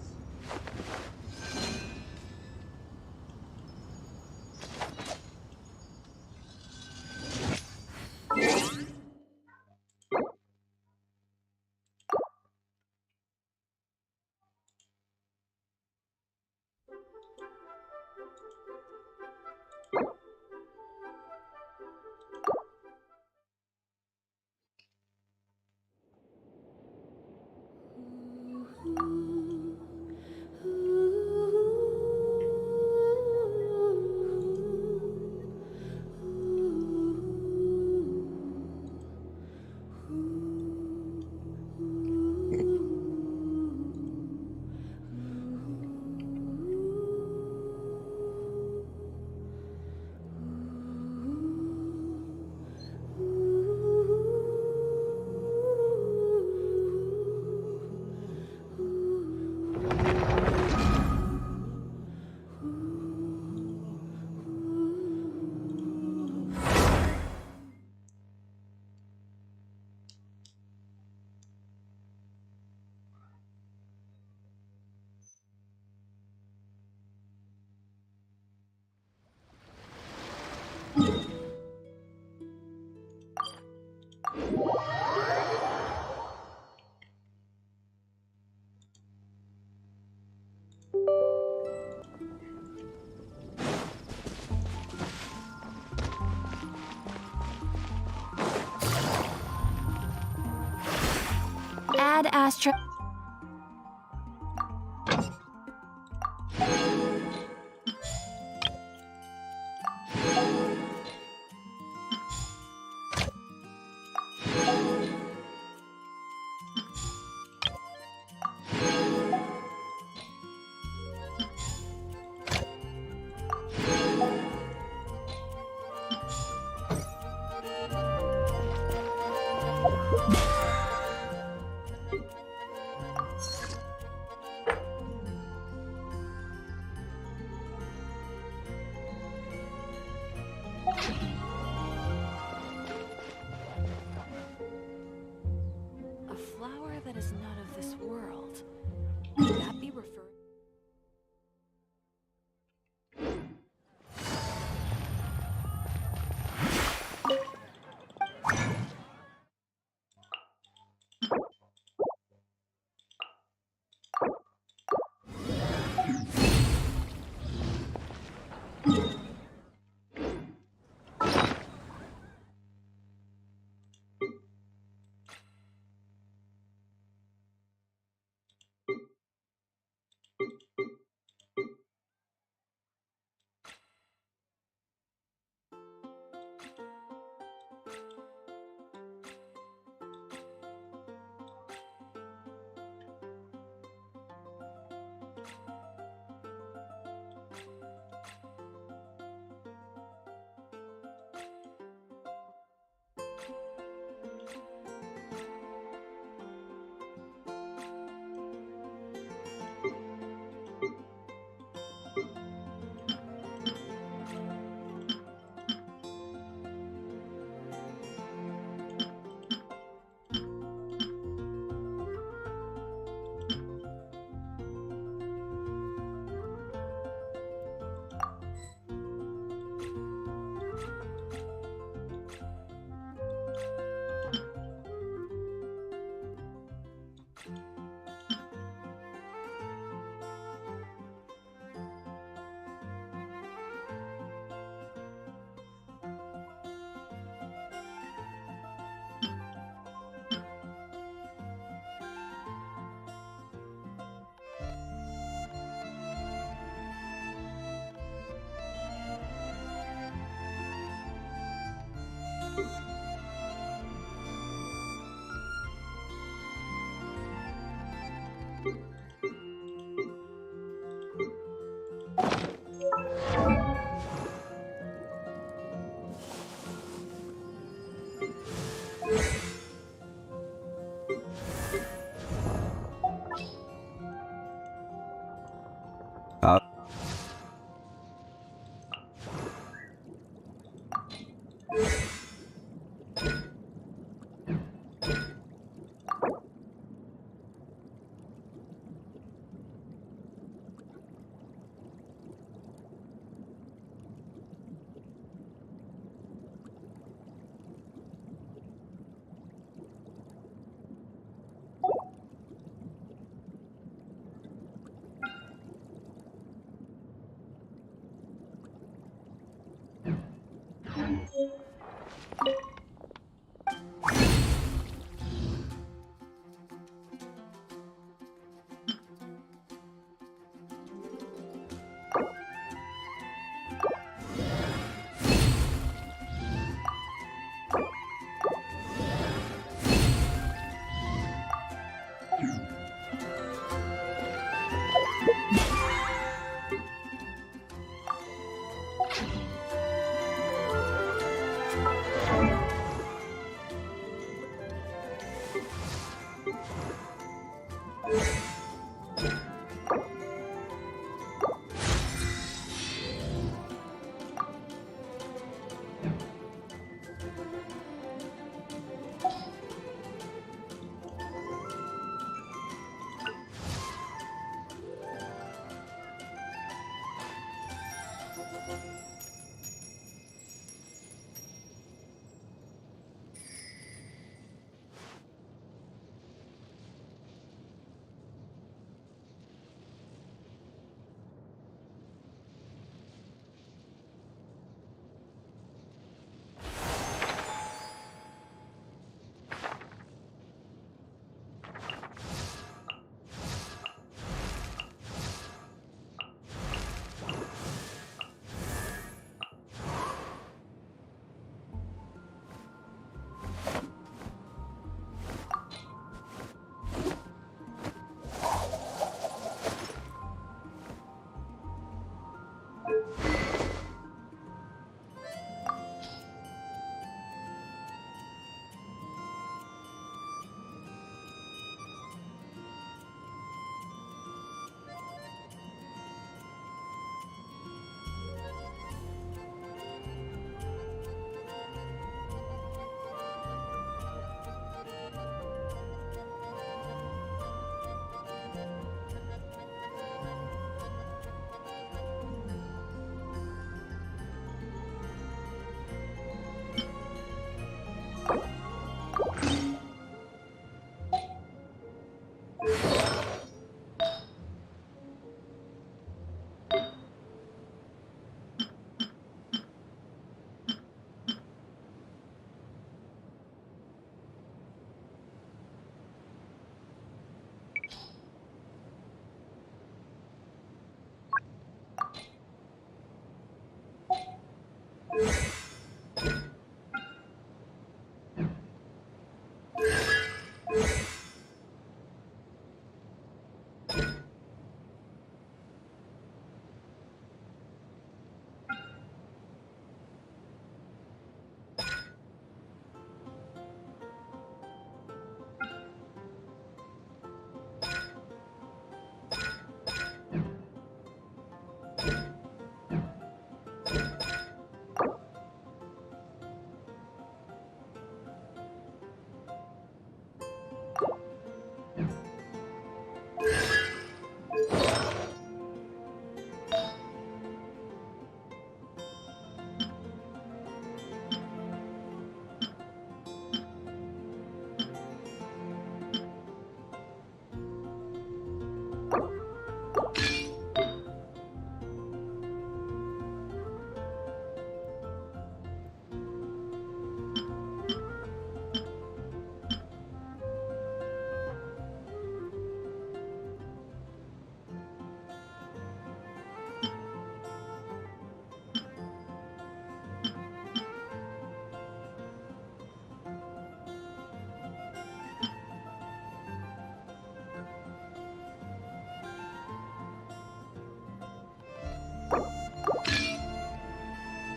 Speaker 22: Add Astra.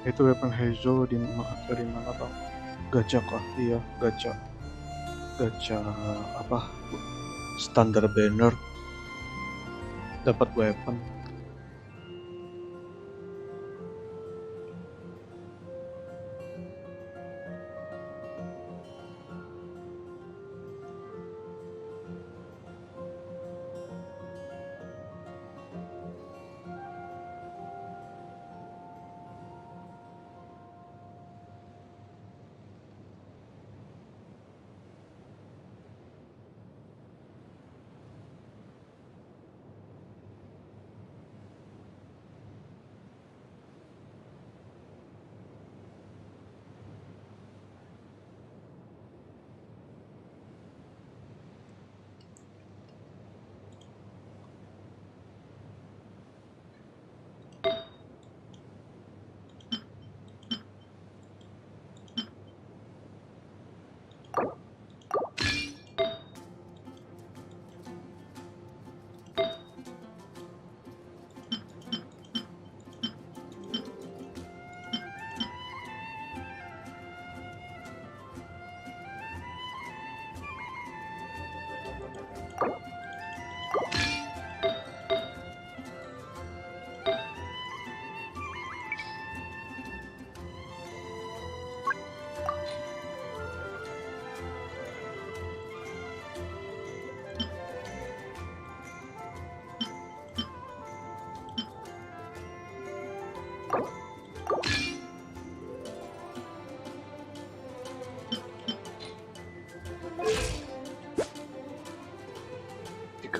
Speaker 9: Itu weapon Heizo dari mana bang? Gacha kah? Iya, gacha. Gacha apa? Standar banner. Dapat weapon.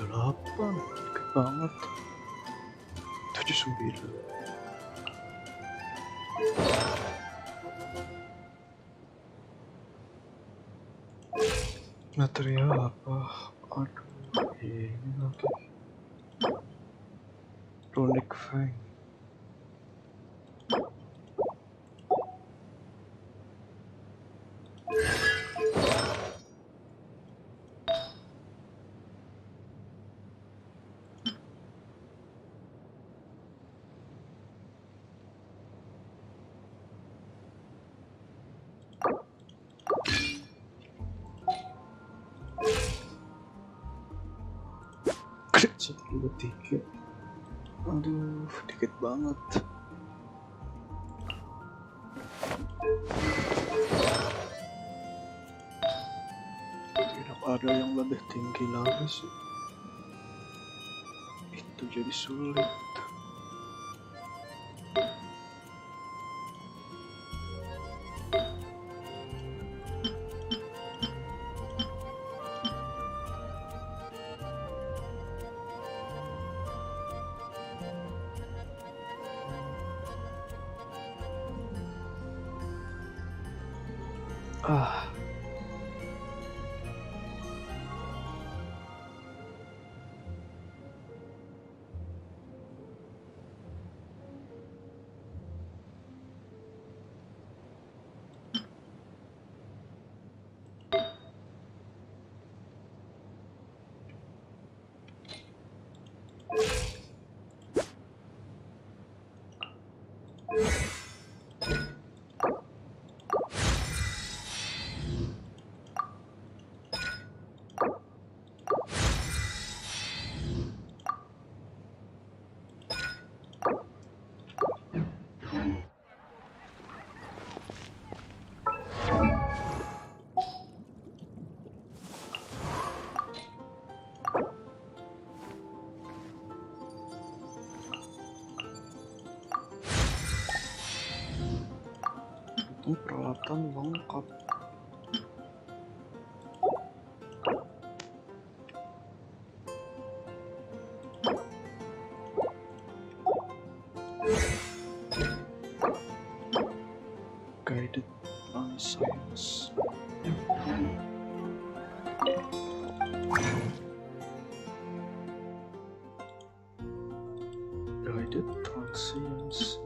Speaker 9: 38, deket banget. 79. Material apa? Aduh, ini lagi. Runic Fang. Kecil 23. Aduh, dikit banget. Tidak ada yang lebih tinggi lagi sih. Itu jadi sulit. Itu peralatan lengkap. Guided on science. Guided transients.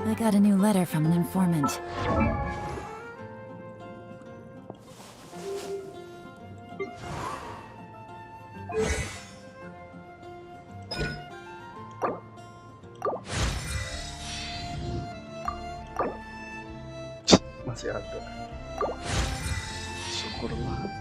Speaker 10: I got a new letter from an informant.
Speaker 9: Masih ada. Syukurlah.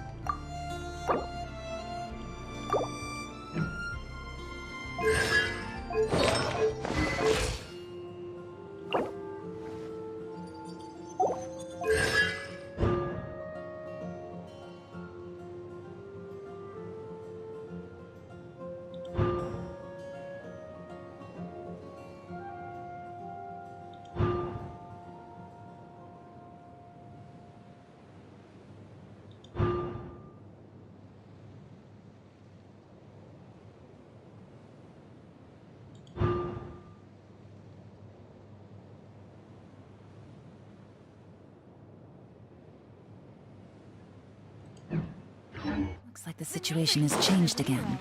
Speaker 10: Looks like the situation has changed again.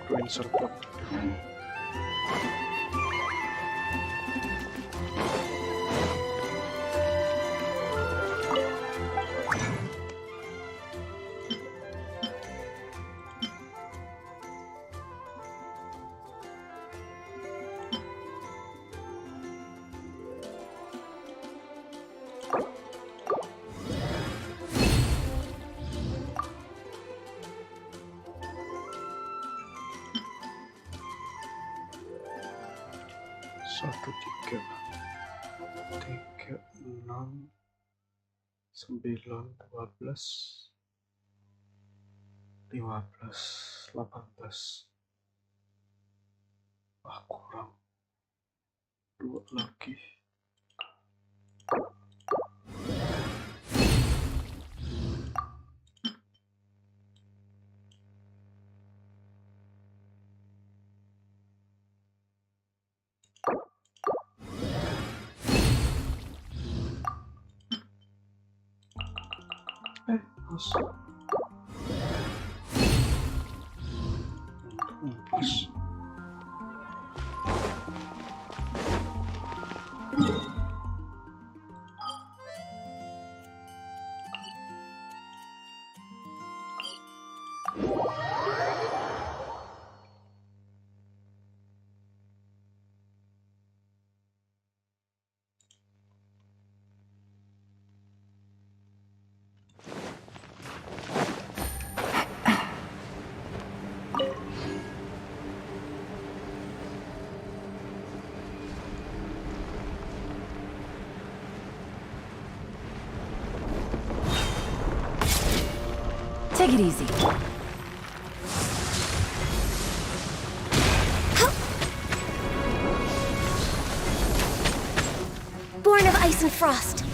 Speaker 10: Green circle.
Speaker 9: 1, 3, 3, 6, 9, 12, 15, 18. Ah, kurang 2 lagi. Mas. Pas.
Speaker 10: Take it easy.
Speaker 22: Born of ice and frost.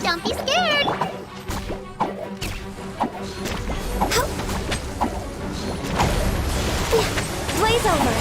Speaker 7: Don't be scared!
Speaker 22: Blaze over.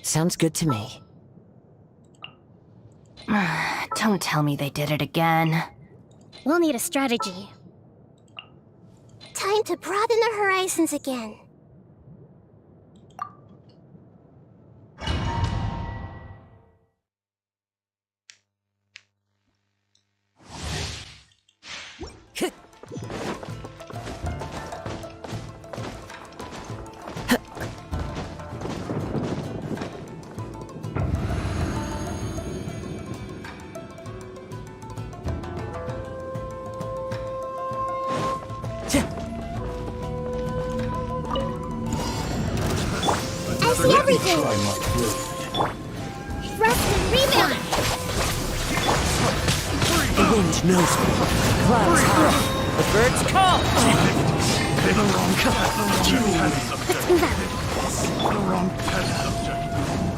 Speaker 16: Sounds good to me. Don't tell me they did it again.
Speaker 22: We'll need a strategy.
Speaker 7: Time to broaden the horizons again. I see everything! Thrust and rebound!
Speaker 16: The wind knows me. Clouds high. The birds call.
Speaker 7: Let's move out.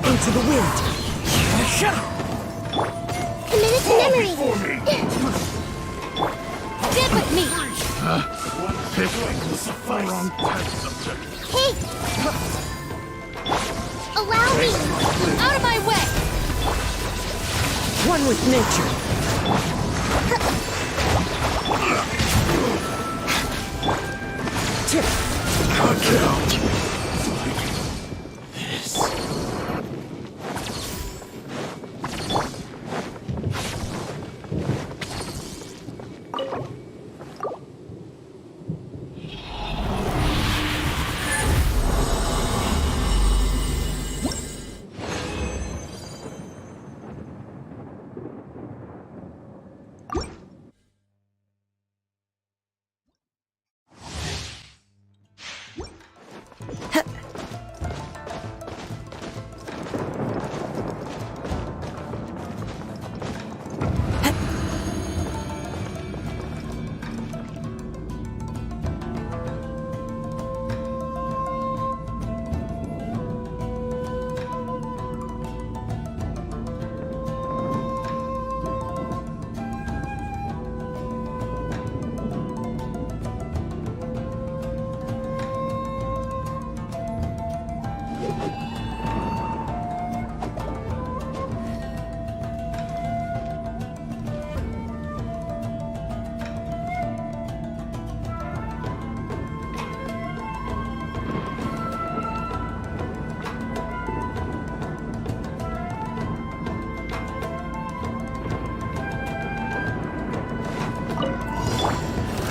Speaker 16: Into the wind.
Speaker 7: Committed to memory!
Speaker 22: Get with me!
Speaker 7: Hey! Allow me!
Speaker 22: Out of my way!
Speaker 16: One with nature.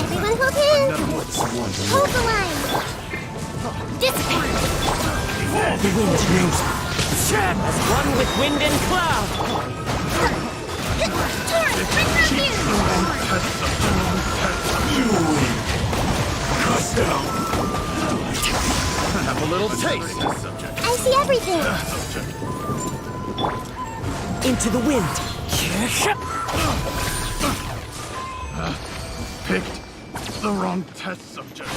Speaker 7: Everyone hold hands! Hold the line! Dissipate!
Speaker 16: The wind knows me. As one with wind and cloud.
Speaker 7: Taurus, bring
Speaker 20: Have a little taste.
Speaker 7: I see everything!
Speaker 16: Into the wind.
Speaker 13: Picked the wrong test subject.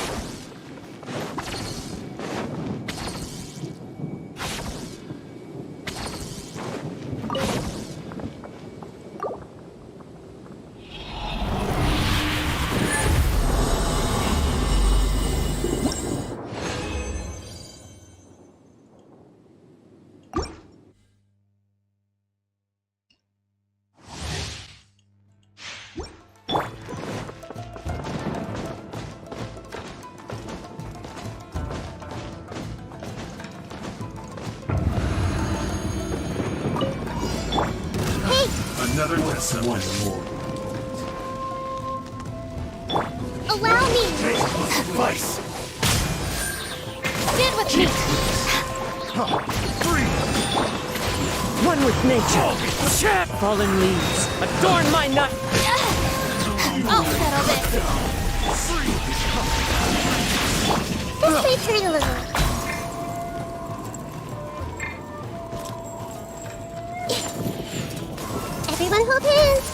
Speaker 13: Another lesson. One more.
Speaker 7: Allow me!
Speaker 13: Suffice.
Speaker 22: Stand with me!
Speaker 16: One with nature. Fallen leaves. Adorn my night.
Speaker 22: I'll settle this.
Speaker 7: This may turn a little. Everyone hold hands!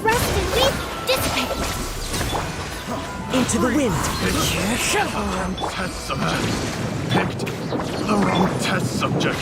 Speaker 7: Thrust and leap, dissipate!
Speaker 16: Into the wind.
Speaker 13: The wrong test subject. Picked the wrong test subject.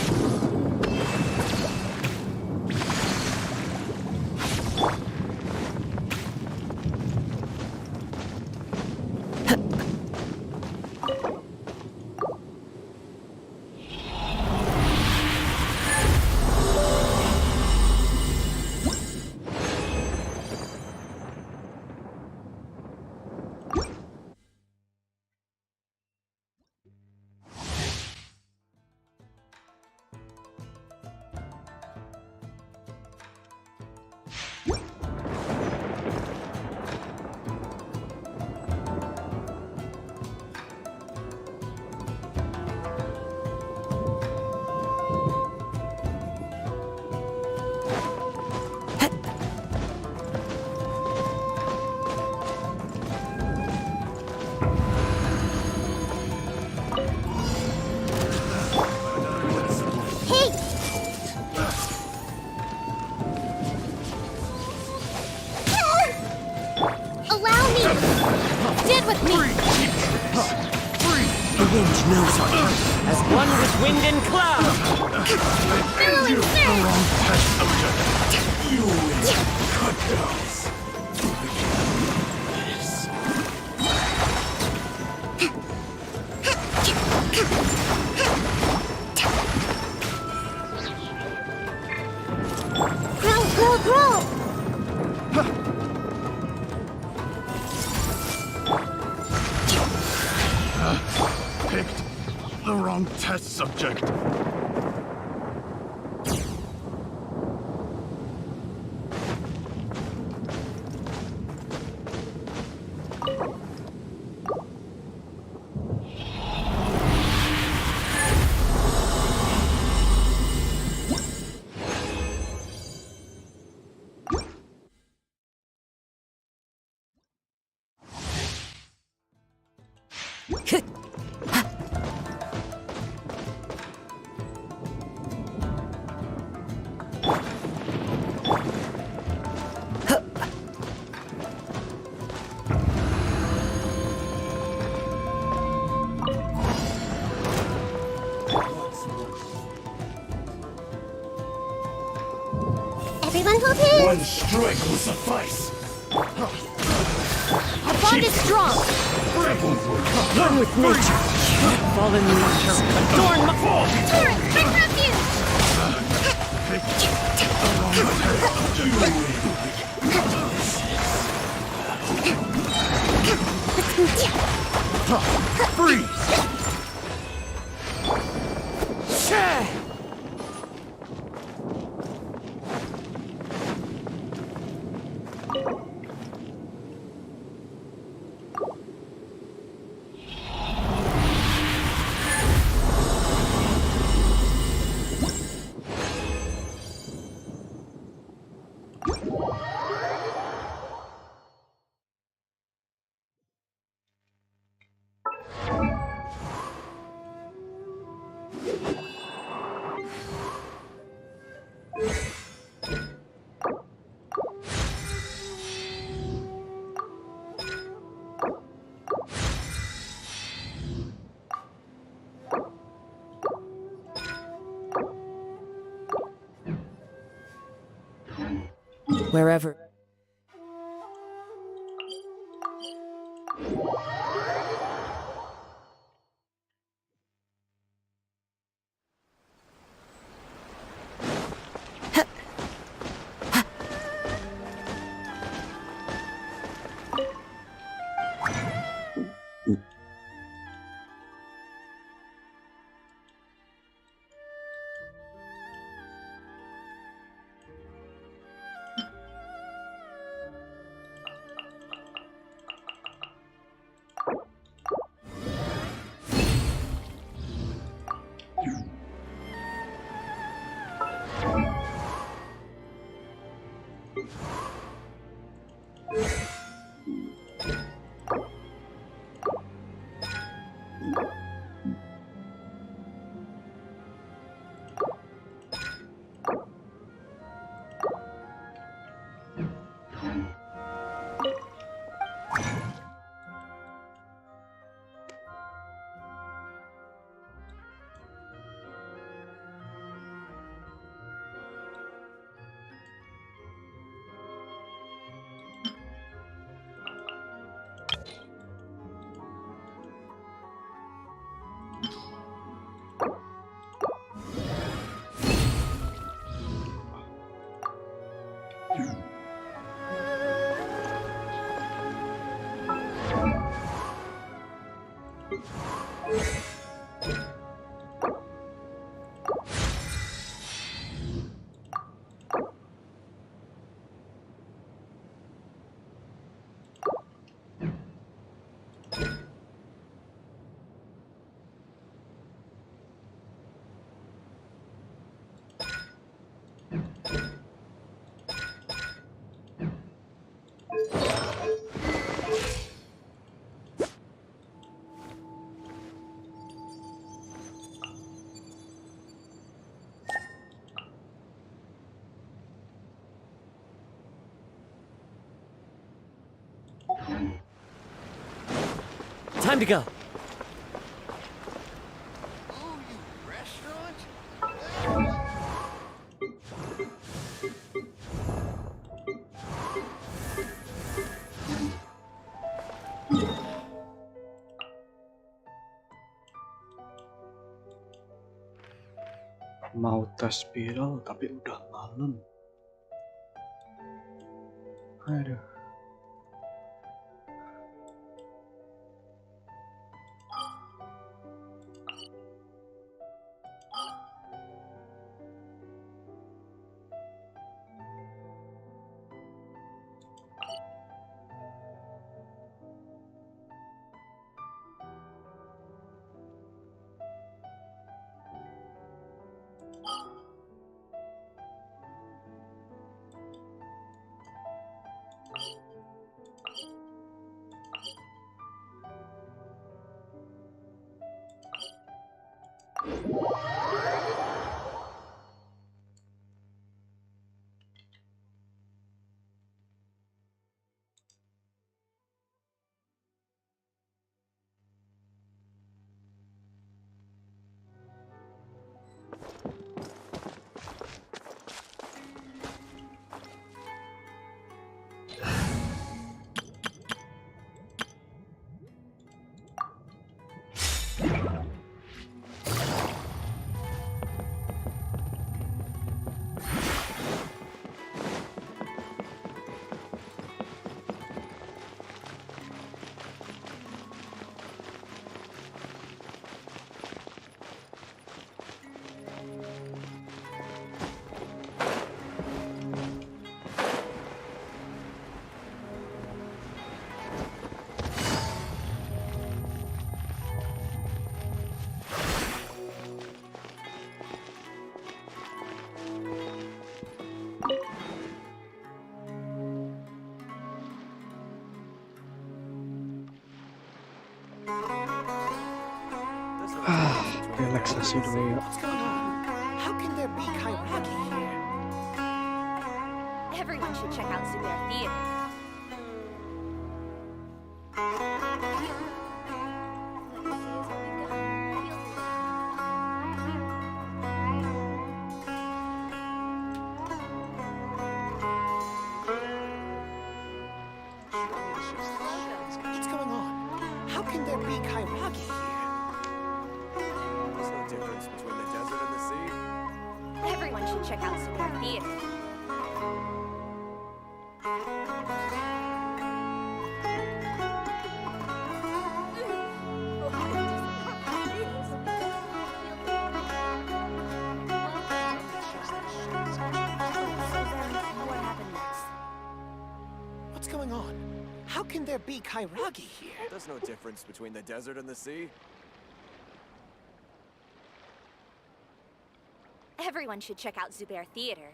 Speaker 2: wind knows our terms, as one with wind and cloud!
Speaker 7: Billowing Grow!
Speaker 13: Picked the wrong test subject.
Speaker 7: Everyone hold hands!
Speaker 13: One strike will suffice.
Speaker 7: Our bond is strong!
Speaker 2: One with nature. Fallen leaves. Adorn my fall.
Speaker 7: Torrent, bring refuge!
Speaker 13: Freeze!
Speaker 2: Wherever. Time to go.
Speaker 9: Mau tes spiral tapi udah malam. Aduh. Relaksasi dulu ya.
Speaker 11: What's going on? How can there be Kairagi here?
Speaker 22: Everyone should check out Zubair Theater.
Speaker 11: What's going on? How can there be Kairagi here?
Speaker 13: There's no difference between the desert and the sea.
Speaker 22: Everyone should check out Zubair Theater. What happened next?
Speaker 11: What's going on? How can there be Kairagi here?
Speaker 13: There's no difference between the desert and the sea.
Speaker 22: Everyone should check out Zubair Theater.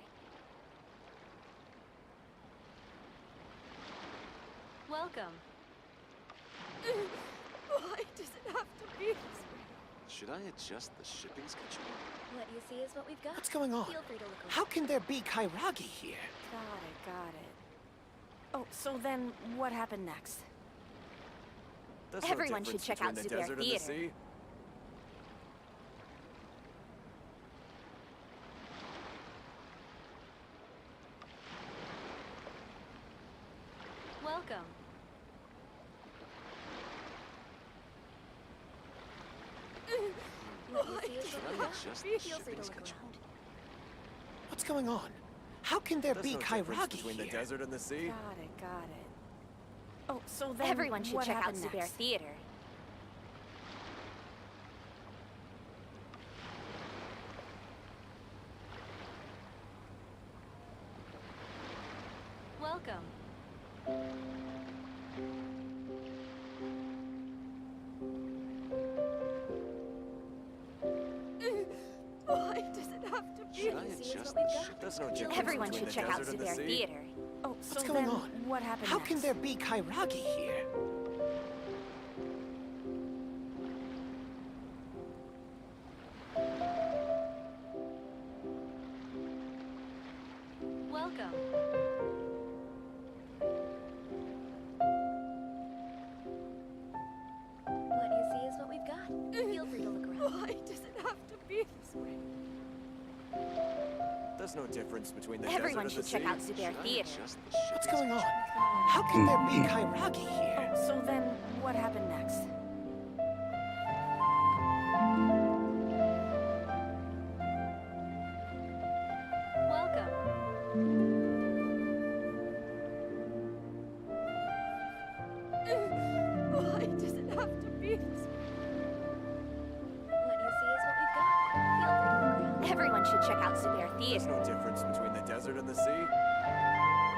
Speaker 22: Welcome. Why does it have to be this way?
Speaker 13: Should I adjust the shipping schedule?
Speaker 22: What you see is what we've got.
Speaker 11: What's going on?
Speaker 22: Feel free to look around.
Speaker 11: How can there be Kairagi here?
Speaker 22: Got it. Oh, so then what happened next?
Speaker 13: There's
Speaker 22: Everyone
Speaker 13: no
Speaker 22: should
Speaker 13: difference
Speaker 22: check out
Speaker 13: between the
Speaker 22: Zubair
Speaker 13: desert and the
Speaker 22: Theater.
Speaker 13: sea.
Speaker 22: Welcome. What you see is what
Speaker 13: Should I
Speaker 22: we've got.
Speaker 13: adjust the
Speaker 22: Feel free
Speaker 13: shipping
Speaker 22: to look
Speaker 13: schedule?
Speaker 22: around.
Speaker 11: What's going on? How can there
Speaker 13: There's
Speaker 11: be
Speaker 13: no difference
Speaker 11: Kairagi
Speaker 13: between the
Speaker 11: here?
Speaker 13: desert and the sea.
Speaker 22: Got it. Oh, so then Everyone should what check out happened Zubair next? Theater. Welcome. Why does it have to be?
Speaker 13: Should I adjust the ship? There's no difference
Speaker 22: Everyone
Speaker 13: between
Speaker 22: should
Speaker 13: the
Speaker 22: check out
Speaker 13: desert and the
Speaker 22: Zubair
Speaker 13: sea.
Speaker 22: Theater. Oh, so
Speaker 11: What's going
Speaker 22: then
Speaker 11: on?
Speaker 22: what happened
Speaker 11: How
Speaker 22: next?
Speaker 11: can there be Kairagi here?
Speaker 22: Welcome. What you see is what we've got. Feel free to look around. Why does it have to be this way?
Speaker 13: There's no difference between the
Speaker 22: Everyone
Speaker 13: desert
Speaker 22: should
Speaker 13: and the
Speaker 22: check
Speaker 13: sea.
Speaker 22: out Zubair Theater.
Speaker 11: What's going on? How can there be Kairagi here?
Speaker 22: Oh, so then what happened next?
Speaker 5: Everyone should check out Zubair
Speaker 8: There's
Speaker 5: Theater.
Speaker 8: no difference between the desert and the sea.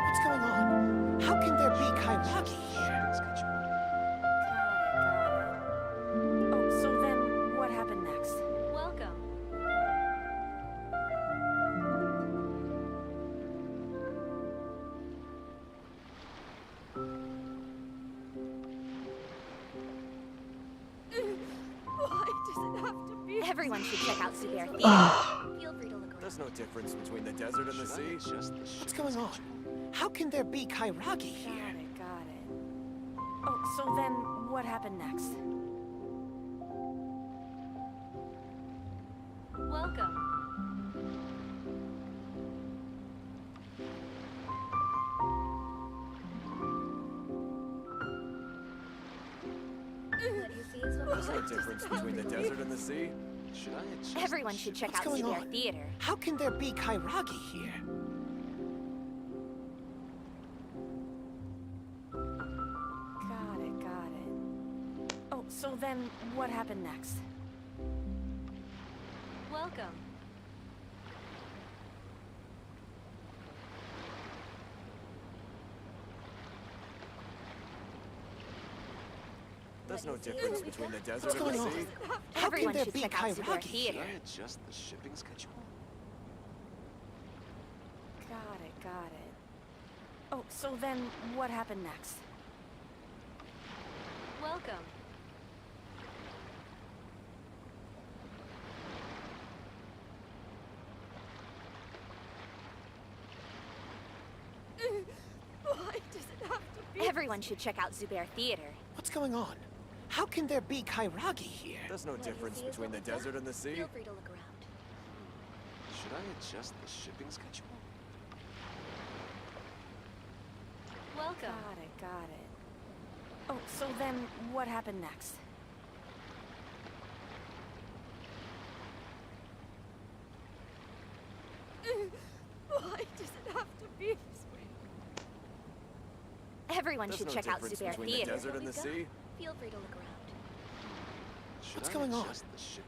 Speaker 11: What's going on? How can there be Kairagi here?
Speaker 5: Oh, so then what happened next?
Speaker 4: Welcome.
Speaker 5: Why does it have to be? Everyone should check out Zubair Theater. Feel free to look around.
Speaker 8: There's no difference between the desert and the sea.
Speaker 11: What's going on? How can there be Kairagi here?
Speaker 5: Got it. Oh, so then what happened next?
Speaker 4: Welcome.
Speaker 8: There's no difference between the desert and the sea.
Speaker 5: Everyone should check
Speaker 11: What's
Speaker 5: out
Speaker 11: going
Speaker 5: Zubair
Speaker 11: on?
Speaker 5: Theater.
Speaker 11: How can there be Kairagi here?
Speaker 5: Got it. Oh, so then what happened next?
Speaker 4: Welcome.
Speaker 8: There's no difference between the desert
Speaker 11: What's
Speaker 8: and the
Speaker 11: going on?
Speaker 8: sea.
Speaker 11: How can
Speaker 5: Everyone
Speaker 11: there
Speaker 5: should
Speaker 11: be
Speaker 5: check out Zubair
Speaker 11: Kairagi
Speaker 5: Theater.
Speaker 11: here?
Speaker 8: Adjust the shipping schedule.
Speaker 5: Got it. Oh, so then what happened next?
Speaker 4: Welcome.
Speaker 5: Why does it have to be? Everyone should check out Zubair Theater.
Speaker 11: What's going on? How can there be Kairagi here?
Speaker 8: There's no difference between the desert and the sea.
Speaker 5: Feel free to look around.
Speaker 8: Should I adjust the shipping schedule?
Speaker 4: Welcome.
Speaker 5: Got it. Oh, so then what happened next? Why does it have to be this way? Everyone
Speaker 8: There's
Speaker 5: should
Speaker 8: no
Speaker 5: check out
Speaker 8: difference
Speaker 5: Zubair
Speaker 8: between
Speaker 5: Theater.
Speaker 8: the desert and the sea.
Speaker 5: Feel free to look around.
Speaker 11: What's going on?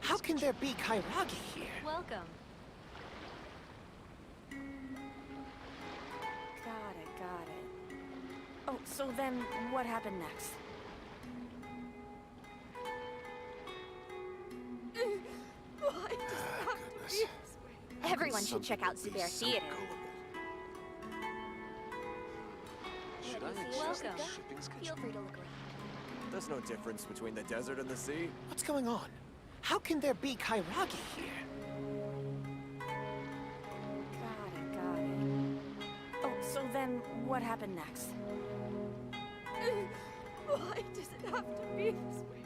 Speaker 11: How can there be Kairagi here?
Speaker 4: Welcome.
Speaker 5: Got it. Oh, so then what happened next? Why does it have to be this way? Everyone should check out Zubair Theater.
Speaker 8: Should I adjust
Speaker 4: Welcome.
Speaker 8: the shipping schedule?
Speaker 5: Feel free to look around.
Speaker 8: There's no difference between the desert and the sea.
Speaker 11: What's going on? How can there be Kairagi here?
Speaker 5: Got it. Oh, so then what happened next? Why does it have to be this way?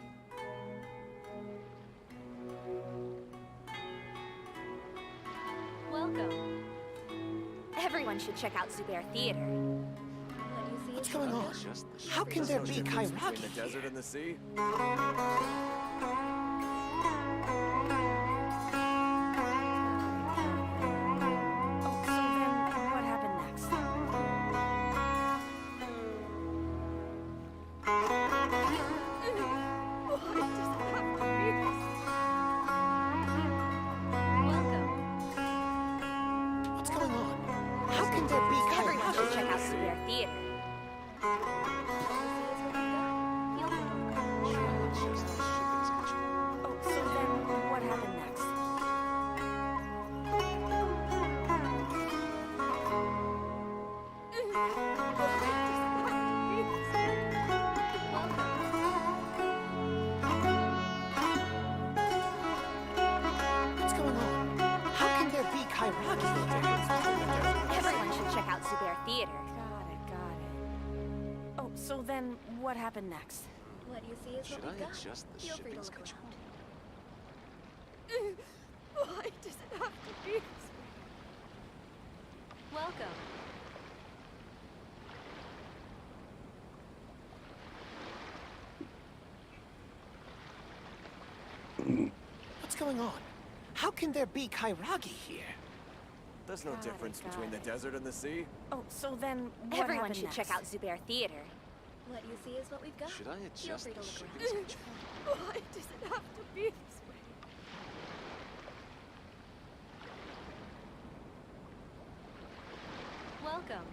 Speaker 4: Welcome.
Speaker 5: Everyone should check out Zubair Theater.
Speaker 11: What's going on? How can there be
Speaker 8: Difference between
Speaker 11: Kairagi
Speaker 8: the desert
Speaker 11: here?
Speaker 8: and the sea.
Speaker 5: Oh, so then what happened next? Why does it have to be this
Speaker 4: Welcome.
Speaker 11: What's going on? How can there be
Speaker 5: Everyone should check out
Speaker 11: Kairagi?
Speaker 5: Zubair Theater. Oh, so then what happened next?
Speaker 11: What's going on? How can there be Kairagi here?
Speaker 5: Everyone should check out Zubair Theater. Got it. Oh, so then what happened next?
Speaker 4: What you see is
Speaker 8: Should
Speaker 4: what
Speaker 8: I
Speaker 4: we've got.
Speaker 8: adjust the
Speaker 4: Feel free to
Speaker 8: shipping
Speaker 4: look
Speaker 8: schedule?
Speaker 4: around.
Speaker 5: Why does it have to be this way?
Speaker 4: Welcome.
Speaker 11: What's going on? How can there be Kairagi here?
Speaker 8: There's no difference between the desert and the sea.
Speaker 5: Oh, so then what
Speaker 3: Everyone
Speaker 5: happened
Speaker 3: should
Speaker 5: next?
Speaker 3: check out Zubair Theater.
Speaker 4: What you see is what we've got.
Speaker 8: Should I
Speaker 4: Feel
Speaker 8: adjust
Speaker 4: free
Speaker 8: the
Speaker 4: to look
Speaker 8: shipping
Speaker 4: around.
Speaker 8: schedule?
Speaker 5: Why does it have to be this way? Welcome.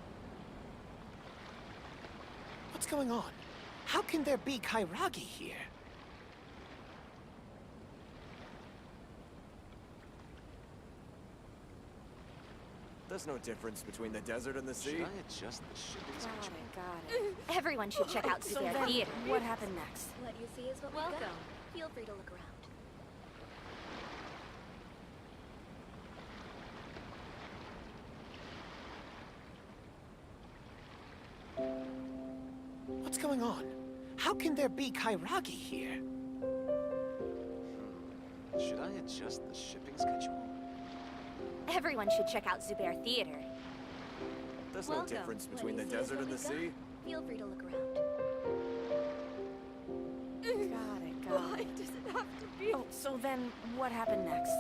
Speaker 11: What's going on? How can there be Kairagi here?
Speaker 6: There's no difference between the desert and the sea.
Speaker 5: Should I adjust the shipping schedule? Got it. Everyone should check out
Speaker 17: So
Speaker 5: Zubair
Speaker 17: then,
Speaker 5: Theater.
Speaker 17: what happened next?
Speaker 22: What you see is what we
Speaker 5: Welcome.
Speaker 22: got. Feel free to look around.
Speaker 11: What's going on? How can there be Kairagi here?
Speaker 5: Should I adjust the shipping schedule? Everyone should check out Zubair Theater.
Speaker 6: There's no difference between the desert and the sea.
Speaker 22: Feel free to look around.
Speaker 5: Got it. Why does it have to be? Oh, so then what happened next?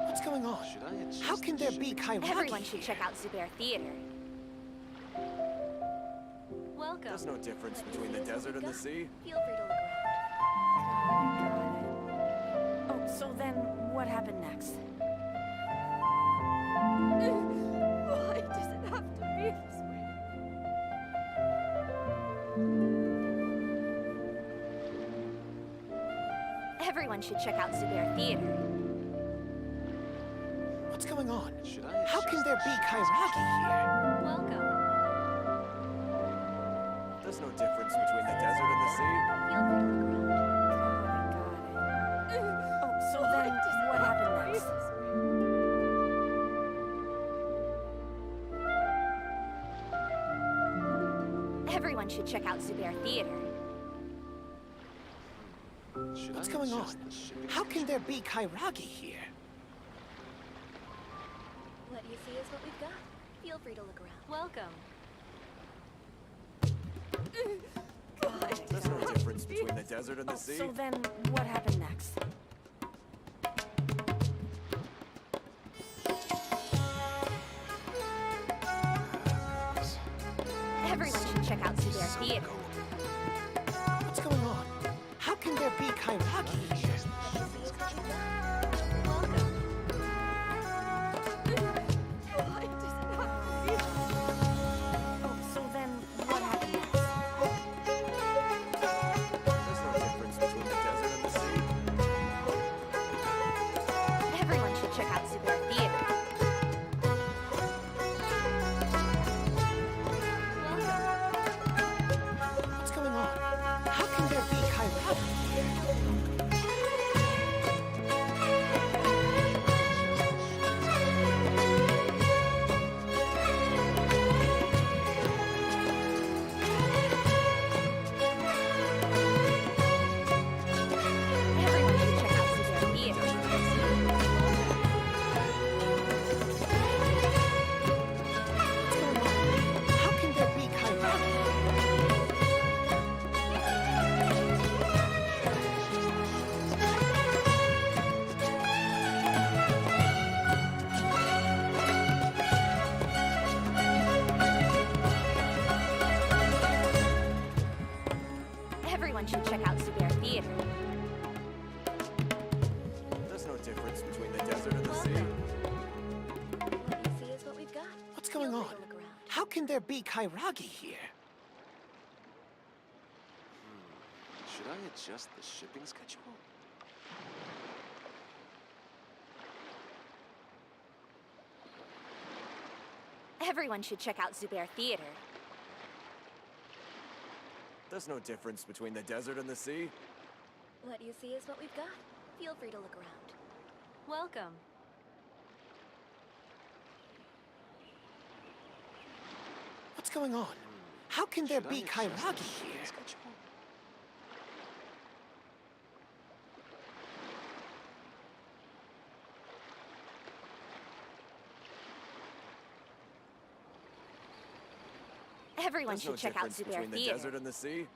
Speaker 11: What's going on?
Speaker 5: Should I adjust
Speaker 11: How can there be Kairagi
Speaker 5: Everyone
Speaker 11: here?
Speaker 5: should check out Zubair Theater. Welcome.
Speaker 6: There's no difference between the desert and the sea.
Speaker 22: Feel free to look around.
Speaker 5: Oh, so then what happened next? Why does it have to be this way? Everyone should check out Zubair Theater.
Speaker 11: What's going on?
Speaker 5: Should I
Speaker 11: How can there be Kairagi here?
Speaker 5: Welcome.
Speaker 6: There's no difference between the desert and the sea.
Speaker 22: Feel free to look around.
Speaker 5: Oh, so then what happened next? Everyone should check out Zubair Theater.
Speaker 11: What's going on? How can there be Kairagi here?
Speaker 22: What you see is what we've got. Feel free to look around.
Speaker 5: Welcome.
Speaker 6: There's no difference between the desert and the sea.
Speaker 5: So then what happened next? Everyone should check out Zubair Theater.
Speaker 11: What's going on? How can there be Kairagi here?
Speaker 5: Why does it have to be? Oh, so then what happened next?
Speaker 6: There's no difference between the desert and the sea.
Speaker 5: Everyone should check out Zubair Theater.
Speaker 11: What's going on? How can there be Kairagi here?
Speaker 5: Everyone should check out Zubair Theater.
Speaker 11: How can there be Kairagi?
Speaker 5: Everyone should check out Zubair Theater.
Speaker 6: There's no difference between the desert and the sea.
Speaker 22: What you see is what we've got.
Speaker 11: What's going
Speaker 22: Feel
Speaker 11: on?
Speaker 22: free to look around.
Speaker 11: How can there be Kairagi here?
Speaker 5: Should I adjust the shipping schedule? Everyone should check out Zubair Theater.
Speaker 6: There's no difference between the desert and the sea.
Speaker 22: What you see is what we've got. Feel free to look around.
Speaker 5: Welcome.
Speaker 11: What's going on? How can there be Kairagi here?
Speaker 5: Everyone
Speaker 6: There's no
Speaker 5: should check out
Speaker 6: difference
Speaker 5: Zubair
Speaker 6: between the
Speaker 5: Theater.
Speaker 6: desert and the sea.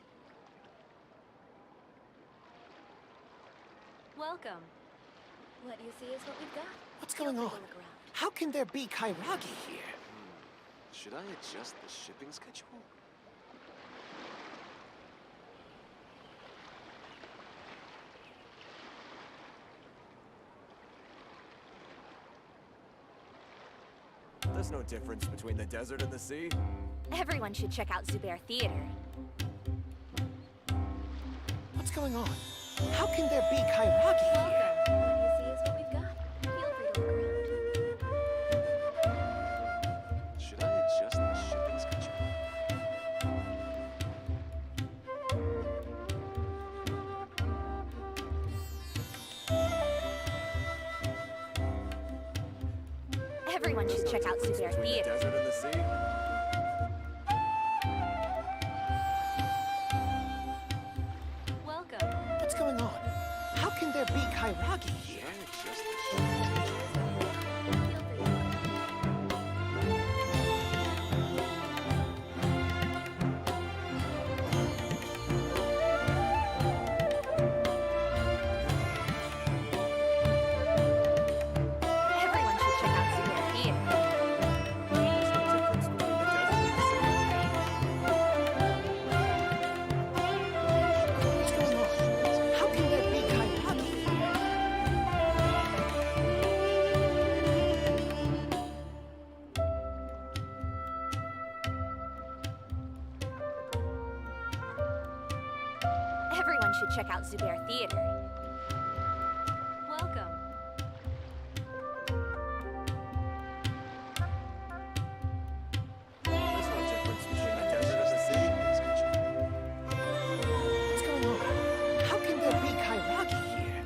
Speaker 5: Welcome.
Speaker 22: What you see is what we've got.
Speaker 11: What's going
Speaker 22: Feel free
Speaker 11: on?
Speaker 22: to look around.
Speaker 11: How can there be Kairagi here?
Speaker 5: Should I adjust the shipping schedule?
Speaker 6: There's no difference between the desert and the sea.
Speaker 5: Everyone should check out Zubair Theater.
Speaker 11: What's going on? How can there be Kairagi here?
Speaker 22: What you see is what we've got. Feel free to look around.
Speaker 6: Should I adjust the shipping schedule?
Speaker 5: Everyone should check out Zubair
Speaker 6: Between the
Speaker 5: Theater.
Speaker 6: desert and the sea.
Speaker 22: Welcome.
Speaker 11: What's going on? How can there be Kairagi here?
Speaker 6: Should I adjust the shipping
Speaker 5: Everyone should check out Zubair Theater.
Speaker 11: What's going on? How can there be Kairagi here?
Speaker 5: Everyone should check out Zubair Theater.
Speaker 22: Welcome.
Speaker 6: There's no difference between the desert and the sea.
Speaker 11: What's going on? How can there be Kairagi here?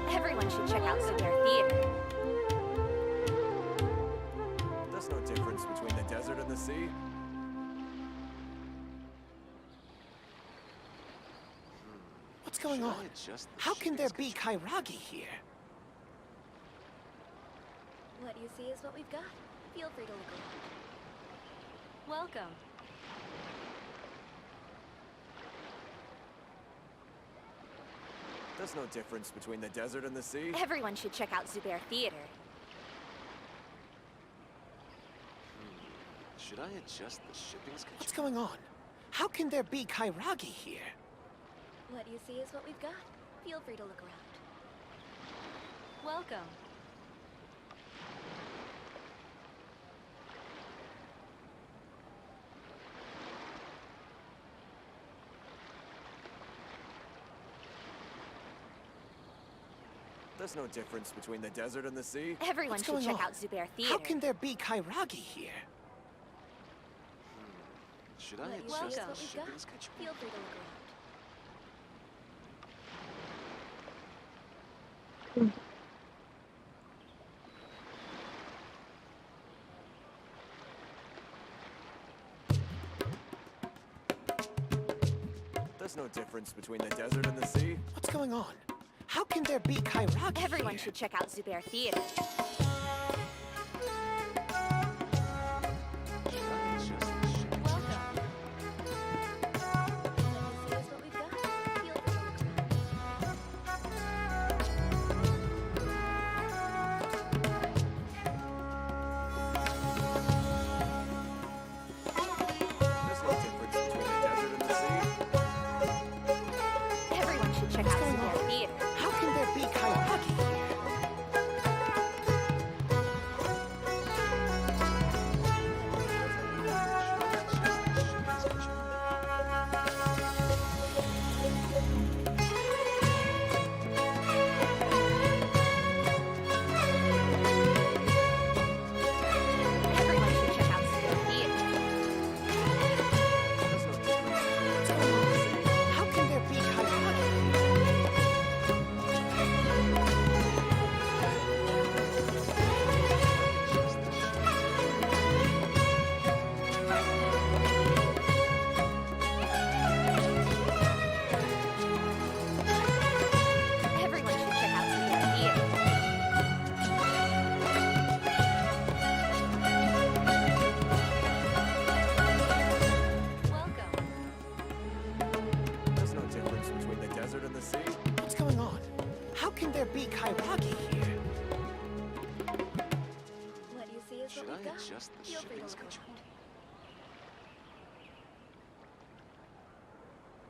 Speaker 5: Everyone should check out Zubair Theater.
Speaker 6: There's no difference between the desert and the sea.
Speaker 11: What's going on? How can there be Kairagi here?
Speaker 22: What you see is what we've got. Feel free to look around. Welcome.
Speaker 6: There's no difference between the desert and the sea.
Speaker 5: Everyone should check out Zubair Theater.
Speaker 6: Should I adjust the shipping schedule?
Speaker 11: What's going on? How can there be Kairagi here?
Speaker 22: What you see is what we've got. Feel free to look around. Welcome.
Speaker 6: There's no difference between the desert and the sea.
Speaker 5: Everyone
Speaker 11: What's
Speaker 5: should
Speaker 11: going
Speaker 5: check
Speaker 11: on?
Speaker 5: out Zubair Theater.
Speaker 11: How can there be Kairagi here?
Speaker 6: Should I
Speaker 22: What you see
Speaker 6: adjust
Speaker 22: is
Speaker 6: the
Speaker 22: what we've
Speaker 6: shipping
Speaker 22: got.
Speaker 6: schedule?
Speaker 22: Feel free to look around.
Speaker 6: There's no difference between the desert and the sea.
Speaker 11: What's going on? How can there be Kairagi
Speaker 5: Everyone
Speaker 11: here?
Speaker 5: should check out Zubair Theater.
Speaker 6: There's no difference between the desert and the sea.
Speaker 5: Everyone should check out Zubair Theater.
Speaker 11: How can there be Kairagi here?
Speaker 5: Everyone should check out Zubair Theater.
Speaker 11: How can there be Kairagi?
Speaker 5: Everyone should check out Zubair Theater.
Speaker 22: Welcome.
Speaker 6: There's no difference between the desert and the sea.
Speaker 11: What's going on? How can there be Kairagi here?
Speaker 22: What you see is
Speaker 6: Should
Speaker 22: what
Speaker 6: I
Speaker 22: we've got.
Speaker 6: adjust the
Speaker 22: Feel free to
Speaker 6: shipping
Speaker 22: look
Speaker 6: schedule?
Speaker 22: around.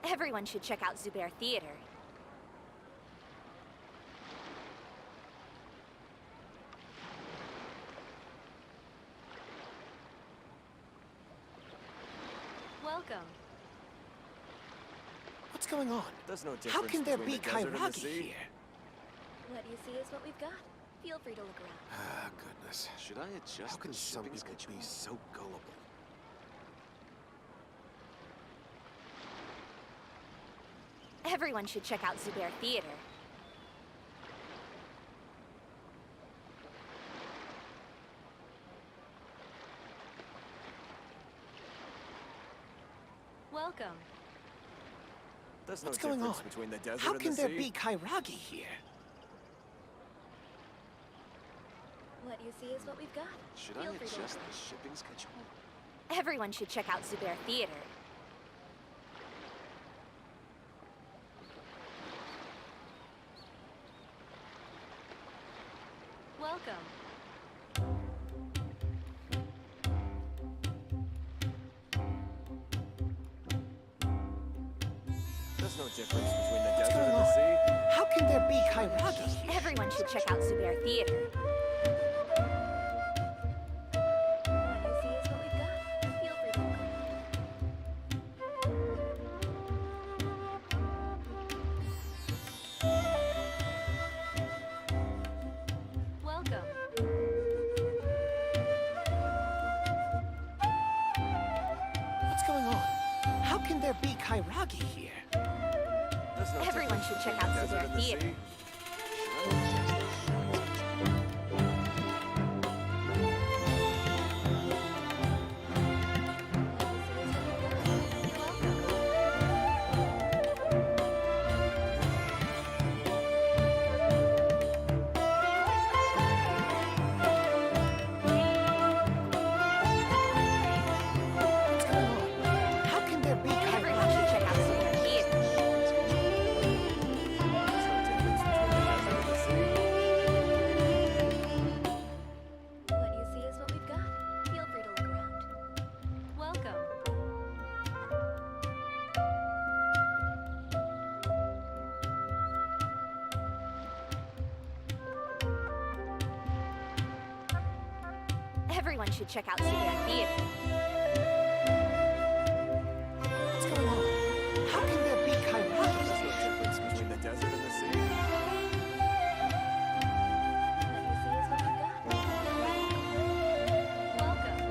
Speaker 5: Everyone should check out Zubair Theater. Welcome.
Speaker 11: What's going on?
Speaker 6: There's no difference
Speaker 11: How can there be
Speaker 6: between the desert and the
Speaker 11: Kairagi
Speaker 6: sea.
Speaker 11: here?
Speaker 22: What you see is what we've got. Feel free to look around.
Speaker 6: Ah, goodness. Should I adjust? How can some people be so gullible?
Speaker 5: Everyone should check out Zubair Theater. Welcome.
Speaker 6: There's no
Speaker 11: What's going
Speaker 6: difference
Speaker 11: on?
Speaker 6: between the desert
Speaker 11: How
Speaker 6: and
Speaker 11: can
Speaker 6: the
Speaker 11: there
Speaker 6: sea.
Speaker 11: be Kairagi here?
Speaker 22: What you see is what we've got.
Speaker 6: Should
Speaker 22: Feel
Speaker 6: I
Speaker 22: free to look
Speaker 6: adjust
Speaker 22: around.
Speaker 6: the shipping schedule?
Speaker 5: Everyone should check out Zubair Theater. Welcome.
Speaker 6: There's no difference between the desert and the sea.
Speaker 11: How can there be Kairagi here?
Speaker 5: Everyone should check out Zubair Theater.
Speaker 22: What you see is what we've got. Feel free to look around.
Speaker 5: Welcome.
Speaker 11: What's going on? How can there be Kairagi here?
Speaker 6: There's no
Speaker 5: Everyone
Speaker 6: difference
Speaker 5: should check
Speaker 6: between
Speaker 5: out
Speaker 6: the desert
Speaker 5: Zubair
Speaker 6: and the
Speaker 5: Theater.
Speaker 6: sea. Should I adjust the shipping schedule?
Speaker 11: What's going on? How can there be
Speaker 5: Everyone should check out Zubair Theater.
Speaker 6: There's no difference between the desert and the sea.
Speaker 22: What you see is what we've got. Feel free to look around.
Speaker 5: Welcome.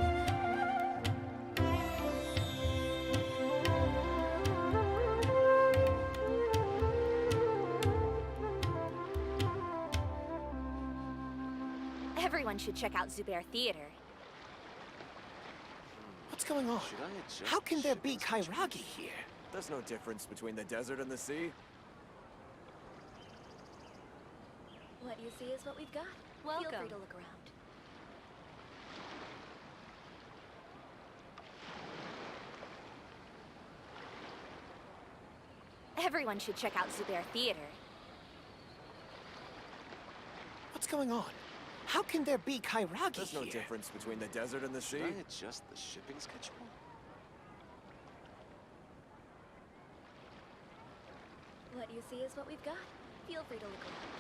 Speaker 5: Everyone should check out Zubair Theater.
Speaker 11: What's going on? How can there be Kairagi
Speaker 6: There's no
Speaker 11: here?
Speaker 6: difference between the desert and the sea.
Speaker 22: What you see is what we've got.
Speaker 5: Welcome. Everyone should check out Zubair Theater.
Speaker 11: What's going on?
Speaker 6: Should I adjust
Speaker 11: How can
Speaker 6: the
Speaker 11: there be
Speaker 6: shipping schedule?
Speaker 11: Kairagi here?
Speaker 6: There's no difference between the desert and the sea.
Speaker 22: What you see is what we've got. Feel
Speaker 5: Welcome.
Speaker 22: free to look around.
Speaker 5: Everyone should check out Zubair Theater.
Speaker 11: What's going on? How can there be Kairagi
Speaker 6: There's no
Speaker 11: here?
Speaker 6: difference between the desert and the sea. Should I adjust the shipping schedule?
Speaker 22: What you see is what we've got. Feel free to look around.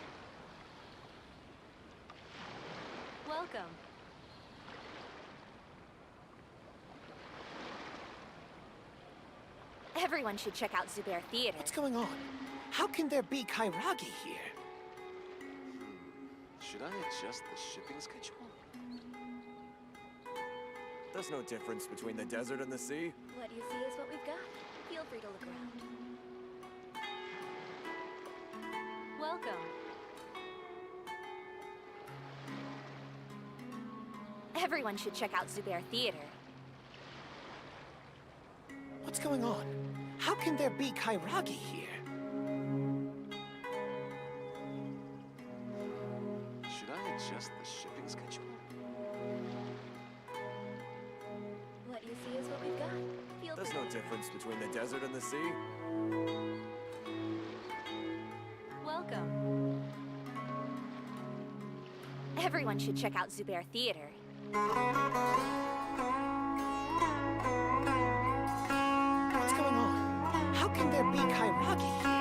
Speaker 5: Welcome. Everyone should check out Zubair Theater.
Speaker 11: What's going on? How can there be Kairagi here?
Speaker 6: Should I adjust the shipping schedule? There's no difference between the desert and the sea.
Speaker 22: What you see is what we've got. Feel free to look around.
Speaker 5: Welcome. Everyone should check out Zubair Theater.
Speaker 11: What's going on? How can there be Kairagi here?
Speaker 6: Should I adjust the shipping schedule?
Speaker 22: What you see is what we've got. Feel
Speaker 6: There's
Speaker 22: free
Speaker 6: no
Speaker 22: to look
Speaker 6: difference between the desert and the sea.
Speaker 5: Welcome. Everyone should check out Zubair Theater.
Speaker 11: What's going on? How can can there be Kairagi here?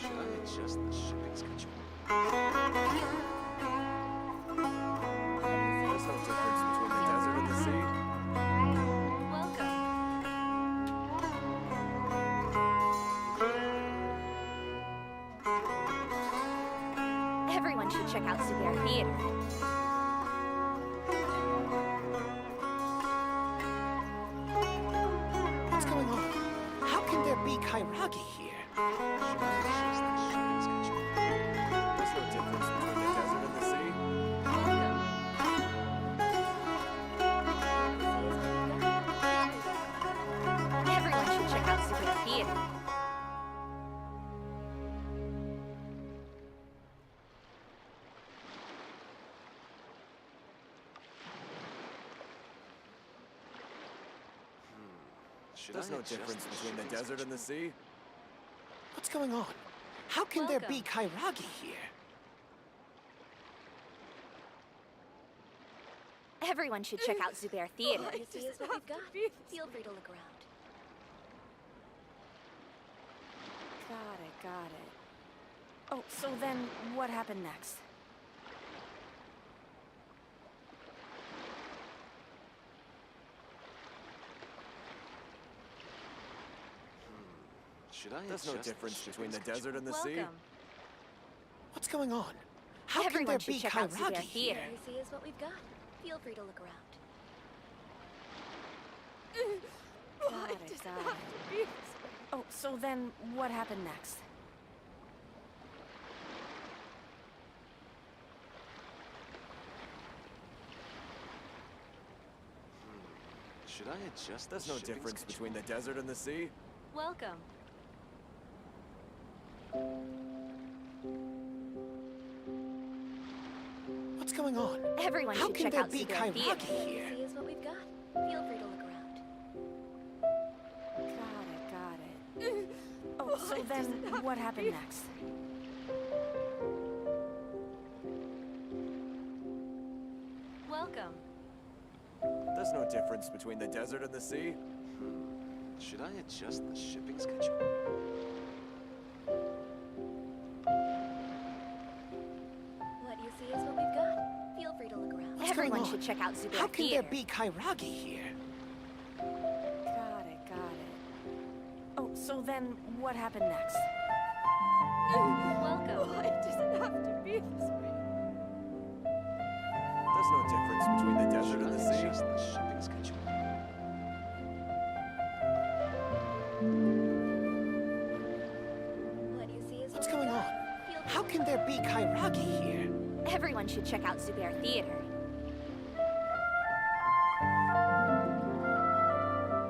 Speaker 6: Should I adjust the shipping schedule? There's no difference between the desert and the sea.
Speaker 5: Everyone should check out Zubair Theater.
Speaker 11: What's going on? How can there be Kairagi here?
Speaker 6: Should I adjust the shipping schedule? There's no difference between the desert and the sea.
Speaker 5: Everyone should check out Zubair Theater.
Speaker 6: There's no difference between the desert and the sea.
Speaker 11: What's going on? How can there be Kairagi here?
Speaker 5: Everyone should check out Zubair Theater.
Speaker 22: What you see is what we've got. Feel free to look around.
Speaker 5: Got it. Oh, so then what happened next?
Speaker 6: Should I There's no difference between the desert and the sea.
Speaker 11: What's going on? How
Speaker 5: Everyone
Speaker 11: can there
Speaker 5: should
Speaker 11: be
Speaker 5: check out
Speaker 11: Kairagi
Speaker 5: Zubair
Speaker 11: here?
Speaker 5: Theater.
Speaker 22: What you see is what we've got. Feel free to look around.
Speaker 5: Got it. Oh, so then what happened next?
Speaker 6: Should I adjust There's no difference between the desert and the sea.
Speaker 22: Welcome.
Speaker 11: What's going on?
Speaker 5: Everyone
Speaker 11: How
Speaker 5: should
Speaker 11: can
Speaker 5: check
Speaker 11: there
Speaker 5: out
Speaker 11: be
Speaker 5: Zubair Theater.
Speaker 11: Kairagi
Speaker 22: What you
Speaker 11: here?
Speaker 22: see is what we've got. Feel free to look around.
Speaker 5: Got it. Oh, so then what happened next?
Speaker 22: Welcome.
Speaker 6: There's no difference between the desert and the sea. Should I adjust the shipping schedule?
Speaker 22: What you see is what we've got. Feel free to look around.
Speaker 11: What's
Speaker 5: Everyone
Speaker 11: going on?
Speaker 5: should check out Zubair
Speaker 11: How can
Speaker 5: Theater.
Speaker 11: there be Kairagi here?
Speaker 5: Got it. Oh, so then what happened next?
Speaker 22: Welcome.
Speaker 5: It doesn't have to be this way.
Speaker 6: There's no difference between the desert and the sea.
Speaker 2: Adjust the shipping schedule.
Speaker 22: What you see is
Speaker 11: What's
Speaker 22: what we've
Speaker 11: going
Speaker 22: got.
Speaker 11: on?
Speaker 22: Feel free
Speaker 11: How can there be Kairagi here?
Speaker 5: Everyone should check out Zubair Theater.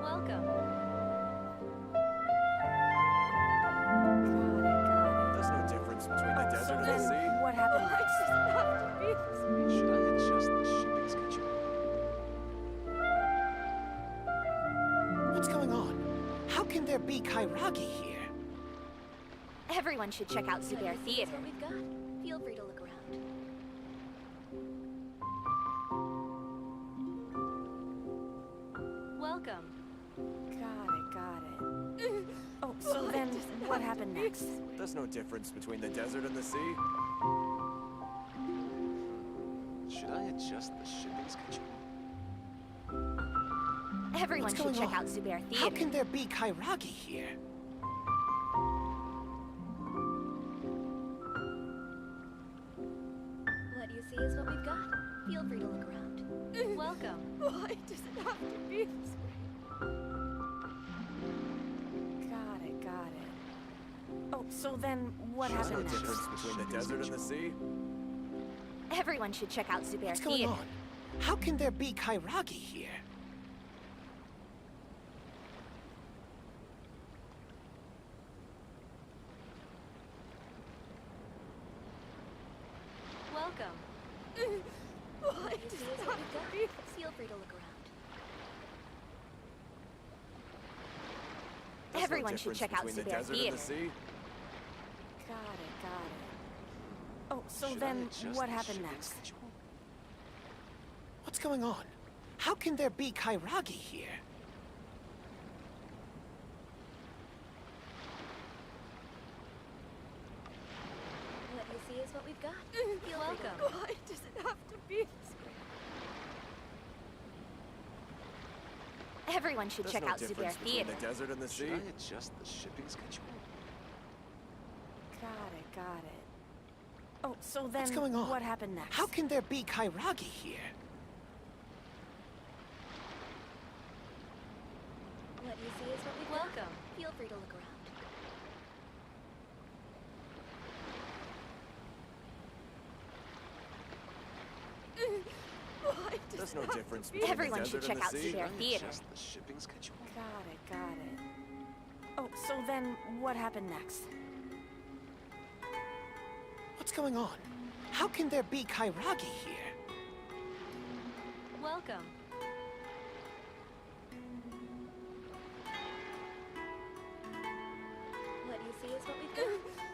Speaker 22: Welcome.
Speaker 6: There's no difference between the
Speaker 5: So
Speaker 6: desert and the
Speaker 5: then
Speaker 6: sea.
Speaker 5: what happened next?
Speaker 6: Should I adjust the shipping schedule?
Speaker 11: What's going on? How can there be Kairagi here?
Speaker 5: Everyone should check out Zubair
Speaker 22: What you see is
Speaker 5: Theater.
Speaker 22: what we've got. Feel free to look around. Welcome.
Speaker 5: Got it. Oh, so then what happened next?
Speaker 6: There's no difference between the desert and the sea. Should I adjust the shipping schedule?
Speaker 5: Everyone
Speaker 11: What's
Speaker 5: should
Speaker 11: going
Speaker 5: check
Speaker 11: on?
Speaker 5: out Zubair Theater.
Speaker 11: How can there be Kairagi here?
Speaker 22: What you see is what we've got. Feel free to look around. Welcome.
Speaker 5: Why does it have to be this way? Got it. Oh, so then what
Speaker 6: There's no
Speaker 5: happened next?
Speaker 6: difference between the desert and the sea.
Speaker 5: Everyone should check out Zubair
Speaker 11: What's going
Speaker 5: Theater.
Speaker 11: on? How can there be Kairagi here?
Speaker 22: Welcome.
Speaker 5: Why
Speaker 22: What you
Speaker 5: does
Speaker 22: see
Speaker 5: it
Speaker 22: is what
Speaker 5: have
Speaker 22: we've
Speaker 5: to
Speaker 22: got.
Speaker 5: be?
Speaker 22: Feel free to look around.
Speaker 6: There's
Speaker 5: Everyone
Speaker 6: no
Speaker 5: should
Speaker 6: difference
Speaker 5: check out
Speaker 6: between the
Speaker 5: Zubair
Speaker 6: desert and
Speaker 5: Theater.
Speaker 6: the sea.
Speaker 5: Got it. Oh, so
Speaker 6: Should I
Speaker 5: then
Speaker 6: adjust
Speaker 5: what
Speaker 6: the
Speaker 5: happened
Speaker 6: shipping
Speaker 5: next?
Speaker 6: schedule?
Speaker 11: What's going on? How can there be Kairagi here?
Speaker 22: what we've got. Feel welcome.
Speaker 17: Why does it have to be this way?
Speaker 5: Everyone should
Speaker 6: There's
Speaker 5: check
Speaker 6: no
Speaker 5: out Zubair
Speaker 6: difference between
Speaker 5: Theater.
Speaker 6: the desert and the sea.
Speaker 13: Should I adjust the shipping schedule?
Speaker 5: Got it. Oh, so then
Speaker 11: What's going on?
Speaker 5: what happened next?
Speaker 11: How can there be Kairagi here?
Speaker 22: What you see is what we've got. Welcome. Feel free to look around.
Speaker 17: Why does
Speaker 6: There's
Speaker 17: it
Speaker 6: no
Speaker 17: have to
Speaker 6: difference
Speaker 17: be
Speaker 6: between
Speaker 5: Everyone
Speaker 6: the
Speaker 5: should
Speaker 6: desert
Speaker 5: check
Speaker 6: and
Speaker 5: out
Speaker 6: the sea.
Speaker 5: Zubair Theater.
Speaker 13: Adjust the shipping schedule?
Speaker 5: Got it. Oh, so then what happened next?
Speaker 11: What's going on? How can there be Kairagi here?
Speaker 22: Welcome. What you see is what we've got.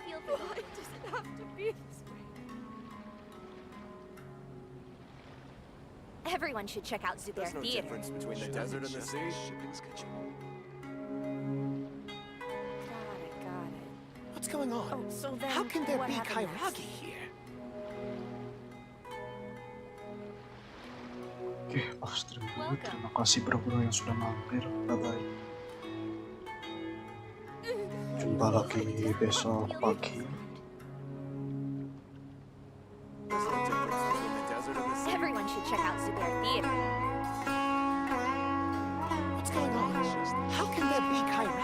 Speaker 22: Feel free to
Speaker 17: Why
Speaker 22: look
Speaker 17: does it have to be this way?
Speaker 5: Everyone should check out Zubair
Speaker 6: There's no
Speaker 5: Theater.
Speaker 6: difference between the desert and the sea.
Speaker 13: Shipping schedule?
Speaker 5: Got it.
Speaker 11: What's going on?
Speaker 5: Oh, so then
Speaker 11: How can there
Speaker 5: what
Speaker 11: be
Speaker 5: happened
Speaker 11: Kairagi
Speaker 5: next?
Speaker 11: here?
Speaker 9: Oke, off stream dulu. Terima kasih bro-bro yang sudah mampir. Bye-bye. Jumpa lagi besok pagi.
Speaker 6: There's no difference between the desert and the sea.
Speaker 5: Everyone should check out Zubair Theater.
Speaker 11: What's going on? How can there be Kairagi